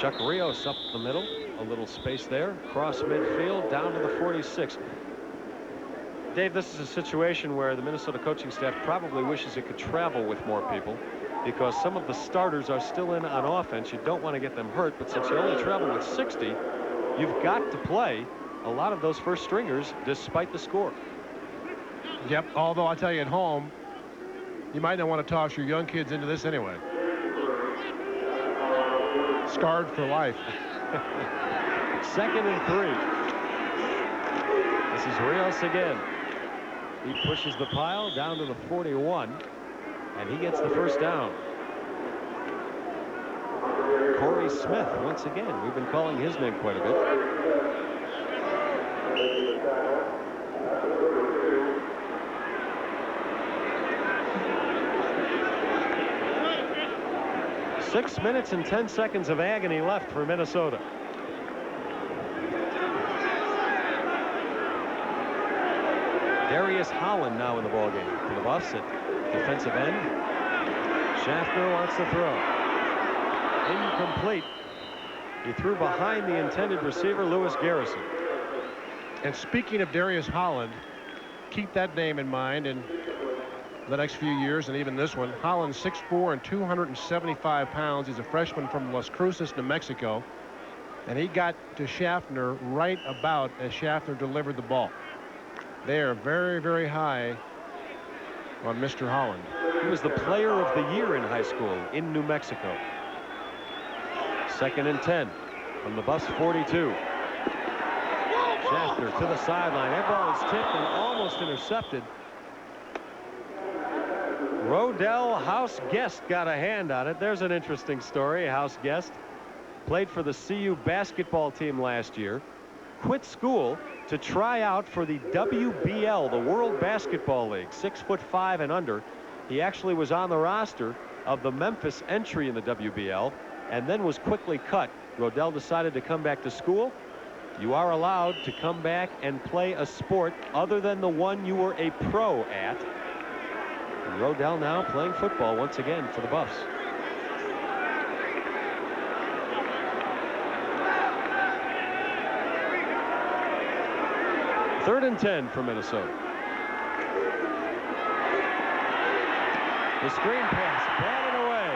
Chuck Rios up the middle. A little space there. Cross midfield down to the 46. Dave, this is a situation where the Minnesota coaching staff probably wishes it could travel with more people because some of the starters are still in on offense. You don't want to get them hurt, but since you only travel with 60, you've got to play a lot of those first stringers despite the score. Yep, although I tell you, at home, you might not want to toss your young kids into this anyway. Scarred for life. 2nd and 3. This is Rios again. He pushes the pile down to the 41, and he gets the first down. Corey Smith, once again, we've been calling his name quite a bit. 6 minutes and 10 seconds of agony left for Minnesota. Darius Holland now in the ballgame for the Buffs at defensive end. Schaffner wants to throw. Incomplete. He threw behind the intended receiver, Lewis Garrison. And speaking of Darius Holland, keep that name in mind in the next few years, and even this one. Holland, 6'4" and 275 pounds. He's a freshman from Las Cruces, New Mexico. And he got to Schaffner right about as Schaffner delivered the ball. They are very, very high on Mr. Holland. He was the player of the year in high school in New Mexico. 2nd and 10 from the Buffs 42. Schaffner to the sideline. That ball is tipped and almost intercepted. Rodell House Guest got a hand on it. There's an interesting story. House Guest played for the CU basketball team last year, quit school to try out for the WBL, the World Basketball League, 6'5" and under. He actually was on the roster of the Memphis entry in the WBL and then was quickly cut. Rodell decided to come back to school. You are allowed to come back and play a sport other than the one you were a pro at. And Rodell now playing football once again for the Buffs. Third and 10 for Minnesota. The screen pass batted away.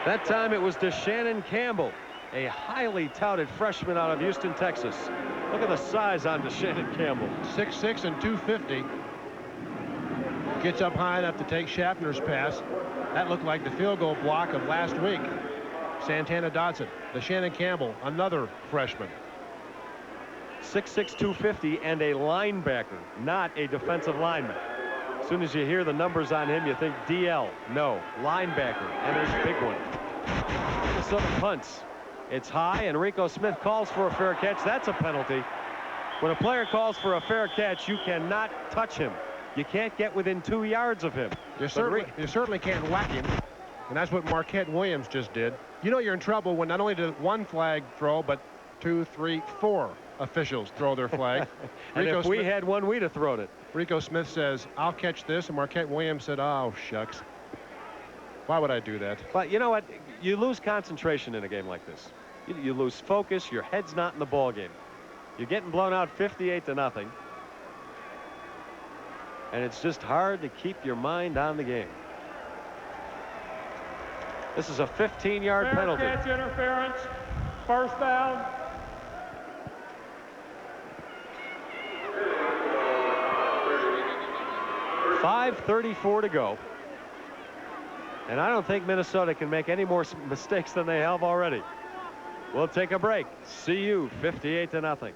That time it was DeShannon Campbell, a highly touted freshman out of Houston, Texas. Look at the size on DeShannon Campbell. 6'6" and 250. Gets up high enough to take Schaffner's pass. That looked like the field goal block of last week. Santana Dotson. DeShannon Campbell, another freshman. 6'6", 250, and a linebacker, not a defensive lineman. As soon as you hear the numbers on him, you think DL. No, linebacker, and there's a big one. Minnesota punts. It's high, and Rico Smith calls for a fair catch. That's a penalty. When a player calls for a fair catch, you cannot touch him. You can't get within 2 yards of him. You certainly can't whack him, and that's what Marquette Williams just did. You know you're in trouble when not only does one flag throw, but 2, 3, 4 officials throw their flag. And if we had one, we'd have thrown it. Rico Smith says, "I'll catch this," and Marquette Williams said, "Oh, shucks. Why would I do that?" But you know what? You lose concentration in a game like this. You lose focus. Your head's not in the ball game. You're getting blown out 58-0. And it's just hard to keep your mind on the game. This is a 15-yard penalty. Fair catch interference. First down. .534 to go. And I don't think Minnesota can make any more mistakes than they have already. We'll take a break. CU 58-0.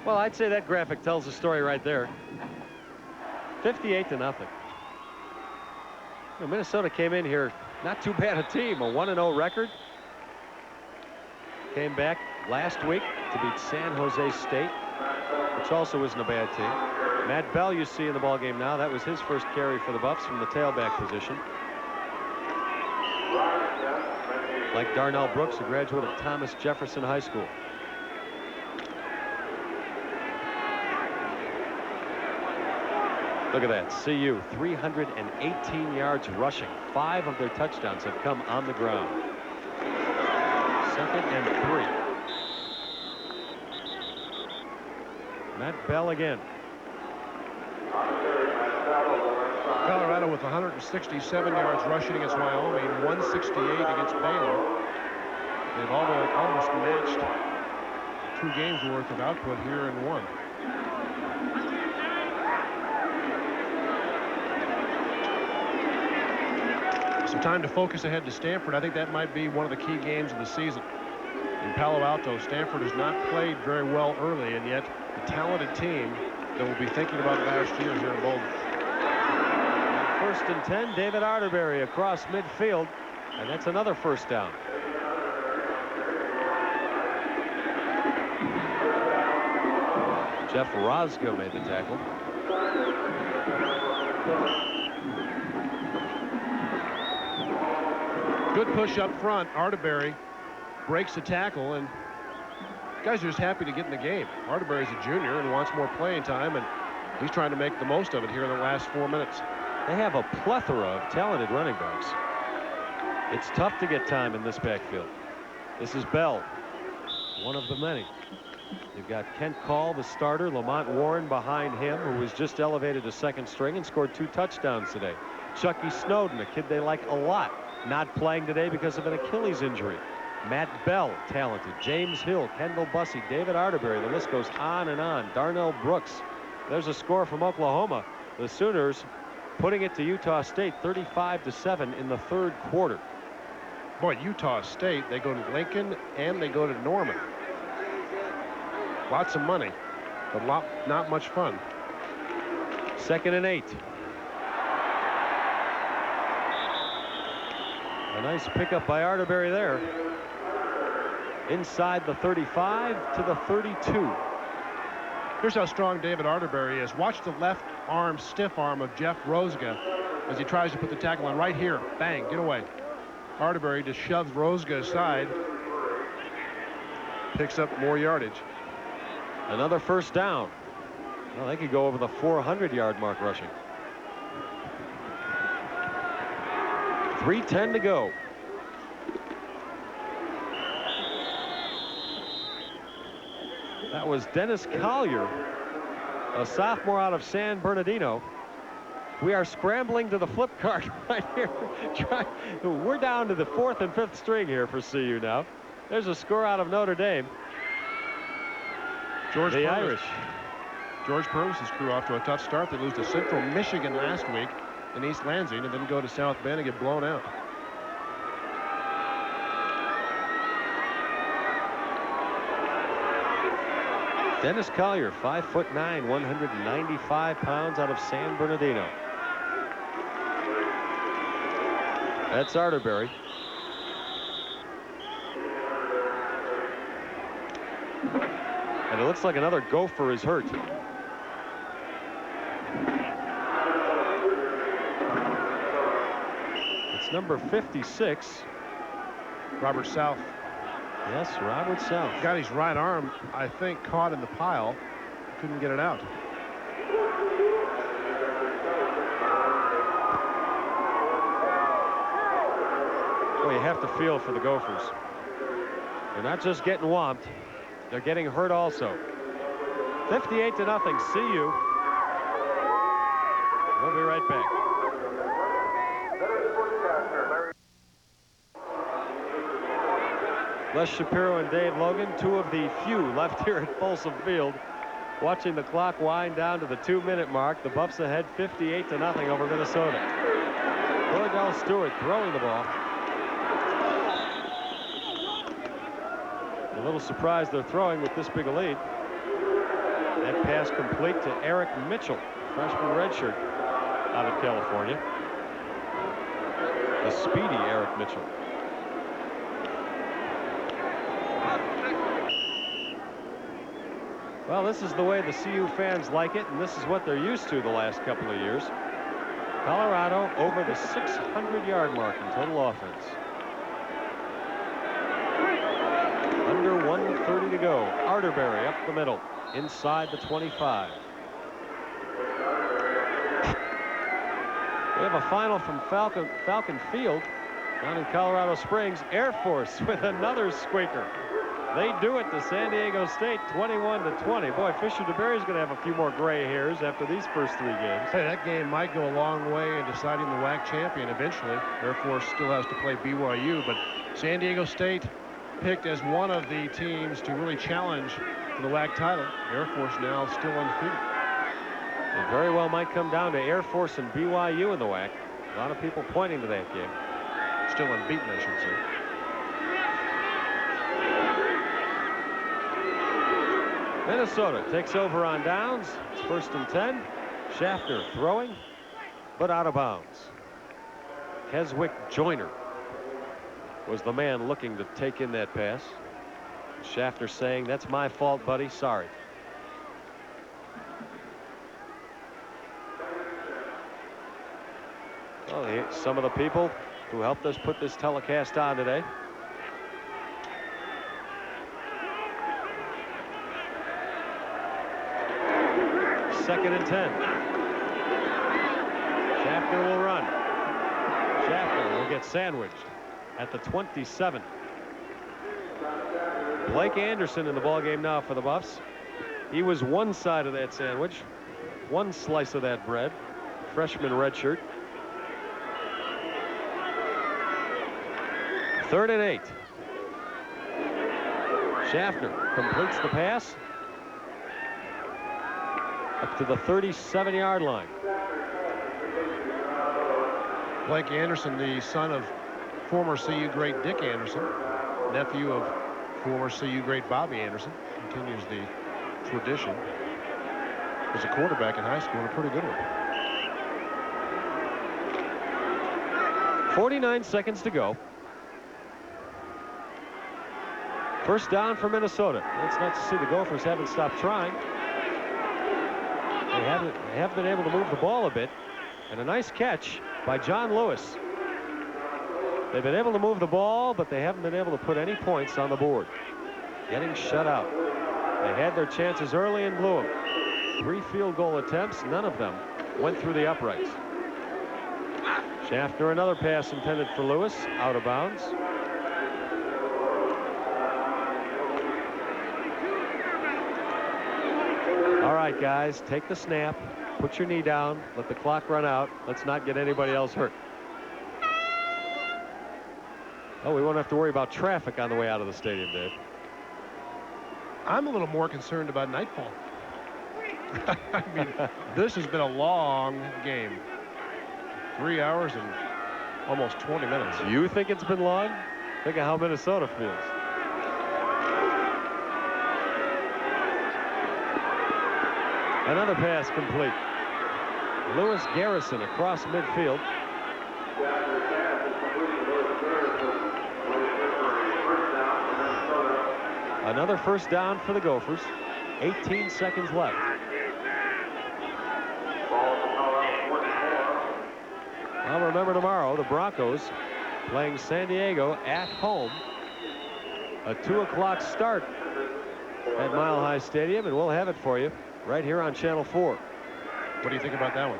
Well, I'd say that graphic tells the story right there. 58-0. You know, Minnesota came in here not too bad a team, a 1-0 record. Came back last week to beat San Jose State, which also isn't a bad team. Matt Bell you see in the ball game now. That was his first carry for the Buffs from the tailback position. Like Darnell Brooks, a graduate of Thomas Jefferson High School. Look at that. CU 318 yards rushing. 5 of their touchdowns have come on the ground. 2nd and 3. Matt Bell again. Colorado with 167 yards rushing against Wyoming, 168 against Baylor. They've almost matched 2 games worth of output here in one. Some time to focus ahead to Stanford. I think that might be one of the key games of the season. In Palo Alto, Stanford has not played very well early, and yet a talented team that we'll be thinking about last year here in Boulder. 1st and 10, David Arterberry across midfield, and that's another first down. Jeff Rosga made the tackle. Good push up front. Arterberry breaks the tackle, and guys are just happy to get in the game. Arterberry's a junior and wants more playing time, and He's trying to make the most of it here in the last 4 minutes. They have a plethora of talented running backs. It's tough to get time in this backfield. This is Bell, one of the many. You've got Kent Call, the starter, Lamont Warren behind him, who was just elevated to second string and scored 2 touchdowns today. Chucky Snowden, a kid they like a lot, not playing today because of an Achilles injury. Matt Bell, talented. James Hill, Kendall Bussey, David Arterberry. The list goes on and on. Darnell Brooks. There's a score from Oklahoma. The Sooners putting it to Utah State 35-7 in the 3rd quarter. Boy, Utah State, they go to Lincoln and they go to Norman. Lots of money, but not much fun. 2nd and 8. A nice pickup by Arterberry there. Inside the 35 to the 32. Here's how strong David Arterberry is. Watch the left arm, stiff arm of Jeff Rosga as he tries to put the tackle on right here. Bang, get away. Arterberry just shoves Rosga aside. Picks up more yardage. Another first down. Well, they could go over the 400-yard mark rushing. 3:10 to go. That was Dennis Collier, a sophomore out of San Bernardino. We are scrambling to the flip card right here. We're down to the 4th and 5th string here for CU now. There's a score out of Notre Dame. The Irish. George Purvis's crew off to a tough start. They lose to Central Michigan last week in East Lansing and then go to South Bend and get blown out. Dennis Collier, 5'9", 195 pounds, out of San Bernardino. That's Arterberry. And it looks like another Gopher is hurt. It's number 56. Robert South. Yes, Robert South. Got his right arm, I think, caught in the pile. Couldn't get it out. Well, you have to feel for the Gophers. They're not just getting whomped, they're getting hurt also. 58-0, CU. We'll be right back. Les Shapiro and Dave Logan, 2 of the few left here at Folsom Field, watching the clock wind down to the 2-minute mark. The Buffs ahead 58-0 over Minnesota. Cordell Stewart throwing the ball. A little surprised they're throwing with this big a lead. That pass complete to Eric Mitchell, freshman redshirt out of California. The speedy Eric Mitchell. Well, this is the way the CU fans like it, and this is what they're used to the last couple of years. Colorado over the 600-yard mark in total offense. Under 1:30 to go. Arterberry up the middle, inside the 25. We have a final from Falcon Field down in Colorado Springs. Air Force with another squeaker. They do it to San Diego State, 21-20. Boy, Fisher DeBerry's going to have a few more gray hairs after these first 3 games. Hey, that game might go a long way in deciding the WAC champion eventually. Air Force still has to play BYU, but San Diego State picked as one of the teams to really challenge for the WAC title. Air Force now still undefeated. It very well might come down to Air Force and BYU in the WAC. A lot of people pointing to that game. Still unbeaten, I should say. Minnesota takes over on downs. It's 1st and 10. Schaffner throwing, but out of bounds. Keswick Joyner was the man looking to take in that pass. Schaffner saying, "That's my fault, buddy. Sorry." Well, some of the people who helped us put this telecast on today. 2nd and 10. Schaffner will run. Schaffner will get sandwiched at the 27. Blake Anderson in the ballgame now for the Buffs. He was one side of that sandwich, one slice of that bread. Freshman redshirt. 3rd and 8. Schaffner completes the pass up to the 37-yard line. Blake Anderson, the son of former CU great Dick Anderson, nephew of former CU great Bobby Anderson, continues the tradition. Was a quarterback in high school and a pretty good one. 49 seconds to go. First down for Minnesota. It's nice to see the Gophers haven't stopped trying. They have been able to move the ball a bit. And a nice catch by John Lewis. They've been able to move the ball, but they haven't been able to put any points on the board. Getting shut out. They had their chances early and blew them. 3 field goal attempts, none of them went through the uprights. Schaffner, another pass intended for Lewis, out of bounds. All right, guys, take the snap, put your knee down, let the clock run out. Let's not get anybody else hurt. Oh, we won't have to worry about traffic on the way out of the stadium, Dave. I'm a little more concerned about nightfall. I mean, this has been a long game. 3 hours and almost 20 minutes. You think it's been long? Think of how Minnesota feels. Another pass complete. Lewis Garrison across midfield. Another first down for the Gophers. 18 seconds left. Well, remember tomorrow, the Broncos playing San Diego at home. A 2 o'clock start at Mile High Stadium, and we'll have it for you right here on Channel 4. What do you think about that one?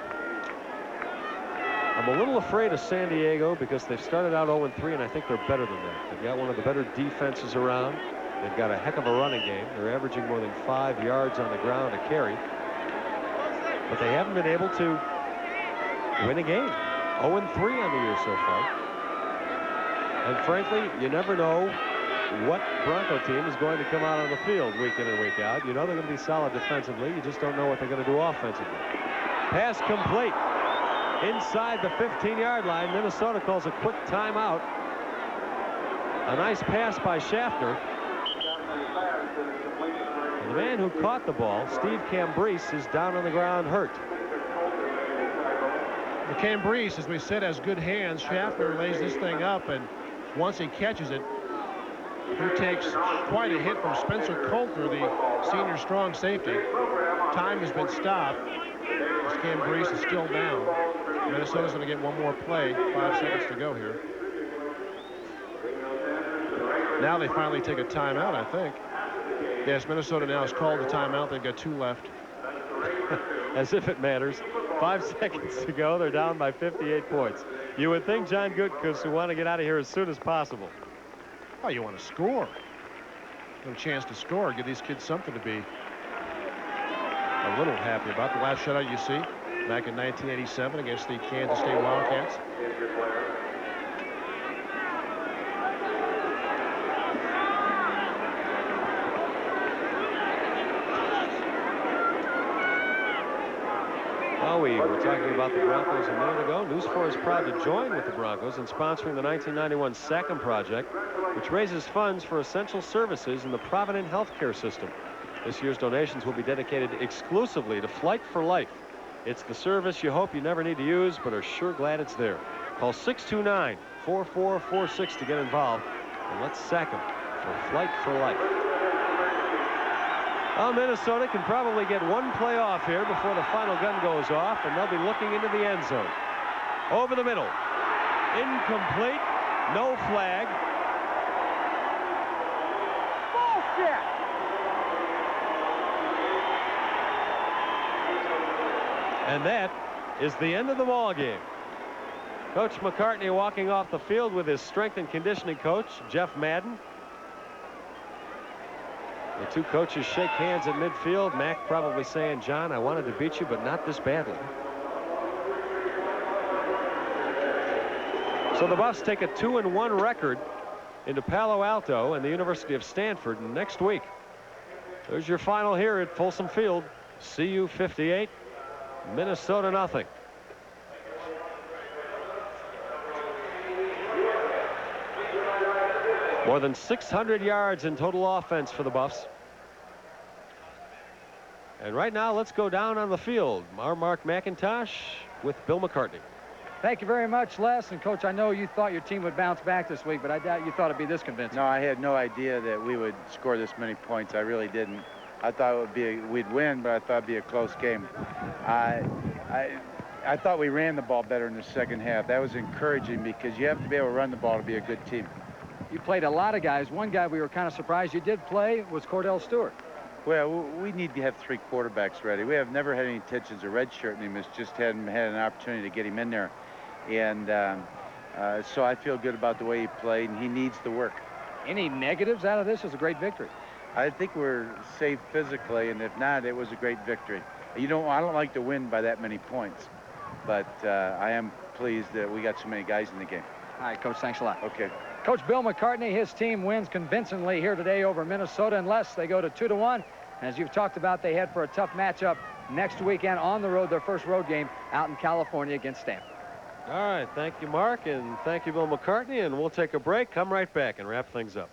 I'm a little afraid of San Diego because they've started out 0-3, and I think they're better than that. They've got one of the better defenses around. They've got a heck of a running game. They're averaging more than 5 yards on the ground a carry. But they haven't been able to win a game. 0-3 on the year so far. And frankly, you never know what Bronco team is going to come out on the field week in and week out. You know they're going to be solid defensively. You just don't know what they're going to do offensively. Pass complete. Inside the 15-yard line, Minnesota calls a quick timeout. A nice pass by Schaffner. And the man who caught the ball, Steve Cambrese, is down on the ground hurt. The Cambrese, as we said, has good hands. Schaffner lays this thing up, and once he catches it, he takes quite a hit from Spencer Coulter, the senior strong safety. Time has been stopped. As Cambrese is still down. Minnesota's going to get one more play. 5 seconds to go here. Now they finally take a timeout, I think. Yes, Minnesota now has called the timeout. They've got 2 left. As if it matters. 5 seconds to go. They're down by 58 points. You would think John Gutkus would want to get out of here as soon as possible. Oh, you want to score. Get a chance to score. Give these kids something to be a little happy about. The last shutout you see back in 1987 against the Kansas State Wildcats. Well, we were talking about the Broncos a minute ago. News 4 is proud to join with the Broncos in sponsoring the 1991 SACM project, which raises funds for essential services in the Provident healthcare system. This year's donations will be dedicated exclusively to Flight for Life. It's the service you hope you never need to use, but are sure glad it's there. Call 629-4446 to get involved, and let's sack them for Flight for Life. Well, Minnesota can probably get one play off here before the final gun goes off, and they'll be looking into the end zone. Over the middle. Incomplete. No flag. Bullshit! And that is the end of the ball game. Coach McCartney walking off the field with his strength and conditioning coach, Jeff Madden. The two coaches shake hands at midfield. Mac probably saying, John, I wanted to beat you, but not this badly. So the Buffs take a 2-1 record into Palo Alto and the University of Stanford next week. There's your final here at Folsom Field. CU 58, Minnesota nothing. More than 600 yards in total offense for the Buffs. And right now, let's go down on the field. Mark McIntosh with Bill McCartney. Thank you very much, Les. And, Coach, I know you thought your team would bounce back this week, but I doubt you thought it'd be this convincing. No, I had no idea that we would score this many points. I really didn't. I thought it would be we'd win, but I thought it'd be a close game. I thought we ran the ball better in the second half. That was encouraging because you have to be able to run the ball to be a good team. You played a lot of guys. One guy we were kind of surprised you did play was Cordell Stewart. Well, we need to have 3 quarterbacks ready. We have never had any intentions of redshirting him. It's just hadn't had an opportunity to get him in there. And so I feel good about the way he played, and he needs the work. Any negatives out of this? Is a great victory. I think we're safe physically, and if not, it was a great victory. I don't like to win by that many points, but I am pleased that we got so many guys in the game. All right, Coach, thanks a lot. Okay. Coach Bill McCartney, his team wins convincingly here today over Minnesota, unless they go to 2-1. As you've talked about, they head for a tough matchup next weekend on the road, their first road game out in California against Stanford. All right, thank you, Mark, and thank you, Bill McCartney, and we'll take a break, come right back, and wrap things up.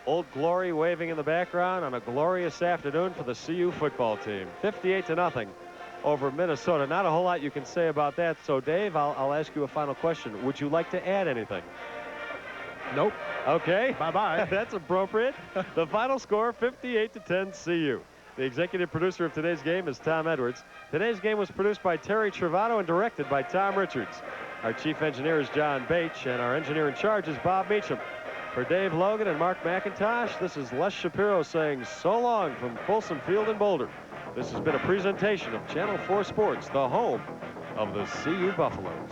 Old Glory waving in the background on a glorious afternoon for the CU football team. 58-0 over Minnesota. Not a whole lot you can say about that. So, Dave, I'll ask you a final question. Would you like to add anything? Nope. Okay. Bye-bye. That's appropriate. The final score, 58-10 CU. The executive producer of today's game is Tom Edwards. Today's game was produced by Terry Travato and directed by Tom Richards. Our chief engineer is John Bache, and our engineer in charge is Bob Meacham. For Dave Logan and Mark McIntosh, this is Les Shapiro saying so long from Folsom Field in Boulder. This has been a presentation of Channel 4 Sports, the home of the CU Buffaloes.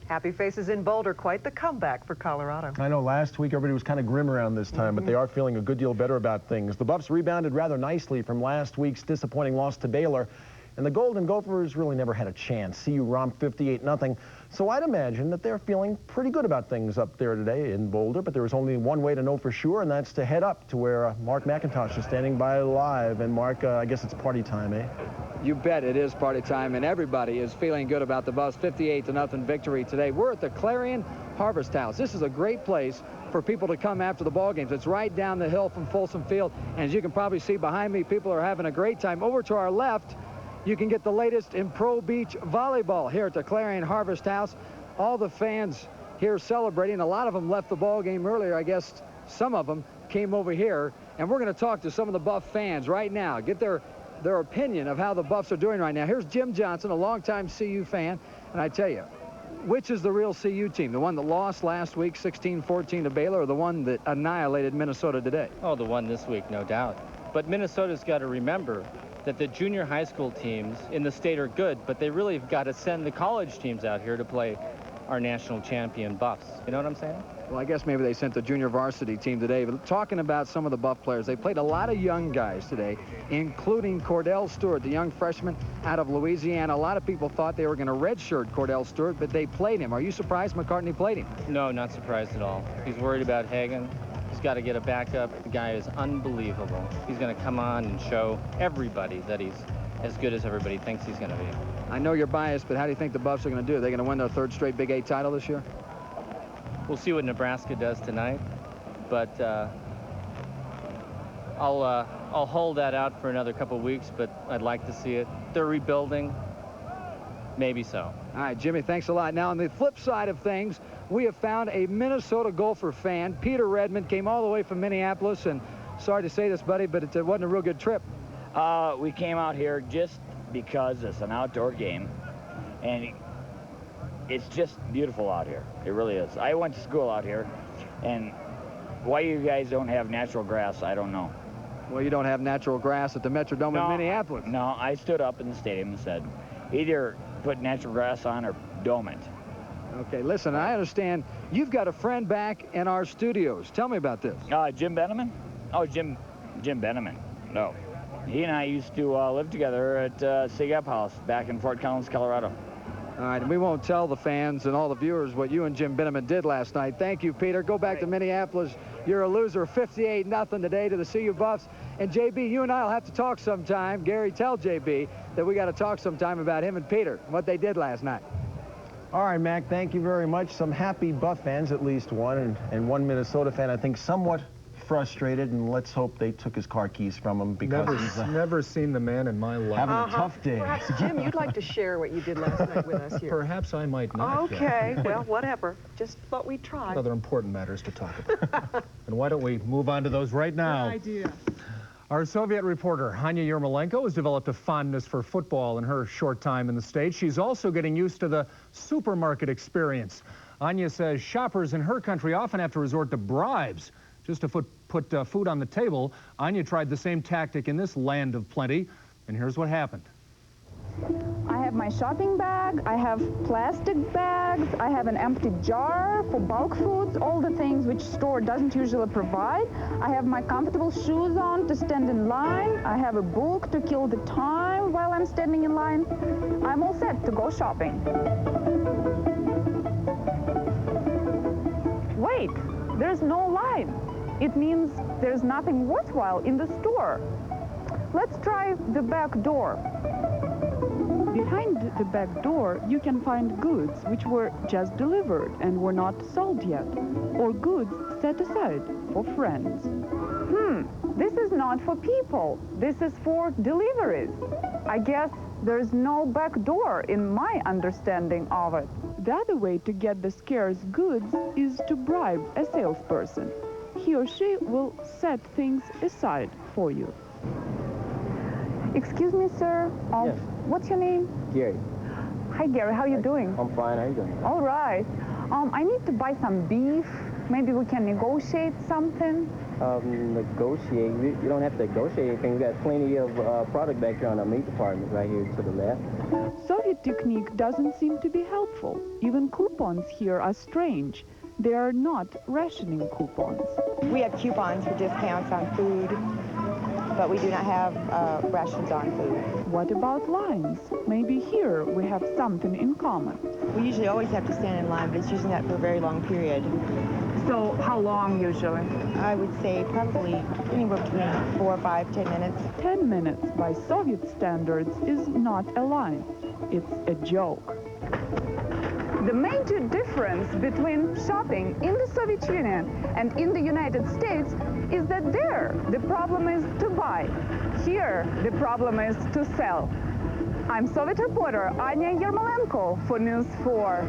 Happy faces in Boulder, quite the comeback for Colorado. I know last week everybody was kind of grim around this time, but they are feeling a good deal better about things. The Buffs rebounded rather nicely from last week's disappointing loss to Baylor. And the Golden Gophers really never had a chance. CU romped 58-0. So I'd imagine that they're feeling pretty good about things up there today in Boulder. But there was only one way to know for sure, and that's to head up to where Mark McIntosh is standing by live. And Mark, I guess it's party time, eh? You bet it is party time, and everybody is feeling good about the Buffs' 58-0 victory today. We're at the Clarion Harvest House. This is a great place for people to come after the ball games. It's right down the hill from Folsom Field. And as you can probably see behind me, people are having a great time. Over to our left, you can get the latest in pro beach volleyball here at the Clarion Harvest House. All the fans here celebrating. A lot of them left the ball game earlier. I guess some of them came over here. And we're going to talk to some of the Buff fans right now, get their opinion of how the Buffs are doing right now. Here's Jim Johnson, a longtime CU fan. And I tell you, which is the real CU team? The one that lost last week 16-14 to Baylor, or the one that annihilated Minnesota today? Oh, the one this week, no doubt. But Minnesota's got to remember that the junior high school teams in the state are good, but they really have got to send the college teams out here to play our national champion Buffs. You know what I'm saying? Well, I guess maybe they sent the junior varsity team today. But talking about some of the Buff players, they played a lot of young guys today, including Cordell Stewart, the young freshman out of Louisiana. A lot of people thought they were going to redshirt Cordell Stewart, but they played him. Are you surprised McCartney played him? No, not surprised at all. He's worried about Hagan. He's got to get a backup. The guy is unbelievable. He's going to come on and show everybody that he's as good as everybody thinks he's going to be. I know you're biased, but how do you think the Buffs are going to do? Are they going to win their third straight Big 8 title this year? We'll see what Nebraska does tonight, but I'll hold that out for another couple weeks, but I'd like to see it. They're rebuilding. Maybe so. All right, Jimmy, thanks a lot. Now, on the flip side of things, we have found a Minnesota Gopher fan. Peter Redmond came all the way from Minneapolis, and sorry to say this, buddy, but it wasn't a real good trip. We came out here just because it's an outdoor game, and it's just beautiful out here. It really is. I went to school out here, and why you guys don't have natural grass, I don't know. Well, you don't have natural grass at the Metrodome in Minneapolis. No, I stood up in the stadium and said, either put natural grass on or dome it. Okay, listen, I understand you've got a friend back in our studios. Tell me about this. Jim Benneman? Oh, Jim Benneman. No. He and I used to live together at Sigap House back in Fort Collins, Colorado. All right, and we won't tell the fans and all the viewers what you and Jim Benneman did last night. Thank you, Peter. Go back to Minneapolis. You're a loser, 58-0 today to the CU Buffs. And JB, you and I will have to talk sometime. Gary, tell JB that we got to talk sometime about him and Peter, what they did last night. All right, Mac, thank you very much. Some happy Buff fans, at least one, and one Minnesota fan, I think, somewhat frustrated, and let's hope they took his car keys from him because he's never seen the man in my life. Having a tough day. Perhaps, Jim, you'd like to share what you did last night with us here. Perhaps I might not. Okay, well, whatever. Just thought we'd try. Other important matters to talk about. And why don't we move on to those right now? Good idea. Our Soviet reporter, Hanya Yermolenko, has developed a fondness for football in her short time in the States. She's also getting used to the supermarket experience. Anya says shoppers in her country often have to resort to bribes just to put food on the table. Anya tried the same tactic in this land of plenty, and here's what happened. I have my shopping bag, I have plastic bags, I have an empty jar for bulk foods, all the things which store doesn't usually provide. I have my comfortable shoes on to stand in line. I have a book to kill the time while I'm standing in line. I'm all set to go shopping. Wait, there's no line. It means there's nothing worthwhile in the store. Let's try the back door. Behind the back door, you can find goods which were just delivered and were not sold yet, or goods set aside for friends. This is not for people. This is for deliveries. I guess there's no back door in my understanding of it. The other way to get the scarce goods is to bribe a salesperson. He or she will set things aside for you. Excuse me, sir. Yes. What's your name? Gary. Hi, Gary. How are you doing? I'm fine. How you doing? All right. I need to buy some beef. Maybe we can negotiate something. Negotiate? You don't have to negotiate anything. We got plenty of product back here on our meat department right here to the left. Soviet technique doesn't seem to be helpful. Even coupons here are strange. They are not rationing coupons. We have coupons for discounts on food, but we do not have rations on food. What about lines? Maybe here we have something in common. We usually always have to stand in line, but it's usually not for a very long period. So how long usually? I would say probably anywhere between 4, 5, 10 minutes. 10 minutes by Soviet standards is not a line. It's a joke. The major difference between shopping in the Soviet Union and in the United States is that there the problem is to buy. Here the problem is to sell. I'm Soviet reporter Anya Yermolenko for News 4.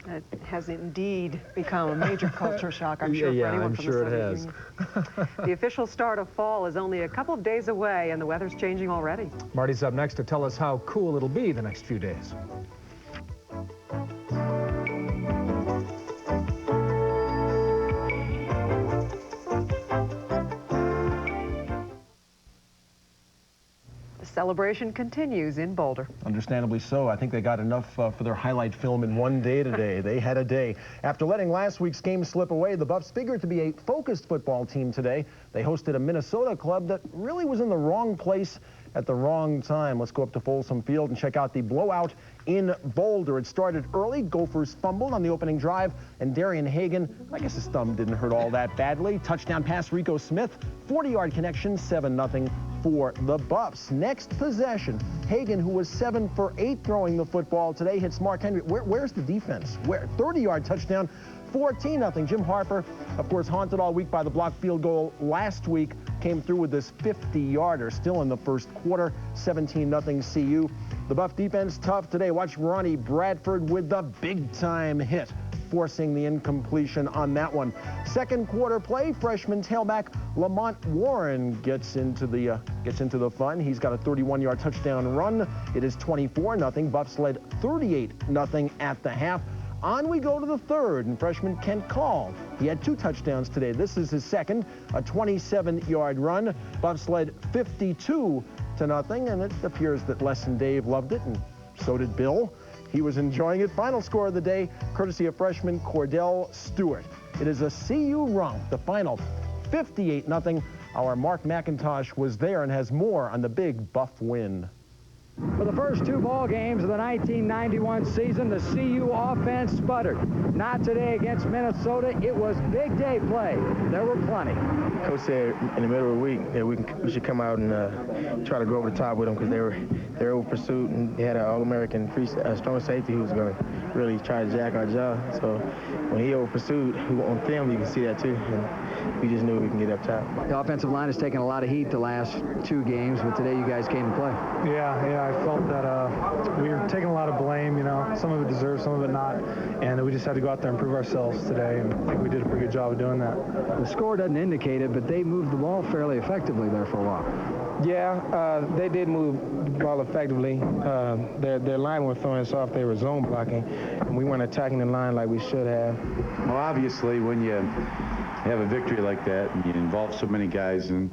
It has indeed become a major culture shock, I'm sure, for anyone from the Soviet Union. The official start of fall is only a couple of days away, and the weather's changing already. Marty's up next to tell us how cool it'll be the next few days. Celebration continues in Boulder. Understandably so. I think they got enough for their highlight film in one day today. They had a day. After letting last week's game slip away, the Buffs figured to be a focused football team today. They hosted a Minnesota club that really was in the wrong place at the wrong time. Let's go up to Folsom Field and check out the blowout in Boulder. It started early. Gophers fumbled on the opening drive, and Darian Hagan, I guess his thumb didn't hurt all that badly. Touchdown pass, Rico Smith, 40-yard connection, 7-0 for the Buffs. Next possession, Hagan, who was 7 for 8 throwing the football today, hits Mark Henry. Where's the defense? 30-yard touchdown, 14-0. Jim Harper, of course, haunted all week by the blocked field goal last week, came through with this 50-yarder still in the first quarter, 17-0 CU. The Buff defense tough today. Watch Ronnie Bradford with the big-time hit. forcing the incompletion on that one. Second quarter play, freshman tailback Lamont Warren gets into the fun. He's got a 31-yard touchdown run. It is 24-0. Buffs led 38-0 at the half. On we go to the third, and freshman Kent Call. He had 2 touchdowns today. This is his second, a 27-yard run. Buffs led 52-0, and it appears that Les and Dave loved it, and so did Bill. He was enjoying it. Final score of the day, courtesy of freshman Cordell Stewart. It is a CU romp. The final, 58-0. Our Mark McIntosh was there and has more on the big Buff win. For the first 2 ball games of the 1991 season, the CU offense sputtered. Not today against Minnesota. It was big day play. There were plenty. Coach said in the middle of the week that we should come out and try to go over the top with them because they were over pursuit, and they had an All-American strong safety who was going to really try to jack our jaw. So when he over pursued, on film you can see that too, and we just knew we can get up top. The offensive line has taken a lot of heat the last 2 games, but today you guys came to play. Yeah, I felt that we were taking a lot of blame, some of it deserved, some of it not, and we just had to go out there and prove ourselves today, and I think we did a pretty good job of doing that. The score doesn't indicate it, but they moved the ball fairly effectively there for a while. Yeah, they did move the ball effectively. Their line was throwing us off. They were zone blocking, and we weren't attacking the line like we should have. Well, obviously, when you have a victory like that and you involve so many guys, and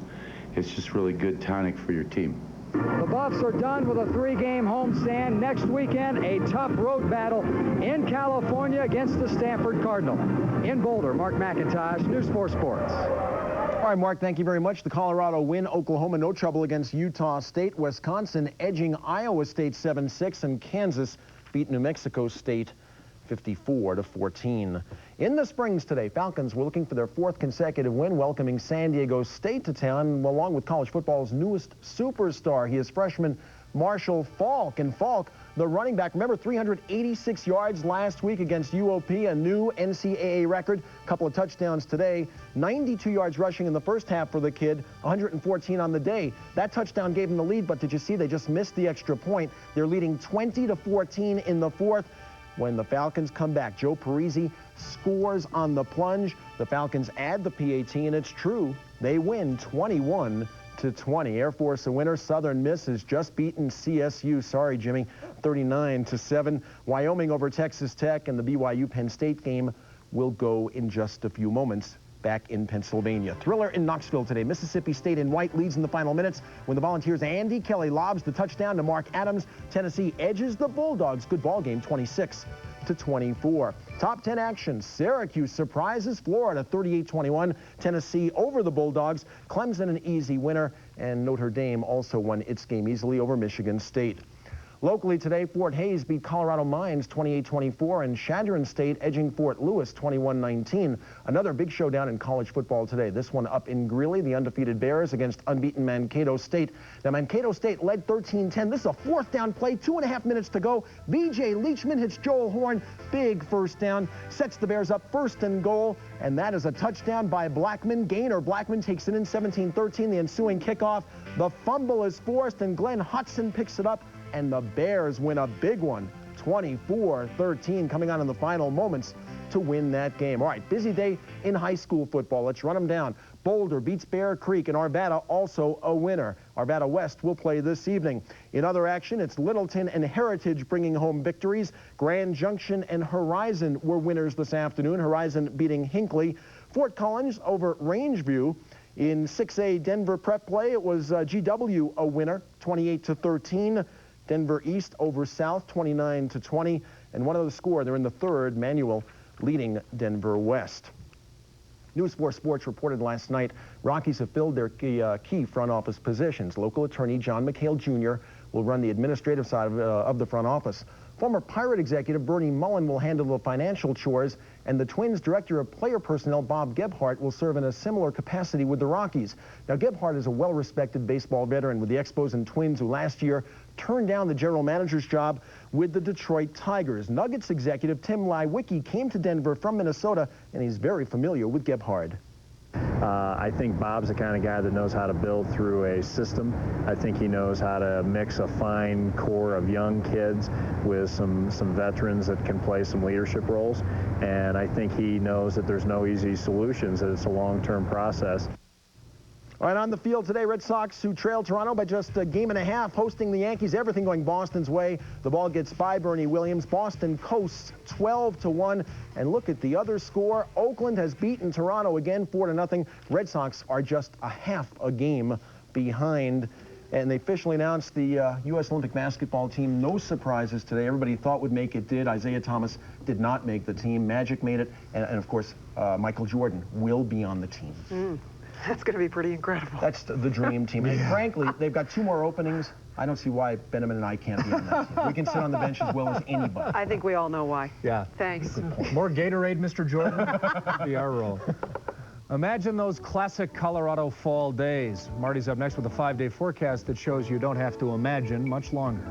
it's just really good tonic for your team. The Buffs are done with a 3-game homestand. Next weekend, a tough road battle in California against the Stanford Cardinal. In Boulder, Mark McIntosh, News 4 Sports. All right, Mark, thank you very much. The Colorado win. Oklahoma, no trouble against Utah State. Wisconsin edging Iowa State 7-6, and Kansas beat New Mexico State 54-14. In the Springs today, Falcons were looking for their 4th consecutive win, welcoming San Diego State to town, along with college football's newest superstar. He is freshman Marshall Falk. And Falk, the running back, remember 386 yards last week against UOP, a new NCAA record. A couple of touchdowns today. 92 yards rushing in the first half for the kid, 114 on the day. That touchdown gave him the lead, but did you see they just missed the extra point? They're leading 20-14 in the 4th. When the Falcons come back, Joe Parisi scores on the plunge. The Falcons add the PAT, and it's true. They win 21-20. Air Force a winner. Southern Miss has just beaten CSU. Sorry, Jimmy. 39-7. Wyoming over Texas Tech, and the BYU-Penn State game will go in just a few moments. Back in Pennsylvania. Thriller in Knoxville today. Mississippi State in white leads in the final minutes when the Volunteers' Andy Kelly lobs the touchdown to Mark Adams. Tennessee edges the Bulldogs. Good ball game, 26-24. Top 10 action. Syracuse surprises Florida 38-21. Tennessee over the Bulldogs. Clemson an easy winner, and Notre Dame also won its game easily over Michigan State. Locally today, Fort Hays beat Colorado Mines 28-24, and Chadron State edging Fort Lewis 21-19. Another big showdown in college football today. This one up in Greeley, the undefeated Bears against unbeaten Mankato State. Now, Mankato State led 13-10. This is a 4th down play, 2.5 minutes to go. B.J. Leachman hits Joel Horn. Big first down, sets the Bears up 1st and goal, and that is a touchdown by Blackman. Gainer Blackman takes it in 17-13. The ensuing kickoff. The fumble is forced, and Glenn Hudson picks it up, and the Bears win a big one, 24-13, coming on in the final moments to win that game. All right, busy day in high school football. Let's run them down. Boulder beats Bear Creek, and Arvada also a winner. Arvada West will play this evening. In other action, it's Littleton and Heritage bringing home victories. Grand Junction and Horizon were winners this afternoon. Horizon beating Hinckley. Fort Collins over Rangeview. In 6A Denver prep play, it was GW a winner, 28-13. Denver East over South, 29-20. And one other score, they're in the 3rd, Manual leading Denver West. News 4 Sports reported last night, Rockies have filled their key front office positions. Local attorney John McHale Jr. will run the administrative side of the front office. Former Pirate executive Bernie Mullen will handle the financial chores, and the Twins' director of player personnel, Bob Gebhardt, will serve in a similar capacity with the Rockies. Now, Gebhardt is a well-respected baseball veteran with the Expos and Twins, who last year turned down the general manager's job with the Detroit Tigers. Nuggets executive Tim Lewicki came to Denver from Minnesota, and he's very familiar with Gebhardt. I think Bob's the kind of guy that knows how to build through a system. I think he knows how to mix a fine core of young kids with some veterans that can play some leadership roles. And I think he knows that there's no easy solutions, that it's a long-term process. All right, on the field today, Red Sox, who trail Toronto by just a game and a half, hosting the Yankees. Everything going Boston's way. The ball gets by Bernie Williams. Boston coasts 12-1. And look at the other score. Oakland has beaten Toronto again 4-0. Red Sox are just a half a game behind. And they officially announced the U.S. Olympic basketball team. No surprises today. Everybody thought would make it did. Isaiah Thomas did not make the team. Magic made it. And of course, Michael Jordan will be on the team. That's going to be pretty incredible. That's the dream team. And frankly, they've got 2 more openings. I don't see why Benjamin and I can't be on that team. We can sit on the bench as well as anybody. I think we all know why. Yeah. Thanks. More Gatorade, Mr. Jordan? That'd be our role. Imagine those classic Colorado fall days. Marty's up next with a 5-day forecast that shows you don't have to imagine much longer.